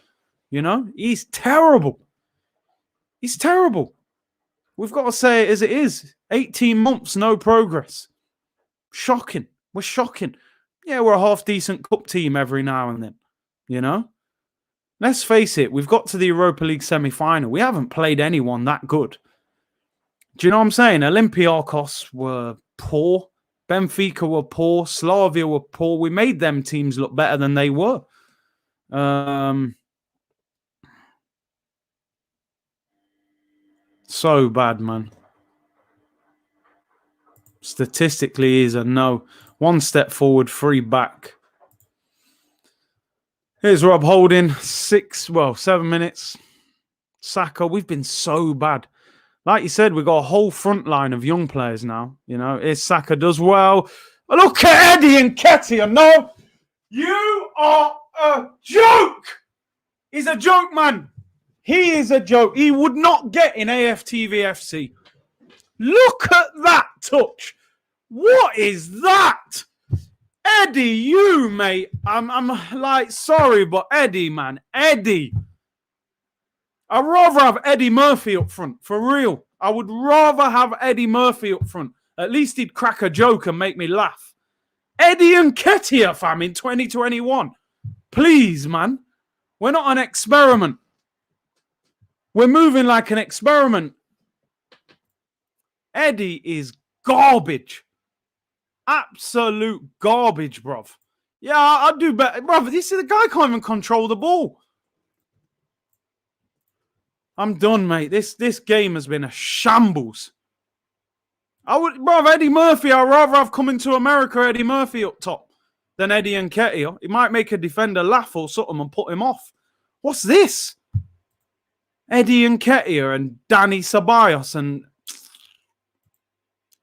You know, he's terrible. He's terrible. We've got to say it as it is. 18 months, no progress. Shocking. We're shocking. Yeah, we're a half-decent cup team every now and then. You know? Let's face it, we've got to the Europa League semi-final. We haven't played anyone that good. Do you know what I'm saying? Olympiacos were poor. Benfica were poor. Slavia were poor. We made them teams look better than they were. So bad, man. Statistically is a no. 1 step forward, 3 back. Here's Rob Holding. 7 minutes. Saka, we've been so bad. Like you said, we've got a whole front line of young players now. You know, if Saka does well. Look at Eddie and Nketiah. No, you are a joke. He's a joke, man. He is a joke. He would not get in AFTVFC. Look at that touch. What is that? Eddie, you, mate. I'm like, sorry, but Eddie, man. Eddie. I'd rather have Eddie Murphy up front, for real. I would rather have Eddie Murphy up front. At least he'd crack a joke and make me laugh. Eddie and Nketiah, fam, in 2021. Please, man. We're not an experiment. We're moving like an experiment. Eddie is garbage. Absolute garbage, bruv. Yeah, I'd do better. Bruv, this is the guy can't even control the ball. I'm done, mate. This game has been a shambles. Eddie Murphy, I'd rather have come into America, Eddie Murphy up top than Eddie and Nketiah. He might make a defender laugh or something and put him off. What's this? Eddie and Nketiah and Danny Ceballos and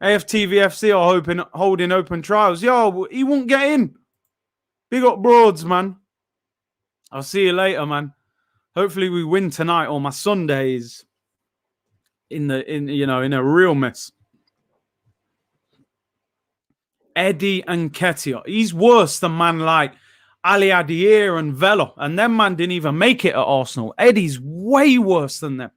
AFTVFC are holding open trials. Yo, he won't get in. Big up Broads, man. I'll see you later, man. Hopefully we win tonight, or my Sunday is in a real mess. Eddie and Nketiah. He's worse than man like Ali Adir and Vela. And them man didn't even make it at Arsenal. Eddie's way worse than them.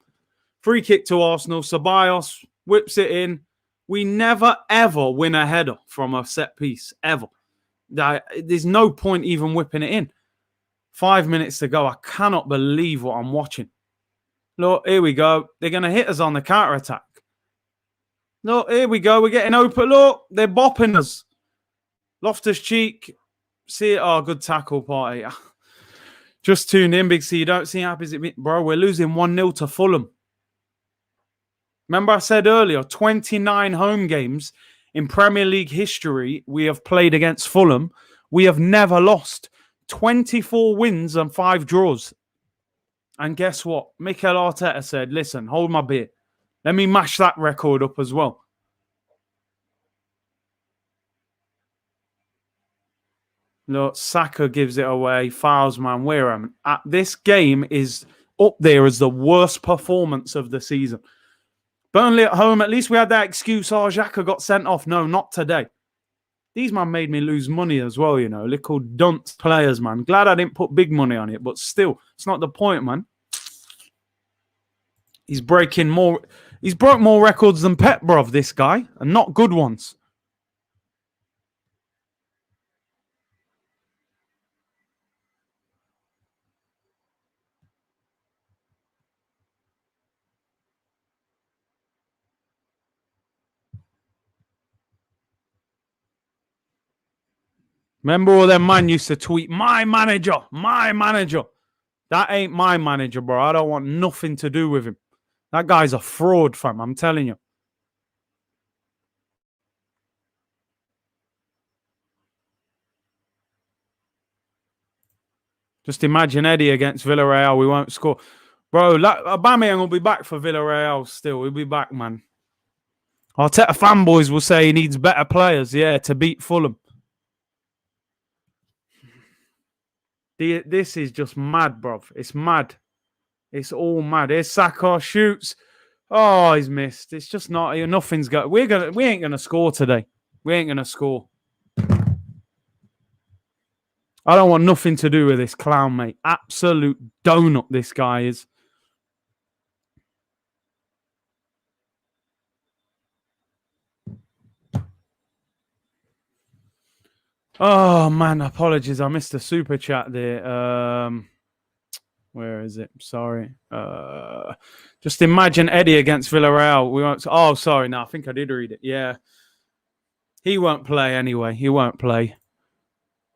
Free kick to Arsenal. Ceballos whips it in. We never, ever win a header from a set piece, ever. There's no point even whipping it in. 5 minutes to go. I cannot believe what I'm watching. Look, here we go. They're going to hit us on the counter-attack. Look, here we go. We're getting open. Look, they're bopping us. Loftus-Cheek. See it. Oh, good tackle, Party. Just tuned in, Big C. You don't see how happy it. Bro, we're losing 1-0 to Fulham. Remember I said earlier, 29 home games in Premier League history we have played against Fulham. We have never lost. 24 wins and 5 draws. And guess what? Mikel Arteta said, listen, hold my beer. Let me mash that record up as well. Look, Saka gives it away. Fouls, man. This game is up there as the worst performance of the season. Burnley at home, at least we had that excuse, oh, Xhaka got sent off. No, not today. These man made me lose money as well, you know. Little dunce players, man. Glad I didn't put big money on it, but still, it's not the point, man. He's broke more records than Pep, bruv, this guy, and not good ones. Remember all them man used to tweet, my manager, my manager. That ain't my manager, bro. I don't want nothing to do with him. That guy's a fraud, fam. I'm telling you. Just imagine Eddie against Villarreal. We won't score. Bro, Aubameyang will be back for Villarreal still. He'll be back, man. Arteta fanboys will say he needs better players, yeah, to beat Fulham. This is just mad, bruv. It's mad. It's all mad. Here's Saka, shoots. Oh, he's missed. It's just not. Nothing's got. We ain't gonna score today. We ain't gonna score. I don't want nothing to do with this clown, mate. Absolute donut. This guy is. Oh man, apologies. I missed a super chat there. Where is it? Sorry. Just imagine Eddie against Villarreal. We won't. Oh, sorry. No, I think I did read it. Yeah. He won't play anyway. He won't play.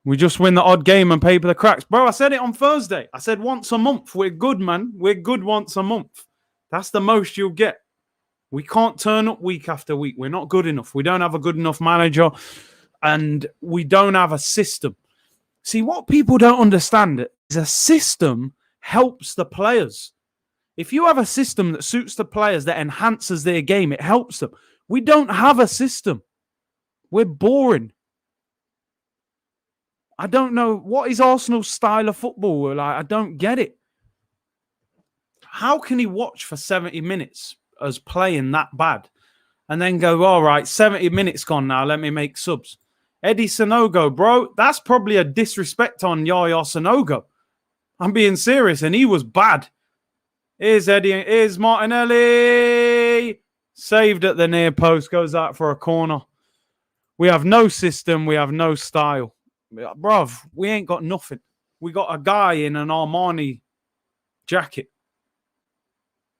We just win the odd game and pay for the cracks. Bro, I said it on Thursday. I said once a month. We're good, man. We're good once a month. That's the most you'll get. We can't turn up week after week. We're not good enough. We don't have a good enough manager. And we don't have a system. See, what people don't understand is a system helps the players. If you have a system that suits the players, that enhances their game, it helps them. We don't have a system. We're boring. I don't know. What is Arsenal's style of football? Like, I don't get it. How can he watch for 70 minutes as playing that bad and then go, all right, 70 minutes gone now, let me make subs? Eddie Sanogo, bro, that's probably a disrespect on Yaya Sanogo. I'm being serious, and he was bad. Here's Eddie. Here's Martinelli. Saved at the near post. Goes out for a corner. We have no system. We have no style. Bruv, we ain't got nothing. We got a guy in an Armani jacket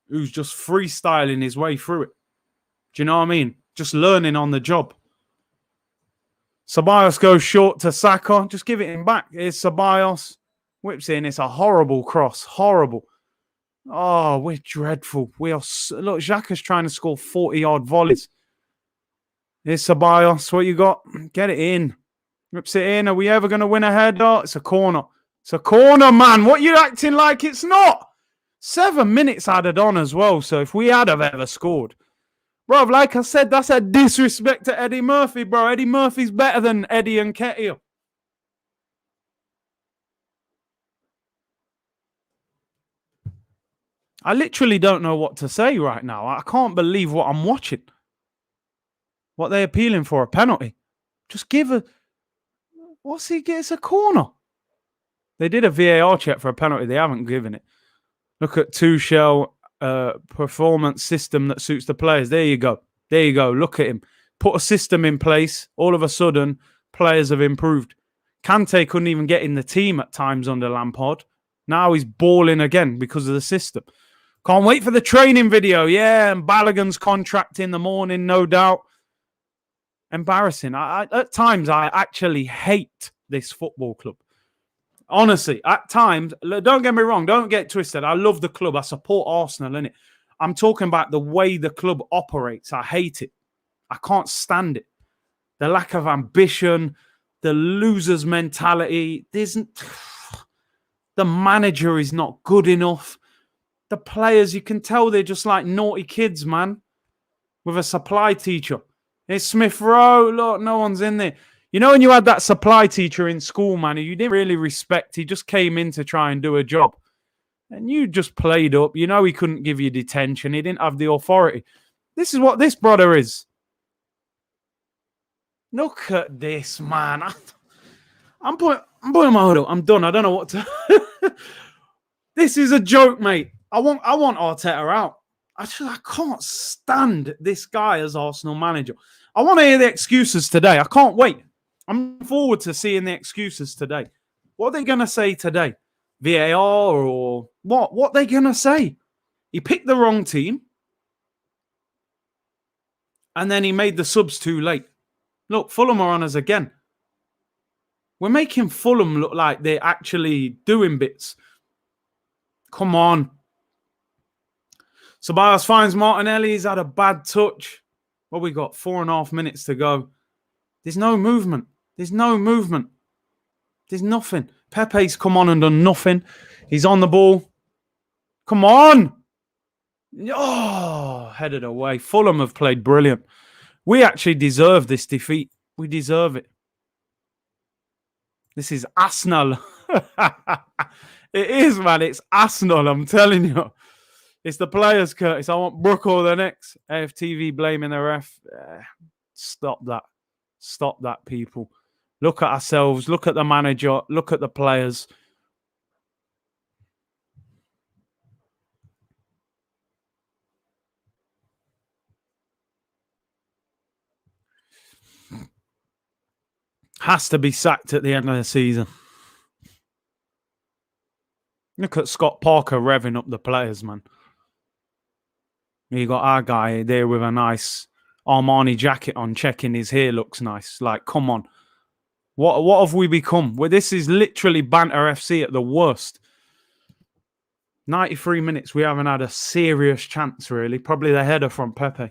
who's just freestyling his way through it. Do you know what I mean? Just learning on the job. Ceballos goes short to Saka. Just give it him back. Here's Ceballos. Whips in. It's a horrible cross. Horrible. Oh, we're dreadful. We are. Look, Xhaka's trying to score 40-yard volleys. Here's Ceballos. What you got? Get it in. Whips it in. Are we ever going to win a header? It's a corner. It's a corner, man. What are you acting like it's not? 7 minutes added on as well. So if we had have ever scored. Bro, like I said, that's a disrespect to Eddie Murphy, bro. Eddie Murphy's better than Eddie Nketiah. I literally don't know what to say right now. I can't believe what I'm watching. What they're appealing for, a penalty. Just give a... What's he get? It's a corner. They did a VAR check for a penalty. They haven't given it. Look at Tuchel, performance system that suits the players. There you go. There you go. Look at him. Put a system in place. All of a sudden, players have improved. Kante couldn't even get in the team at times under Lampard. Now he's balling again because of the system. Can't wait for the training video. Yeah, and Balogun's contract in the morning, no doubt. Embarrassing. At times, I actually hate this football club. Honestly, at times, don't get me wrong, don't get twisted. I love the club. I support Arsenal, innit? I'm talking about the way the club operates. I hate it. I can't stand it. The lack of ambition, the loser's mentality. The manager is not good enough. The players, you can tell they're just like naughty kids, man, with a supply teacher. It's Smith Rowe. Look, no one's in there. You know when you had that supply teacher in school, man, who you didn't really respect. He just came in to try and do a job. And you just played up. You know he couldn't give you detention. He didn't have the authority. This is what this brother is. Look at this, man. I'm putting my hood up. I'm done. I don't know what to... This is a joke, mate. I want Arteta out. I can't stand this guy as Arsenal manager. I want to hear the excuses today. I can't wait. I'm forward to seeing the excuses today. What are they going to say today? VAR or what? What are they going to say? He picked the wrong team. And then he made the subs too late. Look, Fulham are on us again. We're making Fulham look like they're actually doing bits. Come on. Ceballos finds Martinelli. He's had a bad touch. What we got? 4.5 minutes to go. There's no movement. There's no movement. There's nothing. Pepe's come on and done nothing. He's on the ball. Come on. Oh, headed away. Fulham have played brilliant. We actually deserve this defeat. We deserve it. This is Arsenal. It is, man. It's Arsenal, I'm telling you. It's the players, Curtis. I want Brook or the next. AFTV blaming the ref. Stop that. Stop that, people. Look at ourselves. Look at the manager. Look at the players. Has to be sacked at the end of the season. Look at Scott Parker revving up the players, man. You got our guy there with a nice Armani jacket on, checking his hair looks nice. Like, come on. What have we become? Well, this is literally banter FC at the worst. 93 minutes, we haven't had a serious chance, really. Probably the header from Pepe.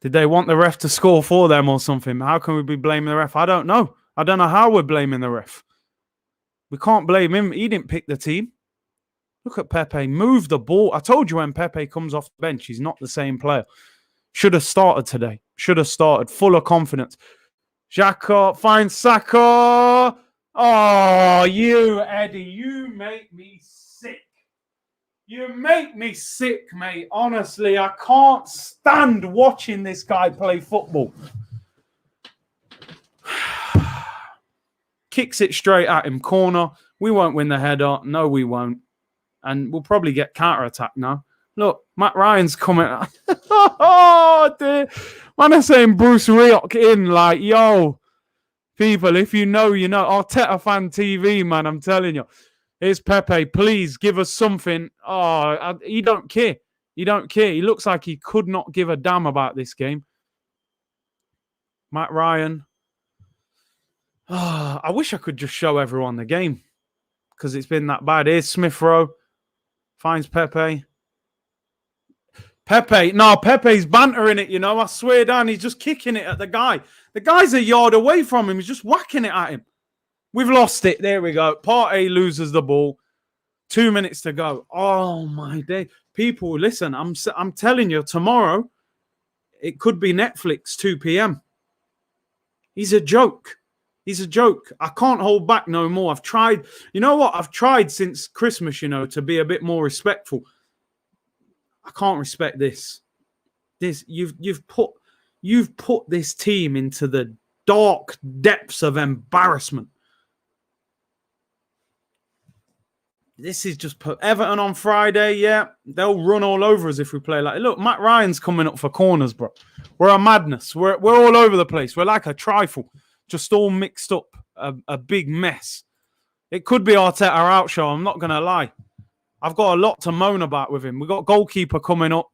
Did they want the ref to score for them or something? How can we be blaming the ref? I don't know. I don't know how we're blaming the ref. We can't blame him. He didn't pick the team. Look at Pepe. Move the ball. I told you when Pepe comes off the bench, he's not the same player. Should have started today. Should have started. Full of confidence. Xhaka finds Saka. Oh, you, Eddie. You make me sick. You make me sick, mate. Honestly, I can't stand watching this guy play football. Kicks it straight at him. Corner. We won't win the header. No, we won't. And we'll probably get counter-attack now. Look, Matt Ryan's coming. Oh, dear. Man, they're saying Bruce Rioch in. Like, yo, people, if you know, you know. Arteta fan TV, man, I'm telling you. Here's Pepe. Please give us something. Oh, he don't care. He don't care. He looks like he could not give a damn about this game. Matt Ryan. Oh, I wish I could just show everyone the game because it's been that bad. Here's Smith Rowe. Finds Pepe. Pepe's bantering it, you know. I swear down, he's just kicking it at the guy. The guy's a yard away from him. He's just whacking it at him. We've lost it. There we go. Partey loses the ball. 2 minutes to go. Oh, my day. People, listen, I'm telling you, tomorrow, it could be Netflix, 2 p.m. He's a joke. He's a joke. I can't hold back no more. I've tried. You know what? I've tried since Christmas, you know, to be a bit more respectful. I can't respect this. You've put this team into the dark depths of embarrassment. This is just put Everton on Friday. Yeah, they'll run all over us if we play like. Look, Matt Ryan's coming up for corners, bro. We're a madness. We're all over the place. We're like a trifle, just all mixed up, a big mess. It could be Arteta out show. I'm not gonna lie. I've got a lot to moan about with him. We got goalkeeper coming up.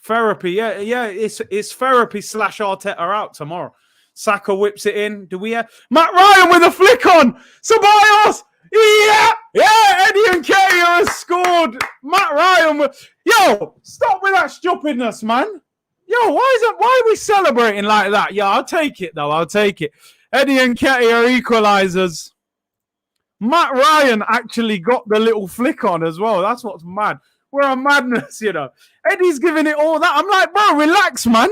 Therapy, yeah. It's therapy / Arteta out tomorrow. Saka whips it in. Do we have Matt Ryan with a flick on? Ceballos! Yeah! Eddie and Katie has scored. Matt Ryan Yo, stop with that stupidness, man. Yo, why are we celebrating like that? Yeah, I'll take it, though. I'll take it. Eddie and Katie are equalizers. Matt Ryan actually got the little flick on as well. That's what's mad. We're a madness, you know. Eddie's giving it all that. I'm like, bro, relax, man.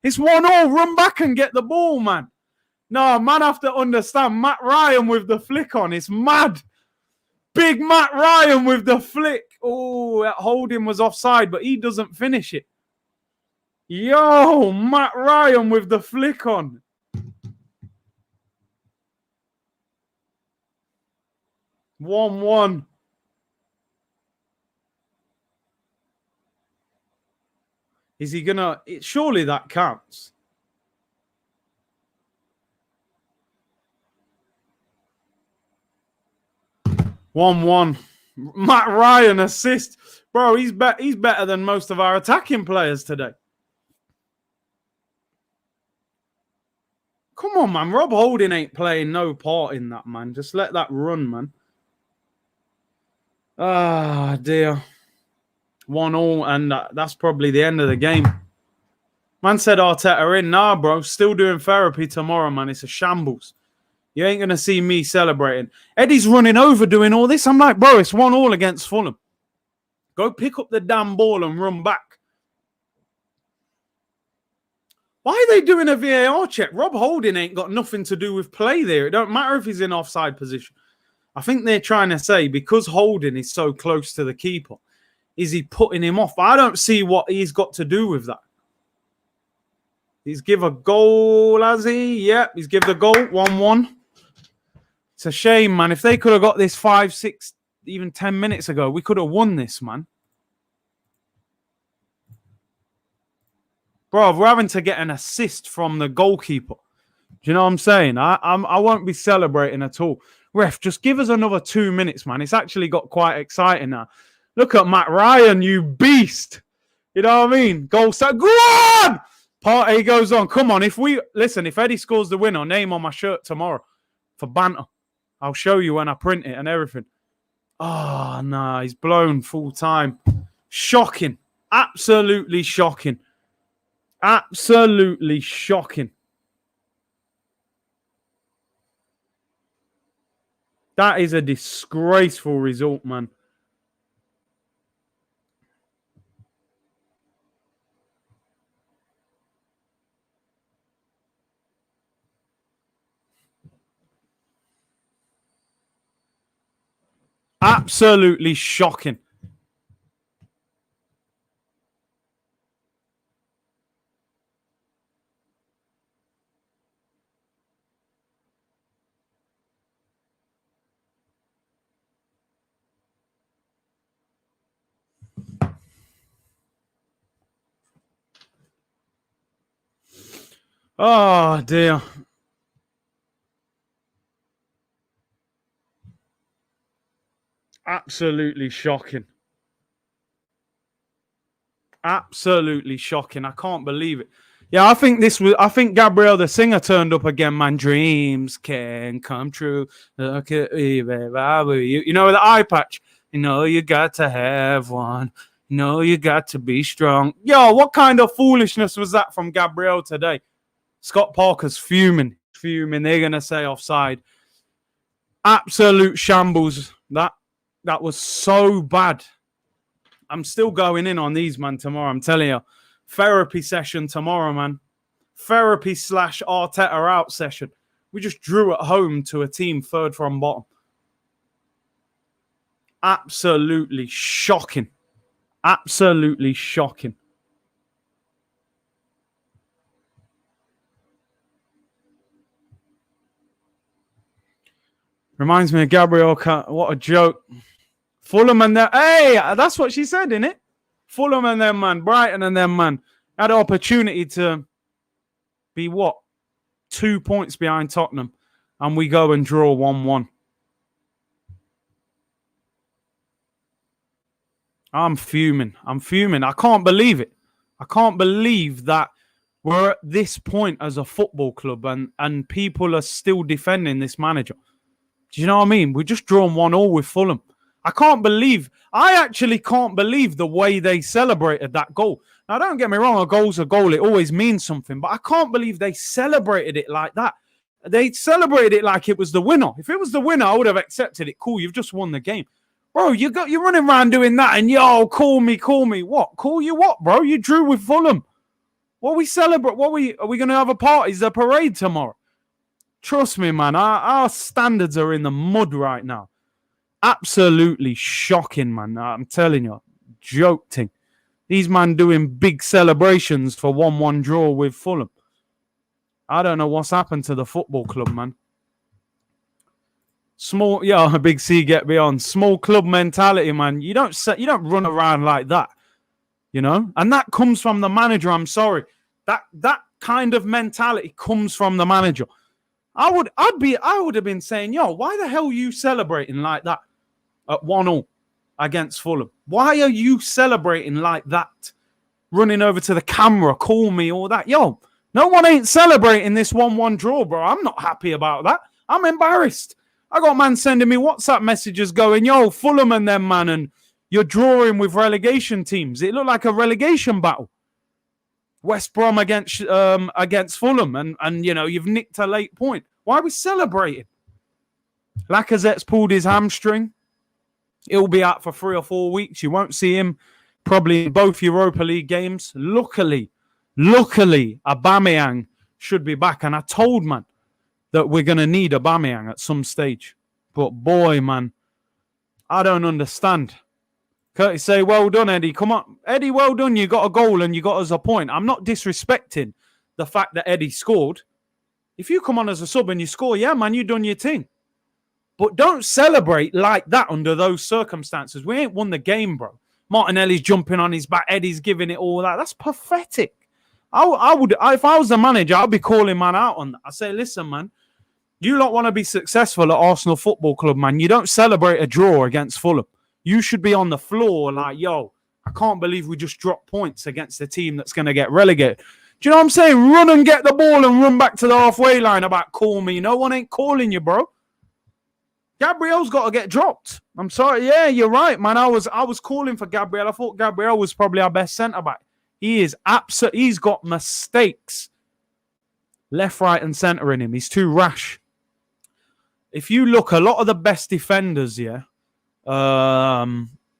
It's 1-1. Run back and get the ball, man. No, man, have to understand. Matt Ryan with the flick on. It's mad. Big Matt Ryan with the flick. Oh, that holding was offside, but he doesn't finish it. Yo, Matt Ryan with the flick on. One. Is he gonna? Surely that counts. One. Matt Ryan assist, bro. He's better than most of our attacking players today. Come on, man. Rob Holding ain't playing no part in that, man. Just let that run, man. Ah, dear. 1-1, and that's probably the end of the game. Man said Arteta in. Nah, bro. Still doing therapy tomorrow, man. It's a shambles. You ain't going to see me celebrating. Eddie's running over doing all this. I'm like, bro, it's 1-1 against Fulham. Go pick up the damn ball and run back. Why are they doing a VAR check? Rob Holding ain't got nothing to do with play there. It don't matter if he's in offside position. I think they're trying to say because Holding is so close to the keeper, is he putting him off? I don't see what he's got to do with that. He's give a goal, has he? Yep, he's give the goal, 1-1. It's a shame, man. If they could have got this 5, 6, even 10 minutes ago, we could have won this, man. Bro, we're having to get an assist from the goalkeeper. Do you know what I'm saying? I won't be celebrating at all. Ref, just give us another 2 minutes, man. It's actually got quite exciting now. Look at Matt Ryan, you beast. You know what I mean? Goal set. Go on! Partey goes on. Come on. If Eddie scores the winner, name on my shirt tomorrow for banter. I'll show you when I print it and everything. Oh, nah. He's blown full time. Shocking. Absolutely shocking. Absolutely shocking. That is a disgraceful result, man. Absolutely shocking. Oh, dear. Absolutely shocking. Absolutely shocking. I can't believe it. Yeah, I think Gabriel the singer turned up again, man. Dreams can come true. Look at me, you know, with the eye patch. You know, you got to have one. You know, you got to be strong. Yo, what kind of foolishness was that from Gabriel today? Scott Parker's fuming. They're going to say offside. Absolute shambles. That was so bad. I'm still going in on these, man, tomorrow. I'm telling you. Therapy session tomorrow, man. Therapy / Arteta out session. We just drew at home to a team third from bottom. Absolutely shocking. Absolutely shocking. Reminds me of Gabriel. What a joke. Fulham and their... Hey, that's what she said, innit? Fulham and them, man. Brighton and them, man. Had an opportunity to be, what? 2 points behind Tottenham. And we go and draw 1-1. I'm fuming. I can't believe it. I can't believe that we're at this point as a football club and people are still defending this manager. Do you know what I mean? We're just drawn 1-1 with Fulham. I actually can't believe the way they celebrated that goal. Now, don't get me wrong, a goal's a goal. It always means something. But I can't believe they celebrated it like that. They celebrated it like it was the winner. If it was the winner, I would have accepted it. Cool, you've just won the game. Bro, you're running around doing that and, yo, call me. What? Call you what, bro? You drew with Fulham. What we celebrate? Are we going to have a party? Is there a parade tomorrow? Trust me, man. Our standards are in the mud right now. Absolutely shocking, man. I'm telling you. Joking. These man doing big celebrations for 1-1 draw with Fulham. I don't know what's happened to the football club, man. Big C, get me on. Small club mentality, man. You don't run around like that, you know. And that comes from the manager. I'm sorry, that kind of mentality comes from the manager. I would have been saying, yo, why the hell are you celebrating like that at 1-0 against Fulham? Why are you celebrating like that? Running over to the camera, call me, all that. Yo, no one ain't celebrating this 1-1 draw, bro. I'm not happy about that. I'm embarrassed. I got man sending me WhatsApp messages going, yo, Fulham and them, man, and you're drawing with relegation teams. It looked like a relegation battle. West Brom against Fulham, and you know, you've nicked a late point. Why are we celebrating? Lacazette's pulled his hamstring. He'll be out for 3 or 4 weeks. You won't see him probably in both Europa League games. Luckily, Aubameyang should be back. And I told, man, that we're going to need Aubameyang at some stage. But boy, man, I don't understand. Curtis say, well done, Eddie. Come on. Eddie, well done. You got a goal and you got us a point. I'm not disrespecting the fact that Eddie scored. If you come on as a sub and you score, yeah, man, you done your thing. But don't celebrate like that under those circumstances. We ain't won the game, bro. Martinelli's jumping on his back. Eddie's giving it all that. That's pathetic. I would, if I was the manager, I'd be calling man out on that. I say, listen, man, you lot want to be successful at Arsenal Football Club, man. You don't celebrate a draw against Fulham. You should be on the floor like, yo, I can't believe we just dropped points against a team that's going to get relegated. Do you know what I'm saying? Run and get the ball and run back to the halfway line about call me. No one ain't calling you, bro. Gabriel's got to get dropped. I'm sorry. Yeah, you're right, man. I was calling for Gabriel. I thought Gabriel was probably our best centre-back. He is he's got mistakes left, right, and centre in him. He's too rash. If you look, a lot of the best defenders, yeah,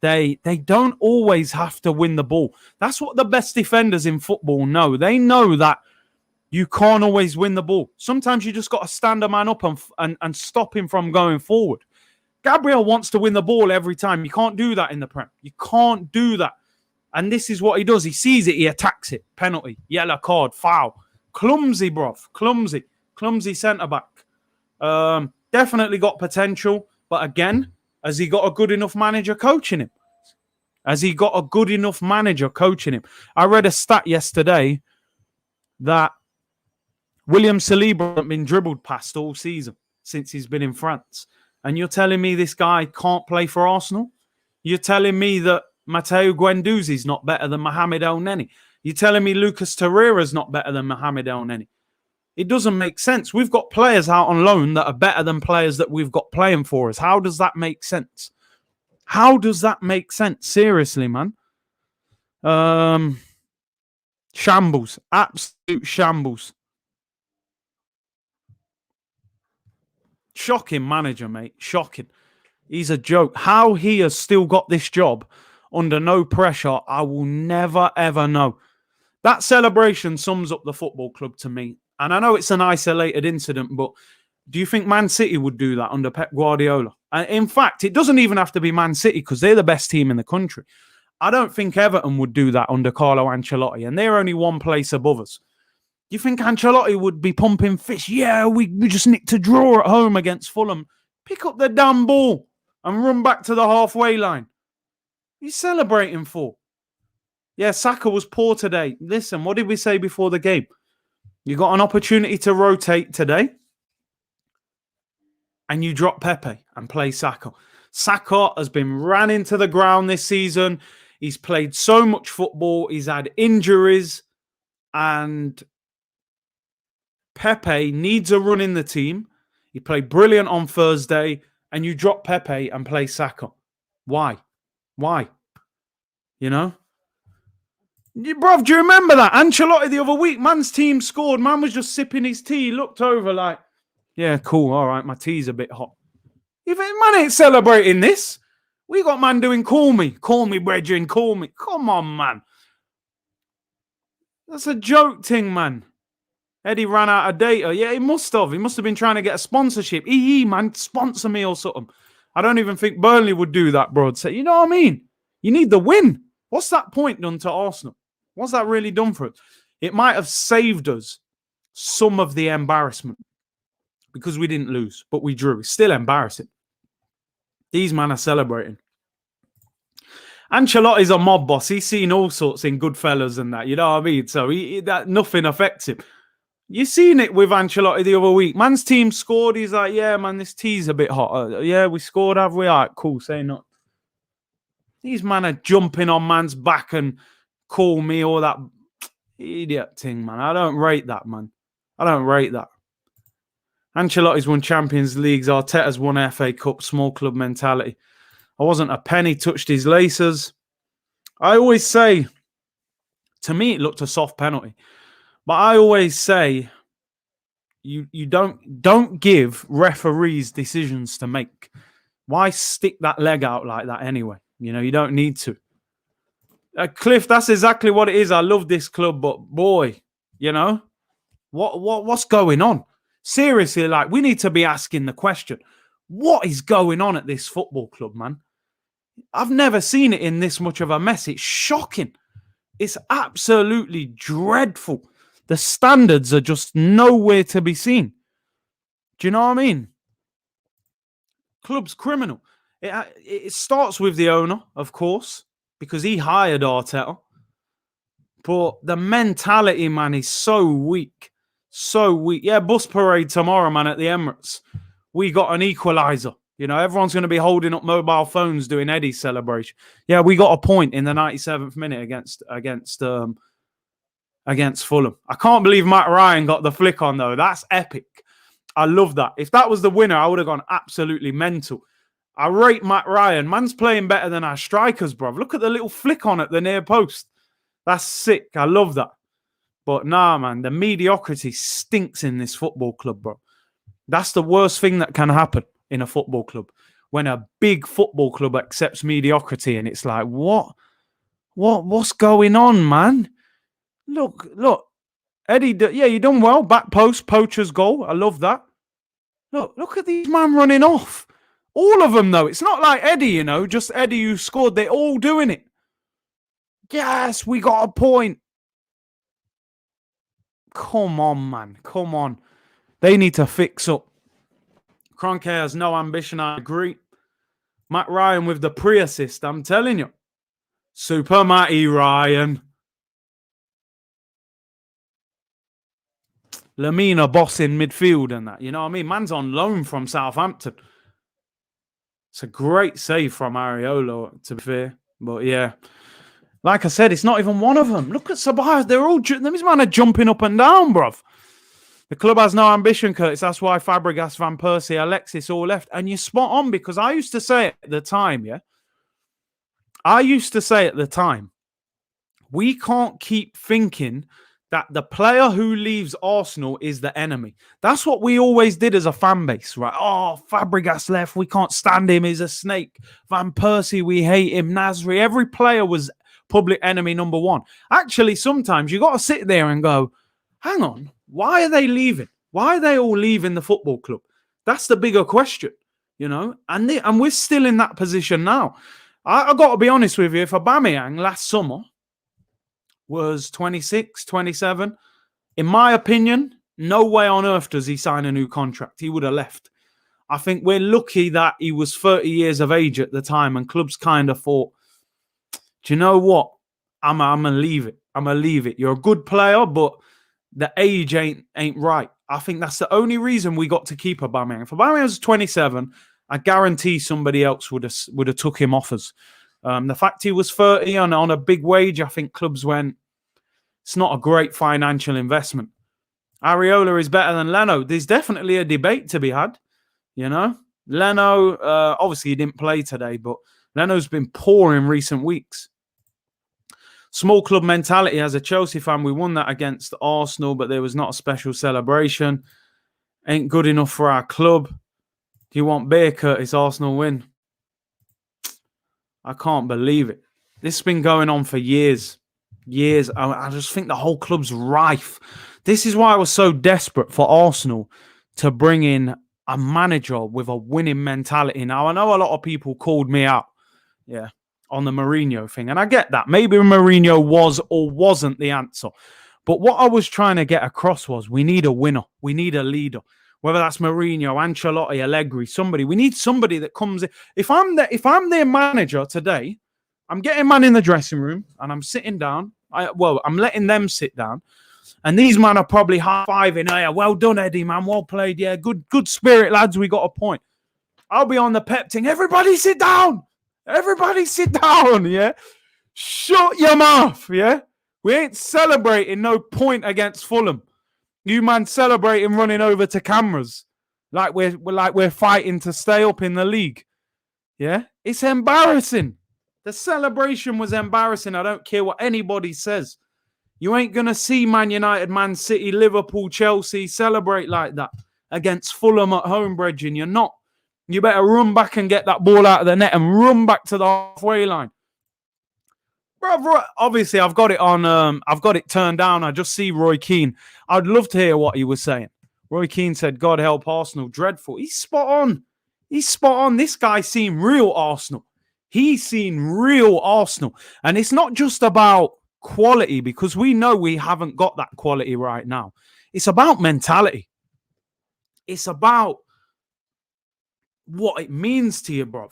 they don't always have to win the ball. That's what the best defenders in football know. They know that you can't always win the ball. Sometimes you just got to stand a man up and stop him from going forward. Gabriel wants to win the ball every time. You can't do that in the Prem. You can't do that. And this is what he does. He sees it. He attacks it. Penalty. Yellow card. Foul. Clumsy, bruv. Clumsy. Clumsy centre-back. Definitely got potential. But again, has he got a good enough manager coaching him? I read a stat yesterday that William Saliba hasn't been dribbled past all season since he's been in France. And you're telling me this guy can't play for Arsenal? You're telling me that Matteo Guendouzi's not better than Mohamed El Neni? You're telling me Lucas Torreira's not better than Mohamed El Neni? It doesn't make sense. We've got players out on loan that are better than players that we've got playing for us. How does that make sense? Seriously, man. Shambles. Absolute shambles. Shocking manager, mate. Shocking. He's a joke. How he has still got this job under no pressure, I will never, ever know. That celebration sums up the football club to me. And I know it's an isolated incident, but do you think Man City would do that under Pep Guardiola? And in fact, it doesn't even have to be Man City because they're the best team in the country. I don't think Everton would do that under Carlo Ancelotti, and they're only one place above us. You think Ancelotti would be pumping fists? Yeah, we just nicked a draw at home against Fulham. Pick up the damn ball and run back to the halfway line. What are you celebrating for? Yeah, Saka was poor today. Listen, what did we say before the game? You got an opportunity to rotate today, and you drop Pepe and play Saka. Saka has been ran into the ground this season. He's played so much football. He's had injuries, and Pepe needs a run in the team. He played brilliant on Thursday, and you drop Pepe and play Saka. Why? You know? Bruv, do you remember that? Ancelotti the other week, man's team scored. Man was just sipping his tea. He looked over like, yeah, cool. All right, my tea's a bit hot. You think man ain't celebrating this? We got man doing call me, brethren, call me. Come on, man. That's a joke thing, man. Eddie ran out of data. Yeah, he must have. He must have been trying to get a sponsorship. Man, sponsor me or something. I don't even think Burnley would do that, bro. So, you know what I mean? You need the win. What's that point done to Arsenal? What's that really done for us? It might have saved us some of the embarrassment because we didn't lose, but we drew. It's still embarrassing. These men are celebrating. Ancelotti's a mob boss. He's seen all sorts in Goodfellas and that. You know what I mean? So that nothing affects him. You seen it with Ancelotti the other week. Man's team scored. He's like, yeah, man, this tea's a bit hot. Yeah, we scored, have we? All right, cool. Say not. These men are jumping on man's back and call me all that idiot thing, man. I don't rate that, man. I don't rate that. Ancelotti's won Champions Leagues. Arteta's won FA Cup. Small club mentality. I wasn't a penny touched his laces. I always say, to me, it looked a soft penalty. But I always say, you don't give referees decisions to make. Why stick that leg out like that anyway? You know, you don't need to. Cliff, that's exactly what it is. I love this club, but boy, you know, what's going on? Seriously, like, we need to be asking the question, what is going on at this football club, man? I've never seen it in this much of a mess. It's shocking. It's absolutely dreadful. The standards are just nowhere to be seen. Do you know what I mean? Club's criminal. It starts with the owner, of course, because he hired Arteta. But the mentality, man, is so weak. So weak. Yeah, bus parade tomorrow, man, at the Emirates. We got an equalizer. You know, everyone's going to be holding up mobile phones doing Eddie's celebration. Yeah, we got a point in the 97th minute against Fulham. I can't believe Matt Ryan got the flick on, though. That's epic. I love that. If that was the winner, I would have gone absolutely mental. I rate Matt Ryan. Man's playing better than our strikers, bro. Look at the little flick on at the near post. That's sick. I love that. But nah, man, the mediocrity stinks in this football club, bro. That's the worst thing that can happen in a football club. When a big football club accepts mediocrity and it's like, what's going on, man? Look. Eddie, yeah, you done well. Back post, poacher's goal. I love that. Look at these man running off. All of them, though. It's not like Eddie, you know, just Eddie who scored. They're all doing it. Yes, we got a point. Come on, man. Come on. They need to fix up. Kroenke has no ambition, I agree. Matt Ryan with the pre-assist, I'm telling you. Super Matty Ryan. Lamina boss in midfield and that. You know what I mean? Man's on loan from Southampton. It's a great save from Areola, to be fair. But yeah. Like I said, it's not even one of them. Look at Sabah. They're all... These men are jumping up and down, bruv. The club has no ambition, Curtis. That's why Fabregas, Van Persie, Alexis all left. And you're spot on, because I used to say at the time, we can't keep thinking that the player who leaves Arsenal is the enemy. That's what we always did as a fan base, right? Oh, Fabregas left. We can't stand him. He's a snake. Van Persie, we hate him. Nasri. Every player was public enemy number one. Actually, sometimes you got to sit there and go, hang on, why are they leaving? Why are they all leaving the football club? That's the bigger question, you know? And we're still in that position now. I got to be honest with you. If Aubameyang last summer was 26, 27, in my opinion, no way on earth does he sign a new contract. He would have left. I think we're lucky that he was 30 years of age at the time, and clubs kind of thought, do you know what? I'm gonna leave it. I'm gonna leave it. You're a good player, but the age ain't right. I think that's the only reason we got to keep Aubameyang. If Aubameyang was 27, I guarantee somebody else would have took him offers. The fact he was 30 on a big wage, I think clubs went, it's not a great financial investment. Areola is better than Leno. There's definitely a debate to be had. You know, Leno, obviously he didn't play today, but Leno's been poor in recent weeks. Small club mentality. As a Chelsea fan, we won that against Arsenal, but there was not a special celebration. Ain't good enough for our club. Do you want beer, Curtis? Arsenal win. I can't believe it. This has been going on for years. Years. I just think the whole club's rife. This is why I was so desperate for Arsenal to bring in a manager with a winning mentality. Now, I know a lot of people called me out, on the Mourinho thing, and I get that. Maybe Mourinho was or wasn't the answer. But what I was trying to get across was we need a winner. We need a leader. Whether that's Mourinho, Ancelotti, Allegri, somebody. We need somebody that comes in. If I'm their manager today, I'm getting man in the dressing room and I'm sitting down. I'm letting them sit down. And these men are probably high-fiving. Oh, yeah, well done, Eddie, man. Well played. Yeah, good spirit, lads. We got a point. I'll be on the pep thing. Everybody sit down. Everybody sit down, yeah? Shut your mouth, yeah? We ain't celebrating no point against Fulham. You man celebrating running over to cameras like we're fighting to stay up in the league. Yeah? It's embarrassing. The celebration was embarrassing. I don't care what anybody says. You ain't going to see Man United, Man City, Liverpool, Chelsea celebrate like that against Fulham at home, Bridging. You're not. You better run back and get that ball out of the net and run back to the halfway line. Bro, obviously, I've got it on. I've got it turned down. I just see Roy Keane. I'd love to hear what he was saying. Roy Keane said, "God help Arsenal." Dreadful. He's spot on. He's spot on. This guy seen real Arsenal. He's seen real Arsenal, and it's not just about quality, because we know we haven't got that quality right now. It's about mentality. It's about what it means to you, bruv.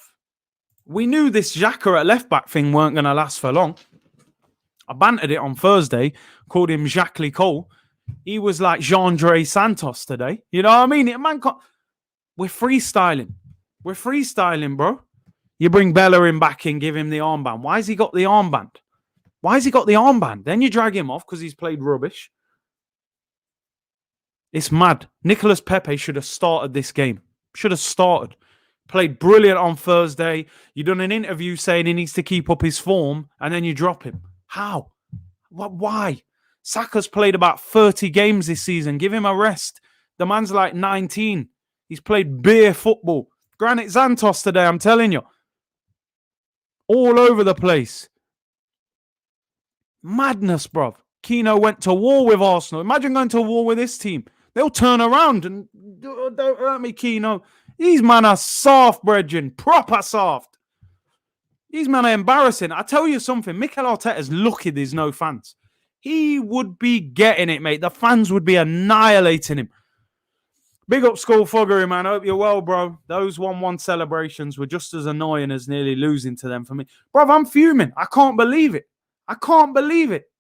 We knew this Xhaka at left-back thing weren't going to last for long. I bantered it on Thursday, called him Jacques Cole. He was like Jean-Andre Santos today. You know what I mean? We're freestyling. We're freestyling, bro. You bring Bellerin back in, give him the armband. Why has he got the armband? Why has he got the armband? Then you drag him off because he's played rubbish. It's mad. Nicolas Pepe should have started this game. Should have started. Played brilliant on Thursday. You done an interview saying he needs to keep up his form, and then you drop him. How? Why? Saka's played about 30 games this season. Give him a rest. The man's like 19. He's played beer football. Granit Xantos today, I'm telling you. All over the place. Madness, bruv. Keno went to war with Arsenal. Imagine going to war with this team. They'll turn around and don't hurt me, Keno. These men are soft, brethren. Proper soft. These men are embarrassing. I tell you something. Mikel Arteta's lucky there's no fans. He would be getting it, mate. The fans would be annihilating him. Big up Skullfuggery, man. I hope you're well, bro. Those 1-1 celebrations were just as annoying as nearly losing to them for me. Bro, I'm fuming. I can't believe it. I can't believe it.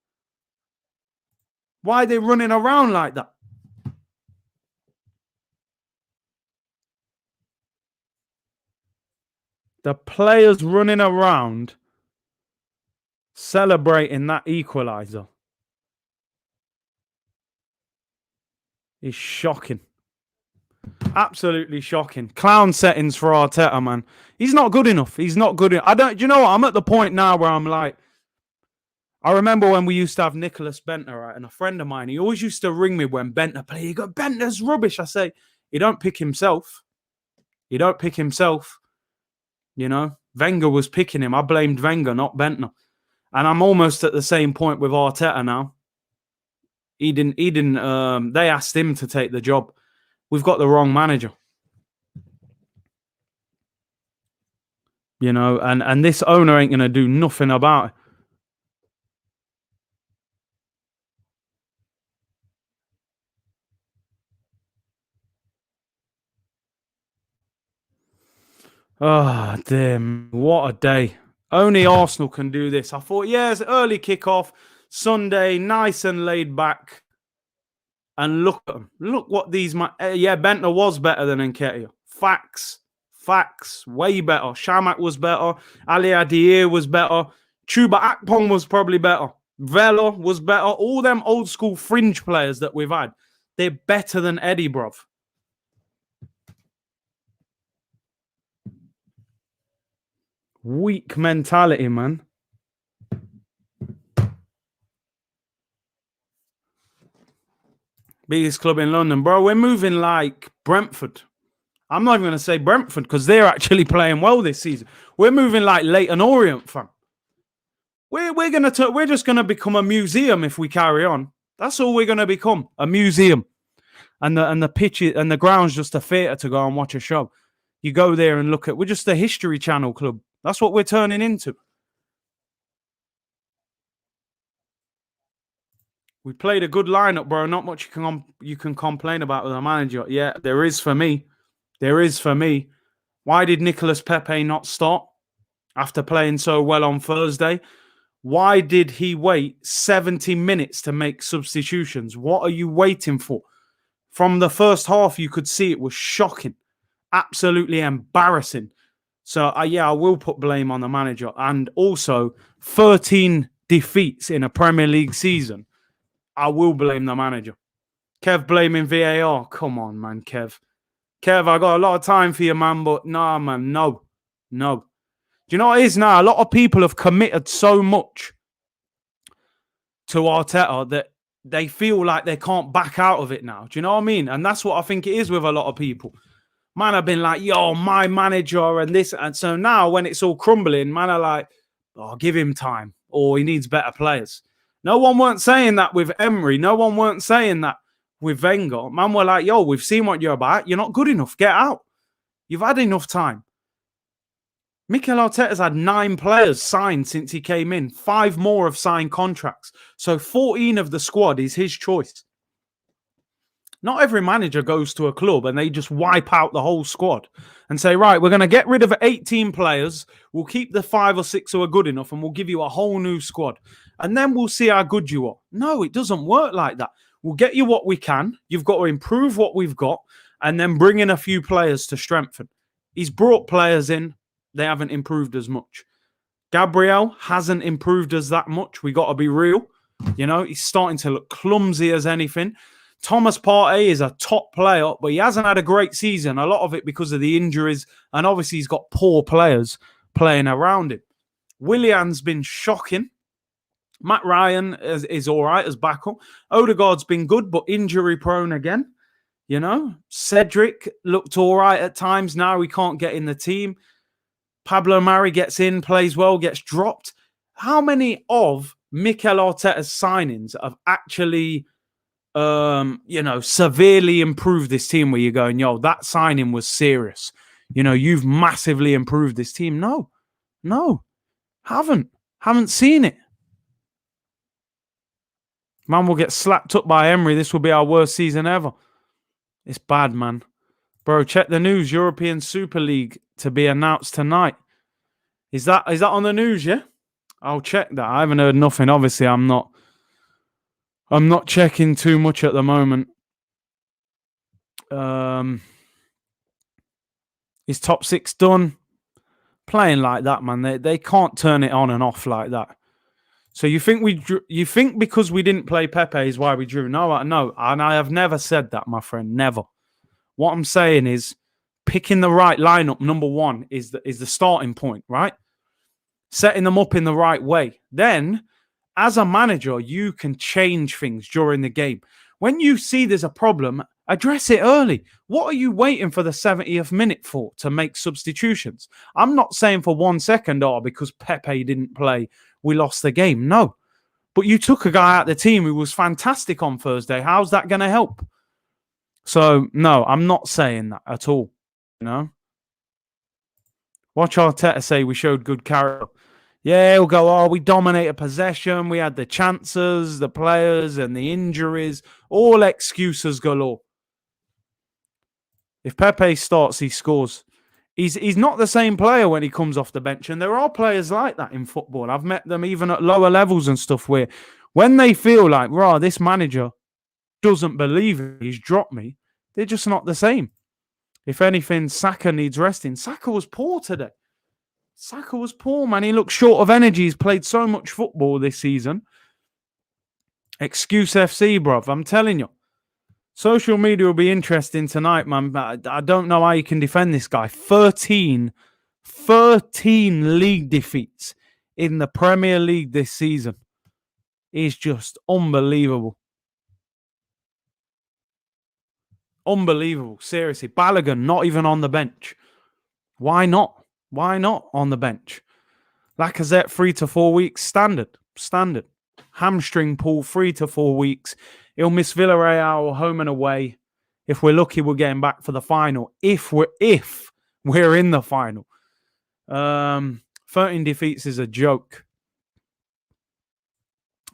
Why are they running around like that? The players running around celebrating that equalizer is shocking. Absolutely shocking. Clown settings for Arteta, man. He's not good enough. He's not good enough. Do you know what? I'm at the point now where I'm like, I remember when we used to have Nicholas Bentner, right? And a friend of mine, he always used to ring me when Bentner played. He go, Bentner's rubbish. I say, he don't pick himself. He don't pick himself. You know, Wenger was picking him. I blamed Wenger, not Bentner. And I'm almost at the same point with Arteta now. He didn't, they asked him to take the job. We've got the wrong manager. You know, and this owner ain't going to do nothing about it. Oh, damn. What a day. Only Arsenal can do this. I thought, yeah, it's early kickoff, Sunday, nice and laid back. And look at them. Look what these... yeah, Bentner was better than Nketiah. Facts. Facts. Way better. Shamak was better. Ali Adir was better. Chuba Akpong was probably better. Vela was better. All them old school fringe players that we've had, they're better than Eddie, bruv. Weak mentality, man. Biggest club in London, bro. We're moving like Brentford. I'm not even going to say Brentford because they're actually playing well this season. We're moving like Leyton Orient, fam. We're just gonna become a museum if we carry on. That's all we're gonna become, a museum. And the pitch and the ground's just a theatre to go and watch a show. You go there and look at. We're just a History Channel club. That's what we're turning into. We played a good lineup, bro. Not much you can complain about with a manager. Yeah, there is for me. There is for me. Why did Nicolas Pepe not start after playing so well on Thursday? Why did he wait 70 minutes to make substitutions? What are you waiting for? From the first half, you could see it was shocking. Absolutely embarrassing. So, yeah, I will put blame on the manager. And also, 13 defeats in a Premier League season. I will blame the manager. Kev blaming VAR. Come on, man, Kev. Kev, I got a lot of time for you, man, but nah, man, no. No. Do you know what it is now? A lot of people have committed so much to Arteta that they feel like they can't back out of it now. Do you know what I mean? And that's what I think it is with a lot of people. Man, I've been like, yo, my manager and this. And so now when it's all crumbling, man, are like, oh, give him time or he needs better players. No one weren't saying that with Emery. No one weren't saying that with Wenger. Man, we're like, yo, we've seen what you're about. You're not good enough. Get out. You've had enough time. Mikel Arteta's had 9 players signed since he came in. 5 more have signed contracts. So 14 of the squad is his choice. Not every manager goes to a club and they just wipe out the whole squad and say, right, we're going to get rid of 18 players. We'll keep the 5 or 6 who are good enough and we'll give you a whole new squad. And then we'll see how good you are. No, it doesn't work like that. We'll get you what we can. You've got to improve what we've got and then bring in a few players to strengthen. He's brought players in. They haven't improved as much. Gabriel hasn't improved as that much. We got to be real. You know, he's starting to look clumsy as anything. Thomas Partey is a top player, but he hasn't had a great season. A lot of it because of the injuries. And obviously he's got poor players playing around him. Willian's been shocking. Matt Ryan is all right as backup. Odegaard's been good, but injury prone again. You know, Cedric looked all right at times. Now he can't get in the team. Pablo Mari gets in, plays well, gets dropped. How many of Mikel Arteta's signings have actually, severely improved this team where you're going, yo, that signing was serious. You know, you've massively improved this team. No, haven't seen it. Man will get slapped up by Emery. This will be our worst season ever. It's bad, man. Bro, check the news. European Super League to be announced tonight. Is that on the news, yeah? I'll check that. I haven't heard nothing. Obviously, I'm not checking too much at the moment. Is top 6 done? Playing like that, man. They can't turn it on and off like that. So you think because we didn't play Pepe is why we drew? No, and I have never said that, my friend. Never. What I'm saying is picking the right lineup, number one, is the starting point, right? Setting them up in the right way. Then, as a manager, you can change things during the game. When you see there's a problem, address it early. What are you waiting for the 70th minute for to make substitutions? I'm not saying for 1 second, because Pepe didn't play, we lost the game. No. But you took a guy out of the team who was fantastic on Thursday. How's that going to help? So, no, I'm not saying that at all. You know? Watch Arteta say we showed good character. Yeah, he'll go, we dominated possession. We had the chances, the players, and the injuries. All excuses galore. If Pepe starts, he scores. He's not the same player when he comes off the bench. And there are players like that in football. I've met them even at lower levels and stuff where when they feel like, rah, this manager doesn't believe it, he's dropped me, they're just not the same. If anything, Saka needs resting. Saka was poor today. Saka was poor, man. He looked short of energy. He's played so much football this season. Excuse FC, bruv. I'm telling you. Social media will be interesting tonight, man. But I don't know how you can defend this guy. 13 league defeats in the Premier League this season. Is just unbelievable. Unbelievable. Seriously. Balogun, not even on the bench. Why not? Why not on the bench? Lacazette, 3 to 4 weeks. Standard. Hamstring pull, 3 to 4 weeks. He'll miss Villarreal home and away. If we're lucky, we're getting back for the final. If we're in the final. 13 defeats is a joke.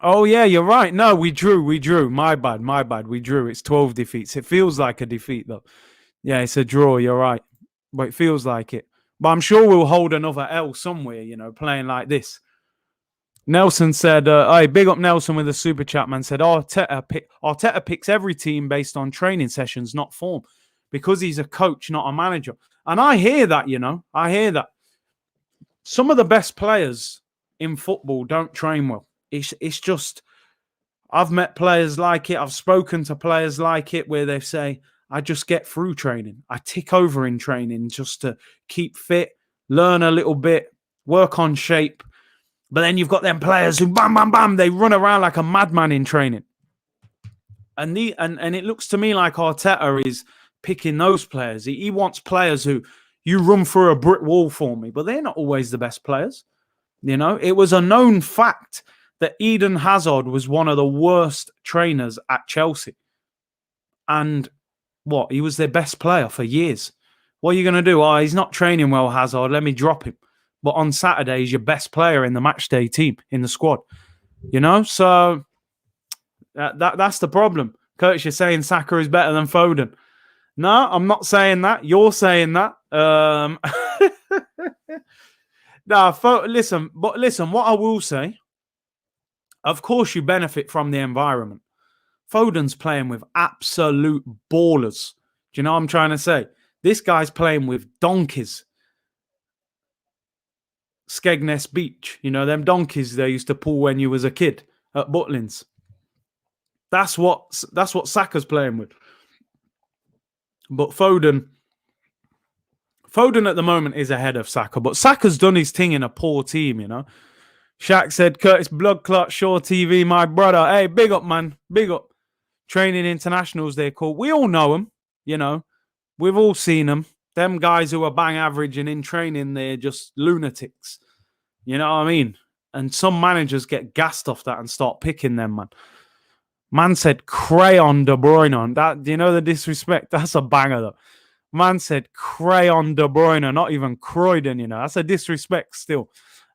Oh, yeah, you're right. No, we drew. My bad. We drew. It's 12 defeats. It feels like a defeat, though. Yeah, it's a draw. You're right. But it feels like it. But I'm sure we'll hold another L somewhere, playing like this. Nelson said, hey, big up Nelson with a super chat, man. Said, Arteta picks every team based on training sessions, not form, because he's a coach, not a manager. And I hear that, I hear that. Some of the best players in football don't train well. It's just, I've met players like it. I've spoken to players like it where they say, I just get through training. I tick over in training just to keep fit, learn a little bit, work on shape. But then you've got them players who, bam, bam, bam, they run around like a madman in training. And it looks to me like Arteta is picking those players. He wants players who, you run through a brick wall for me. But they're not always the best players. It was a known fact that Eden Hazard was one of the worst trainers at Chelsea. And what? He was their best player for years. What are you going to do? Oh, he's not training well, Hazard. Let me drop him. But on Saturday, he's your best player in the matchday team, in the squad. So that's the problem. Curtis, you're saying Saka is better than Foden. No, I'm not saying that. You're saying that. Listen, what I will say, of course you benefit from the environment. Foden's playing with absolute ballers. Do you know what I'm trying to say? This guy's playing with donkeys. Skegness Beach, them donkeys they used to pull when you was a kid at Butlins. That's what Saka's playing with. But Foden at the moment is ahead of Saka, but Saka's done his thing in a poor team, Shaq said, Curtis Bloodclot, Shaw TV, my brother. Hey, big up, man. Big up. Training internationals, they're called. We all know them, We've all seen them. Them guys who are bang average and in training, they're just lunatics. You know what I mean? And some managers get gassed off that and start picking them, man. Man said crayon De Bruyne on that. Do you know the disrespect? That's a banger, though. Man said crayon De Bruyne, not even Croydon, That's a disrespect still.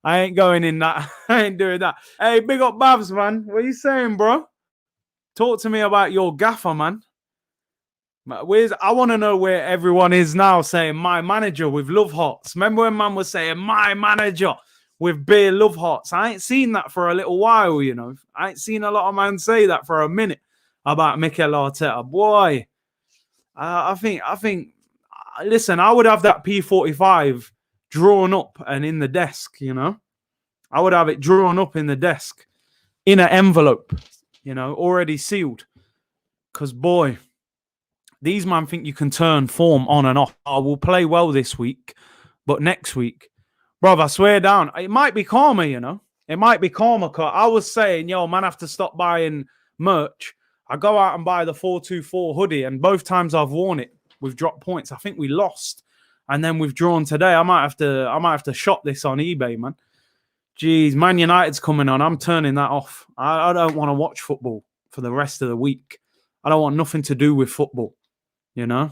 I ain't going in that. I ain't doing that. Hey, big up Babs, man. What are you saying, bro? Talk to me about your gaffer, man. I want to know where everyone is now saying my manager with love hearts. Remember when man was saying my manager with beer love hearts? I ain't seen that for a little while, I ain't seen a lot of man say that for a minute about Mikel Arteta. Boy, I think, listen, I would have that P45 drawn up and in the desk, I would have it drawn up in the desk in an envelope, already sealed. Because, boy, these man think you can turn form on and off. I will play well this week, but next week, bruv, I swear down, it might be calmer, It might be calmer. I was saying, man, I have to stop buying merch. I go out and buy the 424 hoodie, and both times I've worn it, we've dropped points. I think we lost, and then we've drawn today. I might have to shop this on eBay, man. Jeez, Man United's coming on. I'm turning that off. I don't want to watch football for the rest of the week. I don't want nothing to do with football. Bavs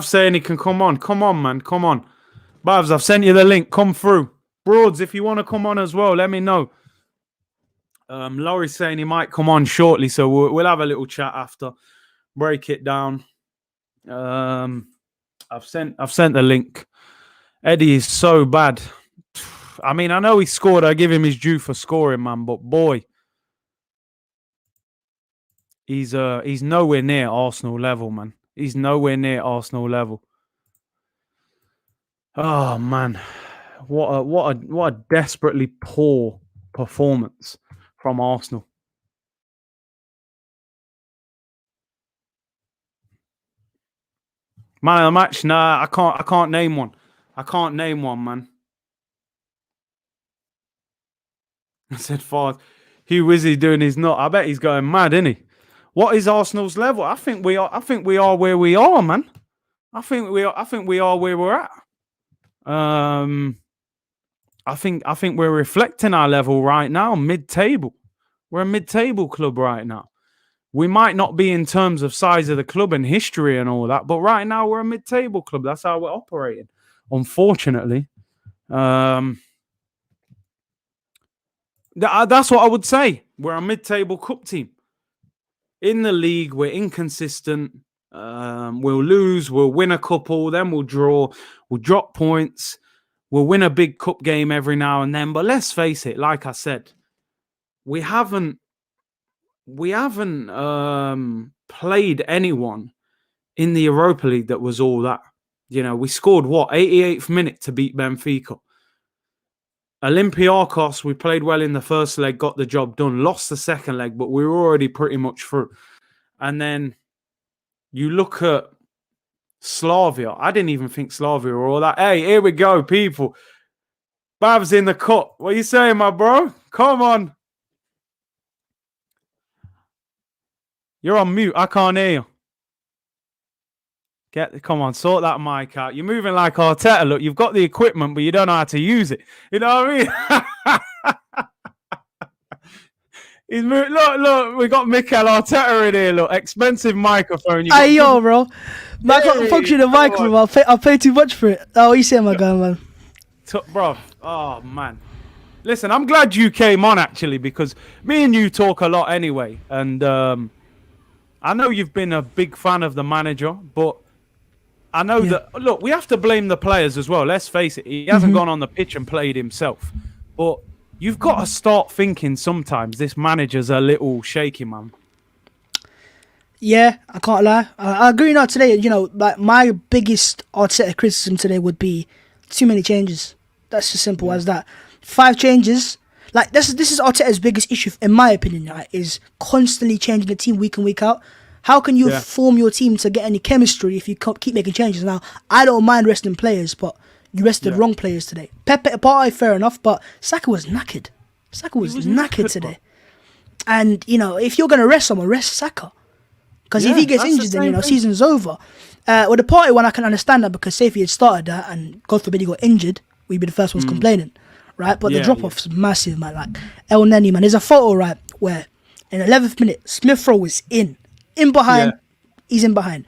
saying he can come on. Come on, man. Come on. Bavs, I've sent you the link. Come through. Broads, if you want to come on as well, let me know. Laurie's saying he might come on shortly, so we'll have a little chat after. break it down. I've sent the link. Eddie is so bad. I mean, I know he scored. I give him his due for scoring, man. But boy, he's nowhere near Arsenal level, man. He's nowhere near Arsenal level. Oh man, what a desperately poor performance from Arsenal. Man of the match? Nah, I can't name one. I can't name one, man. I said Fard. Hugh Wizzy doing his nut. I bet he's going mad, isn't he? What is Arsenal's level? I think we are where we are, man. I think we are where we're at. I think we're reflecting our level right now, mid-table. We're a mid-table club right now. We might not be in terms of size of the club and history and all that, but right now we're a mid-table club. That's how we're operating, unfortunately. That's what I would say. We're a mid-table cup team. In the league, we're inconsistent. We'll lose, we'll win a couple, then we'll draw, we'll drop points, we'll win a big cup game every now and then. But let's face it, like I said, we haven't played anyone in the Europa League that was all that. You know, we scored 88th minute to beat Benfica. Olympiacos, we played well in the first leg, got the job done, lost the second leg, but we were already pretty much through. And then you look at Slavia. I didn't even think Slavia were all that. Hey, here we go, people. Bav's in the cup. What are you saying, my bro? Come on. You're on mute. I can't hear you. Come on, sort that mic out. You're moving like Arteta. Look, you've got the equipment, but you don't know how to use it. You know what I mean? Look, we got Mikel Arteta in here. Look, expensive microphone. Hey, yo, bro. Man, I can't function the microphone. I'll pay too much for it. Oh, you see my guy, man. Bro, oh, man. Listen, I'm glad you came on, actually, because me and you talk a lot anyway. And I know you've been a big fan of the manager, but I know that, look, we have to blame the players as well. Let's face it. He hasn't gone on the pitch and played himself. But you've got to start thinking sometimes this manager's a little shaky, man. Yeah, I can't lie. I agree now today. You know, like my biggest Arteta criticism today would be too many changes. That's as simple as that. 5 changes. Like, this is Arteta's biggest issue, in my opinion, right, is constantly changing the team week in, week out. How can you form your team to get any chemistry if you keep making changes? Now, I don't mind resting players, but you rested wrong players today. Pepe, fair enough, but Saka was knackered. Saka was knackered today. And, you know, if you're going to rest someone, rest Saka. Because if he gets injured, then, you know, season's over. With the party one, I can understand that because say if he had started that and, God forbid, he got injured, we'd be the first ones complaining, right? But the drop-off's massive, man. Like, El Neni, man. There's a photo, right, where in the 11th minute, Smith Rowe is in behind, he's in behind.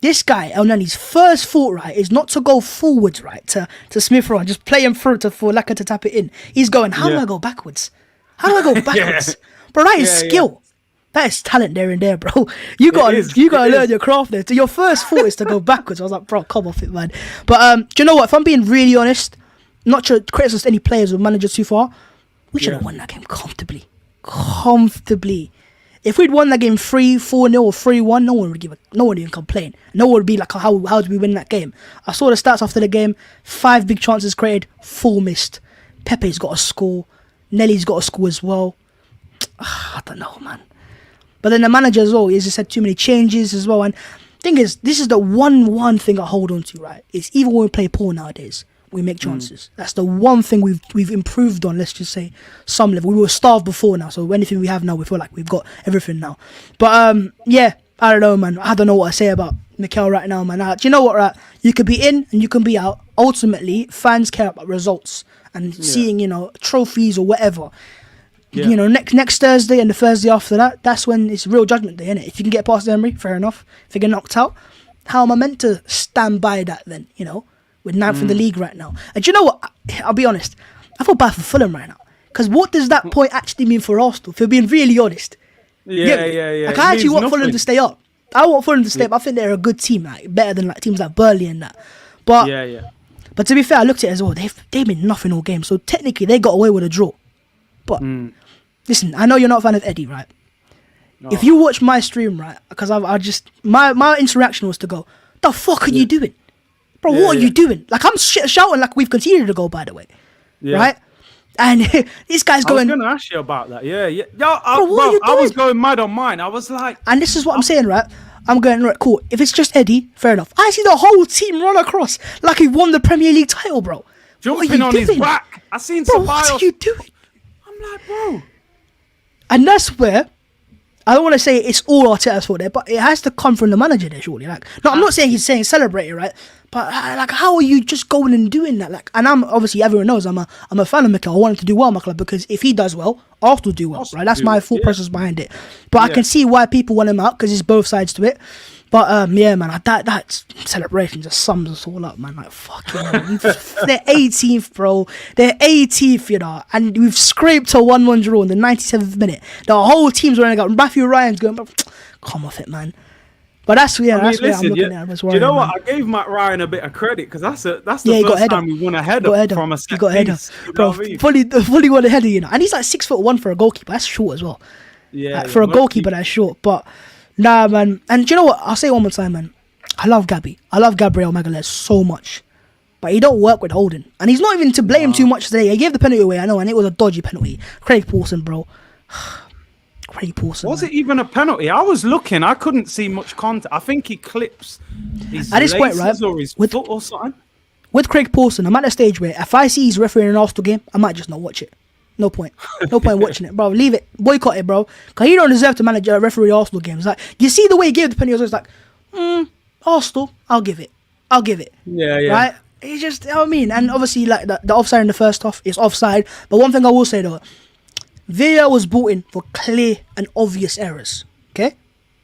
This guy, El Neni's first thought, right, is not to go forwards, right, to Smith Rowe and just play him through for Laka to tap it in. He's going, how do I go backwards? How do I go backwards? Bro, that is skill. That is talent there and there, bro. You gotta learn your craft there. So your first thought is to go backwards. I was like, bro, come off it, man. But do you know what? If I'm being really honest, not to criticize any players or managers too far, we should have won that game comfortably. If we'd won that game 3-4-0 or 3-1, no one would even complain. No one would be like, how did we win that game? I saw the stats after the game. 5 big chances created, 4 missed. Pepe's got a score. Nelly's got a score as well. I don't know, man. But then the manager as well, he just had too many changes as well. And thing is, this is the one thing I hold on to, right? It's even when we play poor nowadays, we make chances. That's the one thing we've improved on, let's just say, some level. We were starved before now, so anything we have now, we feel like we've got everything now. But yeah, I don't know, man. I don't know what to say about Mikel right now, man. Do you know what, right? You could be in and you can be out. Ultimately, fans care about results and seeing, you know, trophies or whatever. Yeah. You know, next Thursday and the Thursday after that, that's when it's real judgment day, innit? If you can get past Emery, fair enough. If you get knocked out, how am I meant to stand by that then, you know? With 9th in the league right now. And do you know what? I'll be honest. I feel bad for Fulham right now. Because what does that point actually mean for Arsenal? If you're being really honest. Yeah. Like, I actually want Fulham to stay up. I want Fulham to stay up. I think they're a good team, like better than like teams like Burnley and that. But But to be fair, I looked at it as well. They've been nothing all game, so technically they got away with a draw. But listen, I know you're not a fan of Eddie, right? No. If you watch my stream, right, because I just my interaction was to go, the fuck are you doing, bro? What are you doing? Like I'm shouting like we've conceded a goal, by the way, right? And this guy's going. I was going to ask you about that. Yeah. I was going mad on mine. I was like, and this is what I'm saying, right? I'm going, right, cool. If it's just Eddie, fair enough. I see the whole team run across like he won the Premier League title, bro. Jumping on his back. I seen Bro, what are you doing? I'm like, bro. And that's where I don't want to say it's all Arteta's fault there, but it has to come from the manager there, surely. Like, no, I'm not saying he's saying celebrate it, right? But like, how are you just going and doing that? Like, and I'm obviously everyone knows I'm a fan of Mikel. I want him to do well in my club because if he does well, Arsenal do well, right? That's my thought process behind it. But I can see why people want him out because there's both sides to it. But yeah, man, that celebration just sums us all up, man. Like, fucking hell. They're 18th, bro. They're 18th, you know, and we've scraped a 1-1 draw in the 97th minute. The whole team's running out. Matthew Ryan's going, come off it, man. But that's where I'm looking at him as well. Do you know what? I gave Matt Ryan a bit of credit because that's the first time we won a header from a set piece. Bro, fully won a header, you know. And he's like 6'1" for a goalkeeper. That's short as well. Yeah. For a goalkeeper, that's short. But nah, man. And do you know what? I'll say it one more time, man. I love Gabby. I love Gabriel Magalhaes so much. But he don't work with holding. And he's not even to blame too much today. He gave the penalty away, I know, and it was a dodgy penalty. Craig Pawson, bro. Craig Pawson. Was it even a penalty? I was looking. I couldn't see much contact. I think he clips his at this point, right, or his foot or something. With Craig Pawson, I'm at a stage where if I see he's refereeing an Arsenal game, I might just not watch it. No point. No point watching it, bro. Leave it. Boycott it, bro. Because he don't deserve to manage referee Arsenal games. Like, you see the way he gave the penalty, it's like, Arsenal, I'll give it. Yeah. Right? It's just, you know what I mean? And obviously, like, the offside in the first half is offside. But one thing I will say, though, VAR was brought in for clear and obvious errors. Okay?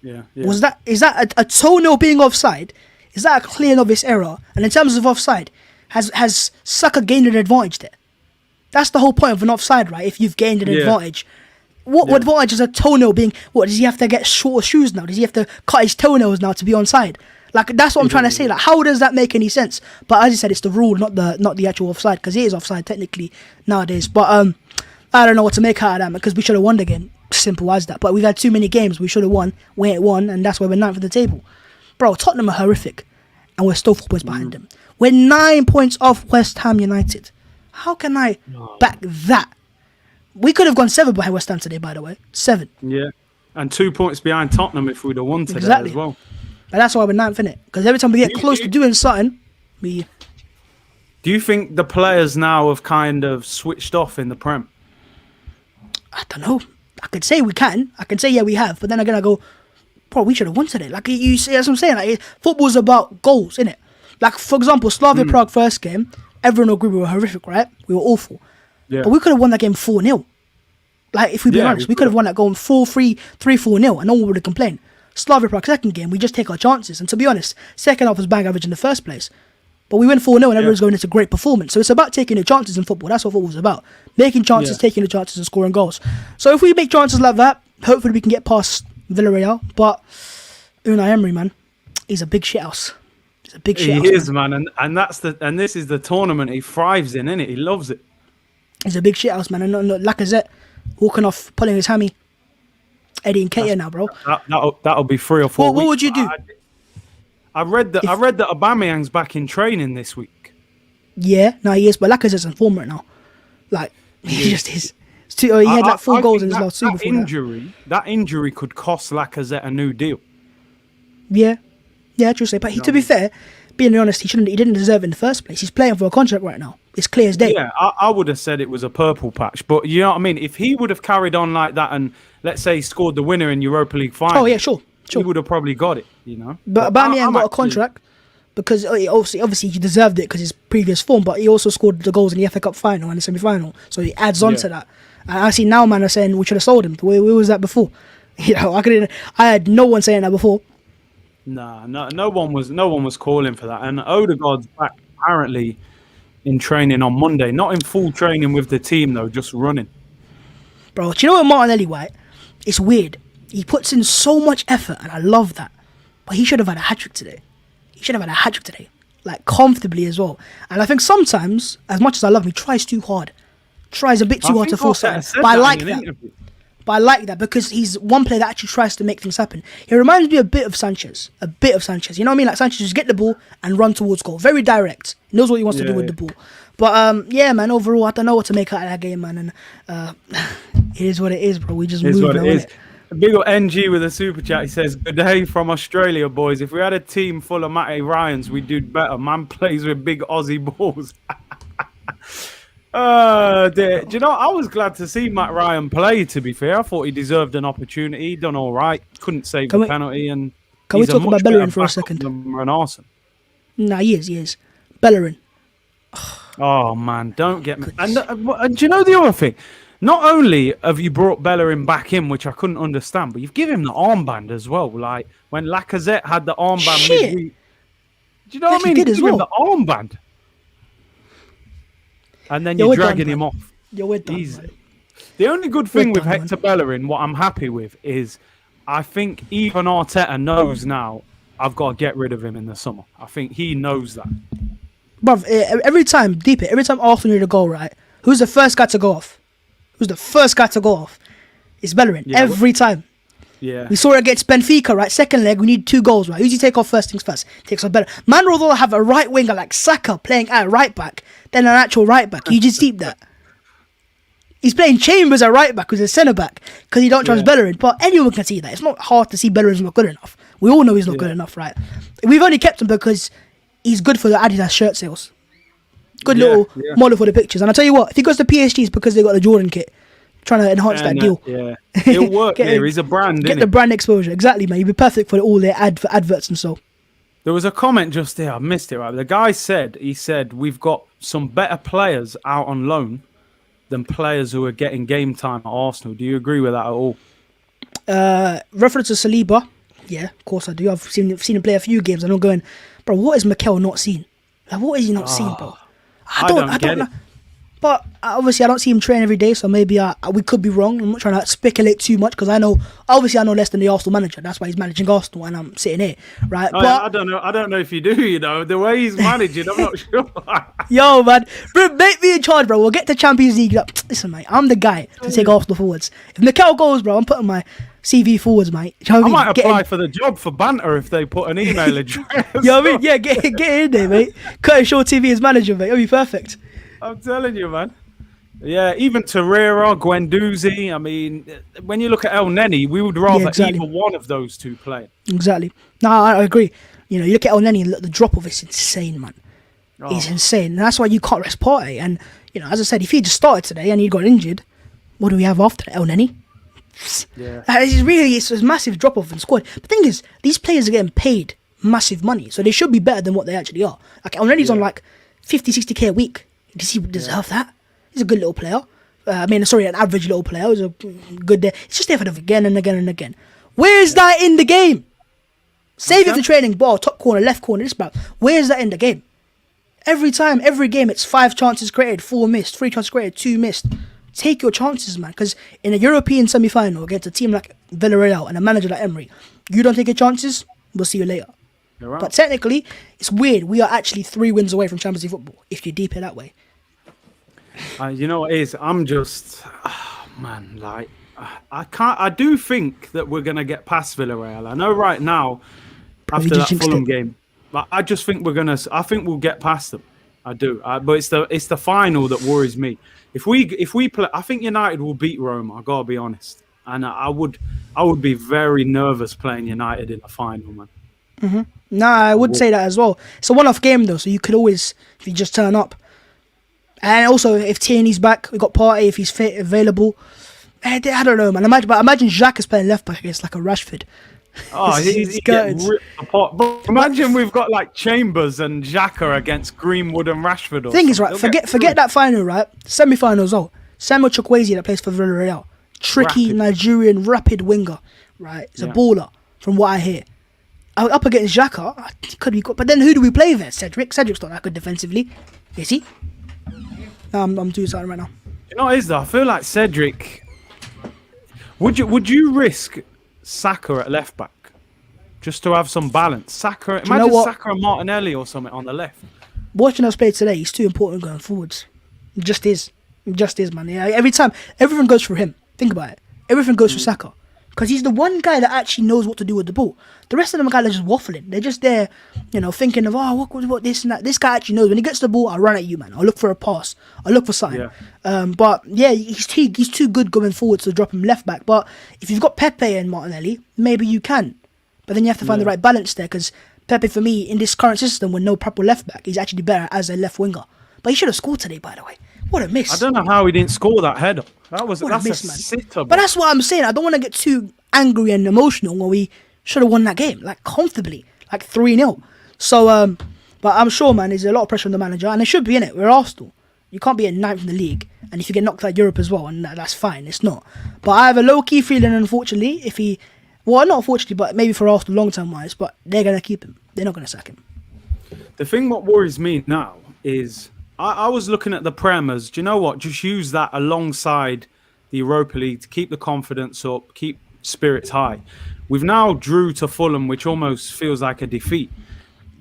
Yeah. Is that a toenail being offside? Is that a clear and obvious error? And in terms of offside, has Saka gained an advantage there? That's the whole point of an offside, right? If you've gained an advantage. What advantage is a toenail being? What, does he have to get shorter shoes now? Does he have to cut his toenails now to be onside? Like, that's what I'm trying to say. Like, how does that make any sense? But as you said, it's the rule, not the actual offside, because it is offside technically nowadays. But I don't know what to make out of that, because we should have won the game. Simple as that. But we've had too many games we should have won. We ain't won, and that's why we're ninth for the table. Bro, Tottenham are horrific, and we're still 4 points behind them. We're 9 points off West Ham United. How can I back that? We could have gone 7 behind West Ham today, by the way. 7. Yeah, and 2 points behind Tottenham if we'd have won today as well. But that's why we're ninth, innit? Because every time we get close to doing something, we... Do you think the players now have kind of switched off in the Prem? I don't know. I could say we can. I can say, yeah, we have. But then again, I go, bro, we should have won today. Like, you see, that's what I'm saying. Like, football's about goals, innit? Like, for example, Slavia Prague first game, everyone agreed we were horrific, right? We were awful. Yeah. But we could have won that game 4-0. Like, if we've been honest, we could have won that game 4-3, 3-4-0, and no one would have complained. Slavia Prague second game, we just take our chances. And to be honest, second half was bang average in the first place. But we went 4-0 and everyone's going into great performance. So it's about taking the chances in football. That's what football's about. Making chances, taking the chances and scoring goals. So if we make chances like that, hopefully we can get past Villarreal. But Unai Emery, man, he's a big shithouse. He's a big shithouse. He is, man. And this is the tournament he thrives in, innit? He loves it. He's a big shithouse, man. And Lacazette walking off, pulling his hammy. Eddie and Keita now, bro. That'll be 3 or 4 weeks. What would you do? I read that Aubameyang's back in training this week. Yeah, no, he is. But Lacazette's in form right now. Like, he just is. He had like 4 goals in his last 2 before that injury could cost Lacazette a new deal. Yeah, true say. But to be fair, being honest, he didn't deserve it in the first place. He's playing for a contract right now. It's clear as day. Yeah, I would have said it was a purple patch. But you know what I mean? If he would have carried on like that and, let's say, he scored the winner in Europa League final. Oh, yeah, sure. He would have probably got it, you know. But Aubameyang got a contract because obviously he deserved it because his previous form, but he also scored the goals in the FA Cup final and the semi-final. So he adds on to that. And I see now man are saying we should have sold him. Where was that before? You know, I had no one saying that before. Nah, no one was calling for that. And Odegaard's back apparently in training on Monday. Not in full training with the team though, just running. Bro, do you know what Martinelli, right? It's weird. He puts in so much effort, and I love that. but he should have had a hat-trick today. Like, comfortably as well. And I think sometimes, as much as I love him, he tries too hard. Tries a bit too hard to force it. But I like that. But I like that because he's one player that actually tries to make things happen. He reminds me a bit of Sanchez. You know what I mean? Like, Sanchez just get the ball and run towards goal. Very direct. He knows what he wants to do with the ball. But, yeah, man, overall, I don't know what to make out of that game, man. And it is what it is, bro. We just moved on, innit? Big ol' NG with a super chat. He says, "Good day from Australia, boys. If we had a team full of Matty Ryans, we'd do better. Man plays with big Aussie balls." Dear. Do you know, I was glad to see Matt Ryan play, to be fair. I thought he deserved an opportunity. He done all right. Couldn't save the penalty. And can we talk about Bellerin for a second? Arsenal. Nah, he is. Bellerin. Oh, man, don't get me. And do you know the other thing? Not only have you brought Bellerin back in, which I couldn't understand, but you've given him the armband as well. Like, when Lacazette had the armband midweek. Do you know what I mean? He did as well. The armband. And then you're dragging him off. We're done, the only good thing with Hector Bellerin, what I'm happy with, is I think even Arteta knows now I've got to get rid of him in the summer. I think he knows that. Bruv, every time Arsenal need a goal, right? Who's the first guy to go off? It's Bellerin. Yeah, every time. Yeah. We saw it against Benfica, right? Second leg, we need 2 goals, right? Who's he take off first things first? Takes off Bellerin. Man, although have a right winger like Saka playing at right back, then an actual right back. You just deep that. He's playing Chambers at right back, who's a centre back, because he don't trust Bellerin. But anyone can see that. It's not hard to see Bellerin's not good enough. We all know he's not good enough, right? We've only kept him because he's good for the Adidas shirt sales. Good little model for the pictures. And I tell you what, if he goes to PSG, it's because they got the Jordan kit. Trying to enhance that deal. Yeah, it'll work here. He's a brand, Get the brand exposure. Exactly, man. He'd be perfect for all their adverts and so. There was a comment just there. I missed it, right? The guy said, we've got some better players out on loan than players who are getting game time at Arsenal. Do you agree with that at all? Reference to Saliba. Yeah, of course I do. I've seen him play a few games. I'm not going, bro, what is Mikel not seen? Like, what is he not seen, bro? I don't know. But obviously, I don't see him train every day, so maybe we could be wrong. I'm not trying to speculate too much because I know less than the Arsenal manager. That's why he's managing Arsenal, and I'm sitting here, right? But I don't know. I don't know if you do. You know the way he's managing. I'm not sure. Yo, man, bro, make me in charge, bro. We'll get to Champions League. Listen, mate, I'm the guy to take Arsenal forwards. If Mikel goes, bro, I'm putting my CV forwards, mate. I might apply for the job for banter if they put an email address. You know what I mean? Yeah, get in there, mate. Curtis Shaw TV as manager, mate. It'll be perfect. I'm telling you, man. Yeah, even Torreira, Guendouzi. I mean, when you look at El Neni, we would rather either one of those two play. Exactly. No, I agree. You know, you look at El Neni, the drop of it's insane, man. It's insane. And that's why you can't rest Partey. And, you know, as I said, if he just started today and he got injured, what do we have after El Neni? Yeah. It's a massive drop off in squad. The thing is, these players are getting paid massive money, so they should be better than what they actually are. Like, El Neni's on like 50, 60k a week. Does he deserve that? He's a good little player. An average little player. He's a good there. It's just there for them again and again and again. Where's that in the game? Save it for training ball, top corner, left corner, this ball. Where's that in the game? Every time, every game, it's 5 chances created, 4 missed, 3 chances created, 2 missed. Take your chances, man. Because in a European semi-final against a team like Villarreal and a manager like Emery, you don't take your chances, we'll see you later. Right. But technically, it's weird. We are actually 3 wins away from Champions League football, if you deep it that way. You know what it is? I'm just, I do think that we're going to get past Villarreal. I know right now, after that Fulham game, but I just think I think we'll get past them. I do. But it's the final that worries me. If we play, I think United will beat Roma. I gotta be honest, and I would be very nervous playing United in the final, man. Mm-hmm. Nah, I would say that as well. It's a one-off game though, so you could always, if you just turn up. And also, if Tierney's back, we got Partey if he's fit, available. I don't know, man. Imagine Xhaka is playing left back against like a Rashford. Oh, he's getting ripped apart. But imagine we've got like Chambers and Xhaka against Greenwood and Rashford. Thing is, right? Forget that final, right? Semi-finals, Samuel Chukwueze that plays for Villarreal, tricky Nigerian rapid winger, right? He's a baller, from what I hear. Up against Xhaka, could be good. But then who do we play there? Cedric's not that good defensively, is he? No, I'm too excited right now. You know what it is though? I feel like Cedric. Would you risk Saka at left back? just to have some balance. Saka, you know imagine what? Saka and Martinelli or something on the left. Watching us play today, he's too important going forwards. It just is. It just is, man. Yeah, every time, everything goes for him. Think about it. Everything goes for Saka. Because he's the one guy that actually knows what to do with the ball. The rest of them guys are just waffling. They're just there, thinking of, what this and that. This guy actually knows. When he gets the ball, I'll run at you, man. I'll look for a pass. I'll look for something. Yeah. But yeah, he's too good going forward to drop him left back. But if you've got Pepe and Martinelli, maybe you can. But then you have to find the right balance there, because Pepe, for me, in this current system with no proper left back, he's actually better as a left winger. But he should have scored today, by the way. What a miss. I don't know how he didn't score that header. That's a miss, a man. sitter. But that's what I'm saying. I don't want to get too angry and emotional when we should have won that game, like comfortably, like 3-0. So, but I'm sure, man, there's a lot of pressure on the manager, and it should be in it. We're Arsenal. You can't be at 9th in the league, and if you get knocked out of Europe as well, and that's fine. It's not. But I have a low-key feeling, unfortunately, not unfortunately, but maybe for Arsenal long-term wise, but they're going to keep him. They're not going to sack him. The thing what worries me now is I was looking at the Prem as, do you know what? Just use that alongside the Europa League to keep the confidence up, keep spirits high. We've now drew to Fulham, which almost feels like a defeat.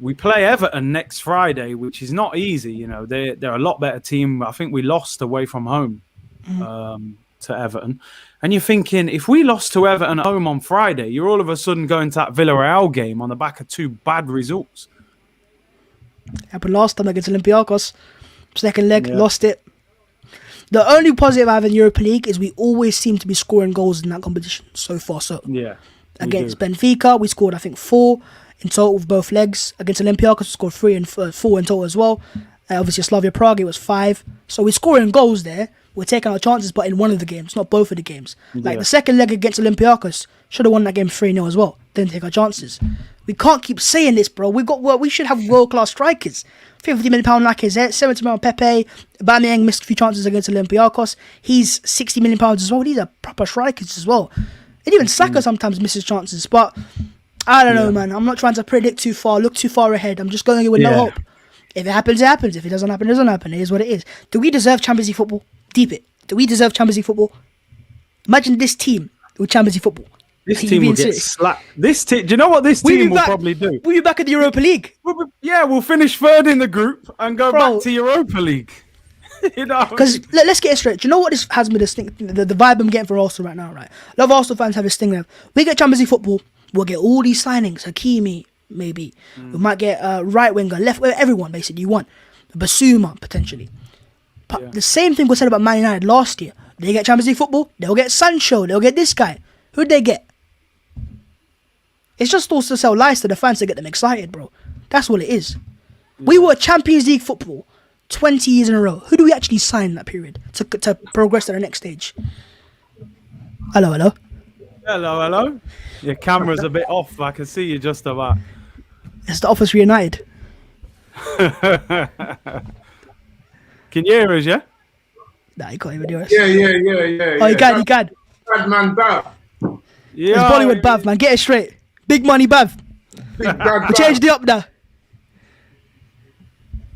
We play Everton next Friday, which is not easy. They're a lot better team. I think we lost away from home to Everton. And you're thinking, if we lost to Everton at home on Friday, you're all of a sudden going to that Villarreal game on the back of 2 bad results. Happened last time against Olympiacos. Second leg, lost it. The only positive I have in Europa League is we always seem to be scoring goals in that competition. So far, so. Yeah. Against Benfica, we scored, I think, 4 in total with both legs. Against Olympiacos, we scored 3 and 4 in total as well. Obviously, Slavia Prague, it was 5. So we're scoring goals there. We're taking our chances, but in one of the games, not both of the games. Like the second leg against Olympiacos, should have won that game 3-0 as well. Didn't take our chances. We can't keep saying this, bro. We should have world-class strikers. £50 million Lacazette, £70 million Pepe. Aubameyang missed a few chances against Olympiacos. He's £60 million as well. These are proper strikers as well. And even Saka sometimes misses chances. But I don't know, man. I'm not trying to predict too far, look too far ahead. I'm just going in with no hope. If it happens, it happens. If it doesn't happen, it doesn't happen. It is what it is. Do we deserve Champions League football? Deep it. Do we deserve Champions League football? Imagine this team with Champions League football. This team will get slapped. Do you know what this team will probably do? We'll be back in the Europa League. We'll finish 3rd in the group and go back to Europa League. Because let's get it straight. Do you know what this has me this thing? The vibe I'm getting for Arsenal right now, right? A lot of Arsenal fans have this thing that we get Champions League football, we'll get all these signings. Hakimi, maybe. We might get right winger, left winger, everyone basically you want. Basuma, potentially. But the same thing was said about Man United last year. They get Champions League football, they'll get Sancho, they'll get this guy. Who'd they get? It's just also to sell lies to the fans to get them excited, bro. That's what it is. We were Champions League football 20 years in a row. Who do we actually sign in that period to progress to the next stage? Hello. Hello. Your camera's a bit off. I can see you just about. It's the Office Reunited. Can you hear us, yeah? Nah, you can't even hear us. Yeah. Oh, you can. Bad man, Bav. Yeah. It's Bollywood Bav, man. Get it straight. Big money Bav. We changed it up now.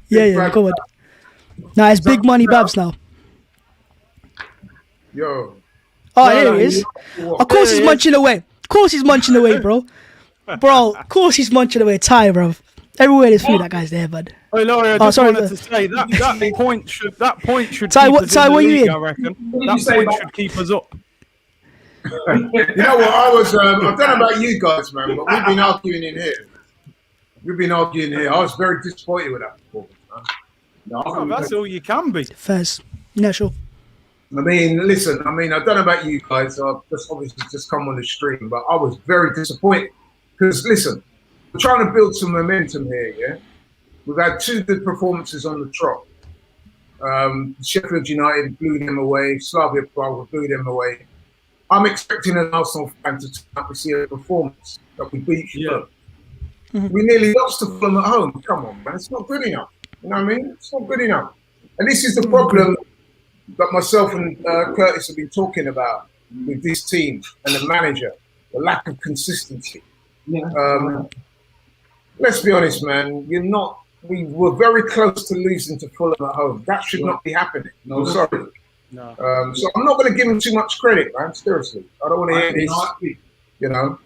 Yeah, come on. Nah, it's big money Babs now. Yo. Oh, there he is. Of course he's munching away. Bro. Of course he's munching away. Ty, bro. Everywhere there's food, that guy's there, bud. Hey, Laurie, I just wanted to say that point should Ty, keep us in the league, I reckon. That point should keep us up. You know what? I don't know about you guys, man, but we've been arguing in here. I was very disappointed with that performance, man. That's all you can be. First. Yeah, sure. I mean, listen, I don't know about you guys. I've obviously just come on the stream, but I was very disappointed. Because, listen, we're trying to build some momentum here, yeah? We've had 2 good performances on the trot. Sheffield United blew them away. Slavia Prague blew them away. I'm expecting an Arsenal fan to turn up and see a performance that we beat Fulham. We nearly lost to Fulham at home. Come on, man. It's not good enough. You know what I mean? It's not good enough. And this is the problem that myself and Curtis have been talking about with this team and the manager, the lack of consistency. Let's be honest, man. We were very close to losing to Fulham at home. That should not be happening. No, sorry. No. So I'm not going to give him too much credit, man. Seriously, I don't want to hear this. You know.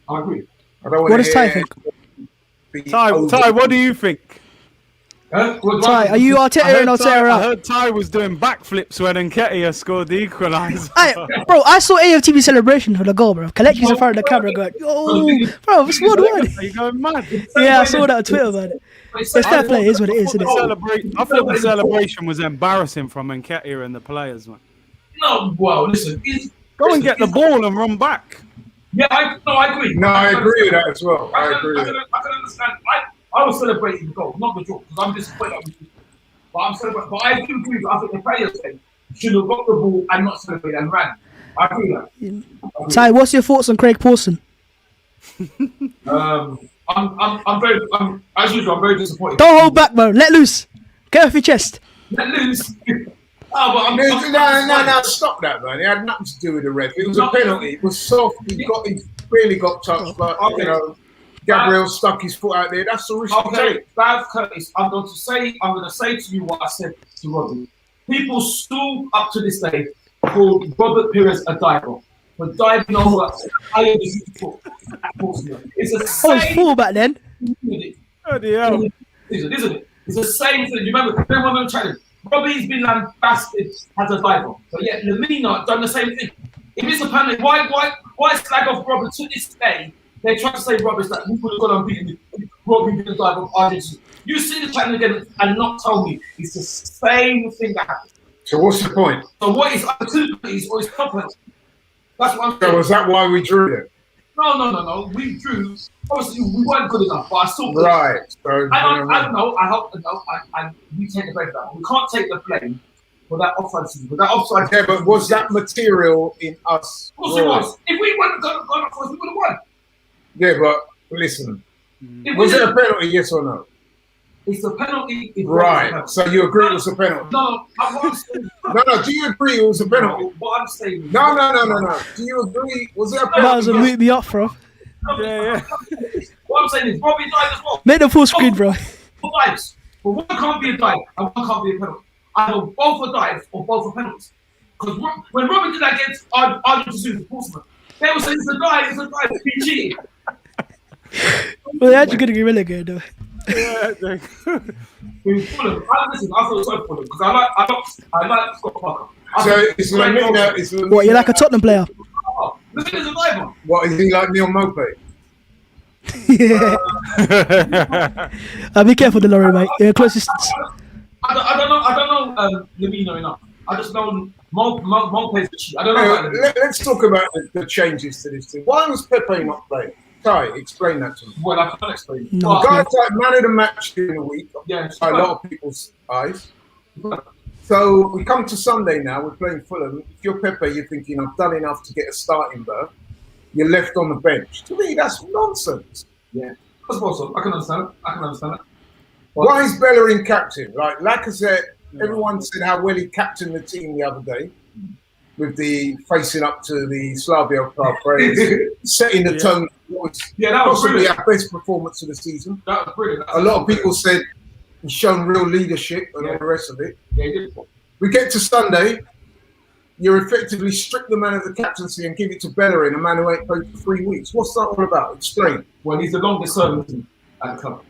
I agree. I don't want What does Ty think? Ty, what do you think? Ty, are you Arteta and Arteta I out? heard Ty was doing backflips when Nketiah scored the equaliser. Bro, I saw AFTV celebration for the goal, bro. Kelechi's in front of the camera going, "Oh, bro, it's 1-1." Are you going mad? Yeah, I saw that on Twitter, man. It's fair play, it is what it is, isn't it? I thought the celebration was embarrassing from Nketiah and the players, man. No, well, listen. Go and get the ball and run back. Yeah, I agree. No, I agree with that as well. I agree with that. I can understand. I was celebrating the goal, not the draw, because I'm disappointed. But I'm celebrating. But I do agree. I think the players should have got the ball and not celebrated and ran. I agree with that. Ty, what's your thoughts on Craig Pawson? I'm very, as usual, I'm very disappointed. Don't hold back, bro. Let loose. Get off your chest. Let loose. Oh, but No, stop that, man. It had nothing to do with the ref. It was a penalty. It was soft. He really got touched, but you know, Gabriel stuck his foot out there. That's the risk you take. Bad Curtis, I'm going to say to you what I said to Robbie. People still up to this day call Robert Pires a diver. For diving over higher than foot at Portsmouth. It's the same. I was full back then. Bloody hell. Isn't it? It's the same thing. You remember when we were chatting? Robbie's been lambasted as a diver, but yet Lamina done the same thing. If it's a penalty, why slag off Robbie to this day? They're trying to say Robbie's that we could have gone and beaten Robbie didn't dive of Argentina. You see the channel again and not tell me it's the same thing that happened. So what's the point? So what is opportunities or is competence? That's what I'm saying. So was that why we drew it? No. We drew. Obviously, we weren't good enough, but I still. Right. So I know. I hope. And we take the blame for that. We can't take the blame for that offside. For that offside. Yeah, but was that material in us? Of course it was. If we weren't gone up for us, we would have won. Yeah, but listen. Was it a penalty? Yes or no? It's a penalty. Right. So you agree it was a penalty? No, I'm not saying. No. Do you agree it was a penalty? What I'm saying. No. Do you agree? Was it a penalty? Might as well mute me up, bro. Yeah. What I'm saying is Robbie died as well. Make the full screen, bro. Both dives. But one can't be a dive and one can't be a penalty. Either both are dives or both are penalties. Because when Robbie did that against Argentina, Portsmouth, they were saying it's a dive, he cheated. Well, they're actually going to get relegated, though. Yeah. Fulham, I feel sorry for them because I like Scott Parker. So it's Lamina. What, you're like a Tottenham player? Look at the diver. What, is he like Neil Mope? Yeah. Be careful, the lorry, mate. You're close distance. I don't know Lamina enough. I just know Mope's a cheat. I don't know. Let's talk about the changes to this team. Why was Pepe not playing? Ty, explain that to me. Well, I can't explain. No. Guys like man of the match during the week, Yeah, by a lot of people's eyes. So we come to Sunday now, we're playing Fulham. If you're Pepe, you're thinking, I've done enough to get a starting berth. You're left on the bench. To me, that's nonsense. Yeah, that's awesome. I can understand it. Why is Bellerin captain? Like Lacazette, everyone said how well he captained the team the other day with the facing up to the Slavia Prague players, setting the tone. That was possibly brilliant. our best performance of the season. That was brilliant. A lot of people said he's shown real leadership and all the rest of it. Yeah, he did. We get to Sunday, you effectively strip the man of the captaincy and give it to Bellerin, a man who ain't played for 3 weeks. What's that all about? Explain. Well, he's the longest serving at the club.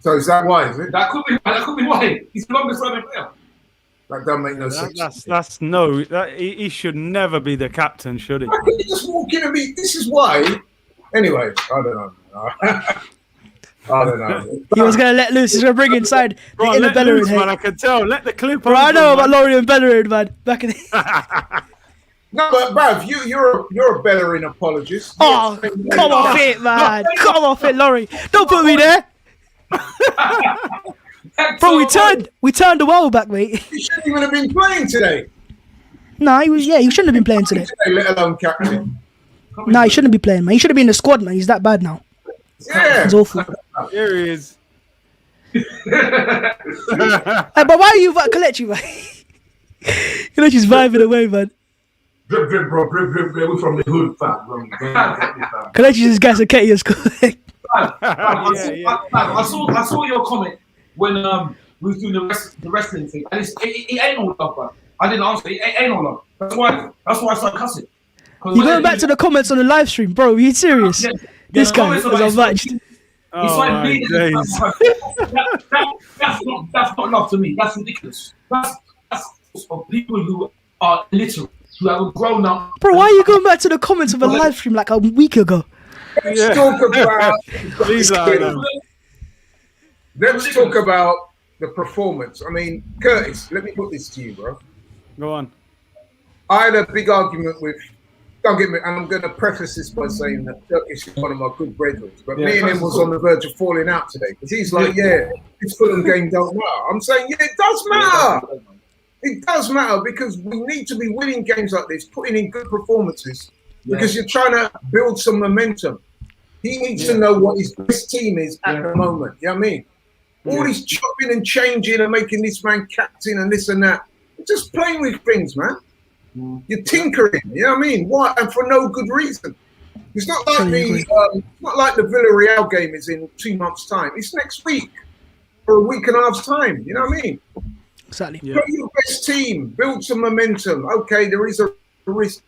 So is that why, is it? That could be why. He's the longest serving player. That doesn't make no sense. He should never be the captain, should he? How can you just walk in and be, this is why? Anyway, I don't know. I don't know. He was going to let loose. He's going to bring inside the Bro, inner let Bellerin. loose, man. I can tell. Let the clip. Bro, I know about Laurie and Bellerin, man. Back in the... No, but Bav, you're a Bellerin apologist. Oh, come off it, man. Come off it, Laurie. Don't put me there. Bro, we turned the world back, mate. He shouldn't even have been playing today. No, he shouldn't have been playing today. Let alone captain. No, he shouldn't be playing, man. He should have been in the squad, man. He's that bad now. Yeah. He's awful. Here he is. Hey, but why are you Kelechi, man? Kelechi's vibing away, man. Drip, bro. We're from the hood, fam. Kelechi's just gas and Ketty scored. I saw your comment when we was doing the wrestling thing, and it ain't all love, bro. I didn't answer. It ain't all love. That's why I started cussing. You going back to the comments on the live stream, bro? Are you serious? This guy is unmatched. That's not enough to me. That's ridiculous. That's for people who are illiterate, who haven't grown up. Bro, why are you going back to the comments of a live stream like a week ago? Let's talk about. Let's talk about the performance. I mean, Curtis, let me put this to you, bro. Go on. I had a big argument with. Don't get me, and I'm going to preface this by saying that Turkish is one of my good brethren, but me and him was on the verge of falling out today because he's like, this Fulham game don't matter. I'm saying, it does matter. It does matter because we need to be winning games like this, putting in good performances because you're trying to build some momentum. He needs to know what his best team is at the moment. You know what I mean? All this chopping and changing and making this man captain and this and that. Just playing with things, man. You're tinkering, you know what I mean? Why? And for no good reason. It's not like the Villarreal game is in 2 months' time. It's next week or a week and a half's time. You know what I mean? Exactly. Play your best team, build some momentum. Okay, there is a risk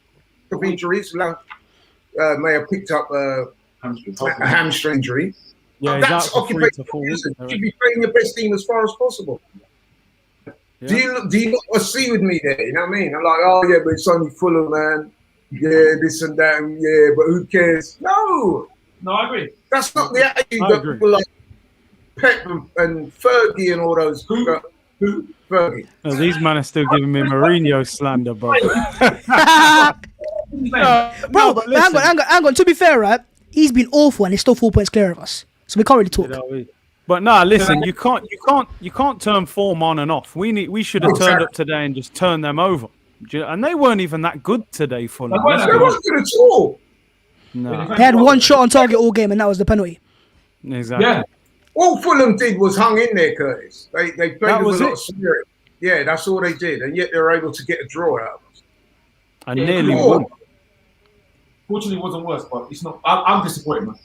of injuries. May have picked up a hamstring injury. Yeah, that's occupation. You should be playing your best team as far as possible. Yeah. Do you not see with me there? You know what I mean? I'm like, oh yeah, but it's only Fulham, man. Yeah, this and that, and but who cares? No, I agree. That's not the attitude that people like Pep and Fergie and all those. Who? Fergie. No, these men are still giving me Mourinho slander, bro. Bro, hang on. To be fair, right? He's been awful, and he's still 4 points clear of us. So we can't really talk. But no, listen, you can't turn form on and off. We should have turned up today and just turned them over. And they weren't even that good today, Fulham. They weren't good at all. No. They had one shot on target all game, and that was the penalty. Exactly. Yeah. All Fulham did was hung in there, Curtis. They played with a lot of spirit. Yeah, that's all they did, and yet they were able to get a draw out of us. And nearly won. Fortunately, it wasn't worse, but it's not. I'm disappointed, man.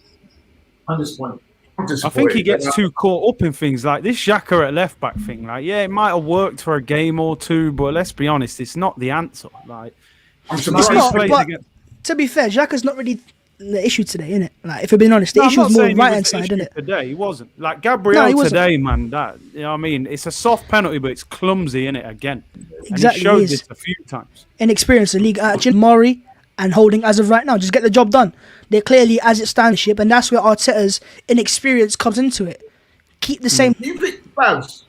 I'm disappointed. I think he gets too caught up in things like this Xhaka at left back thing. Like, yeah, it might have worked for a game or two, but let's be honest, it's not the answer. Like, it's not, but to be fair, Xhaka's not really the issue today, isn't it? Like, if we're being honest, the issue is more right hand side, isn't it? Today, he wasn't. Like Gabriel today, man. That, you know what I mean? It's a soft penalty, but it's clumsy, in it again. Exactly. And he showed this a few times. Inexperienced in league action, Murray and Holding as of right now, just get the job done. They're clearly as it stands ship, and that's where Arteta's inexperience comes into it. Keep the same. You picked Babs.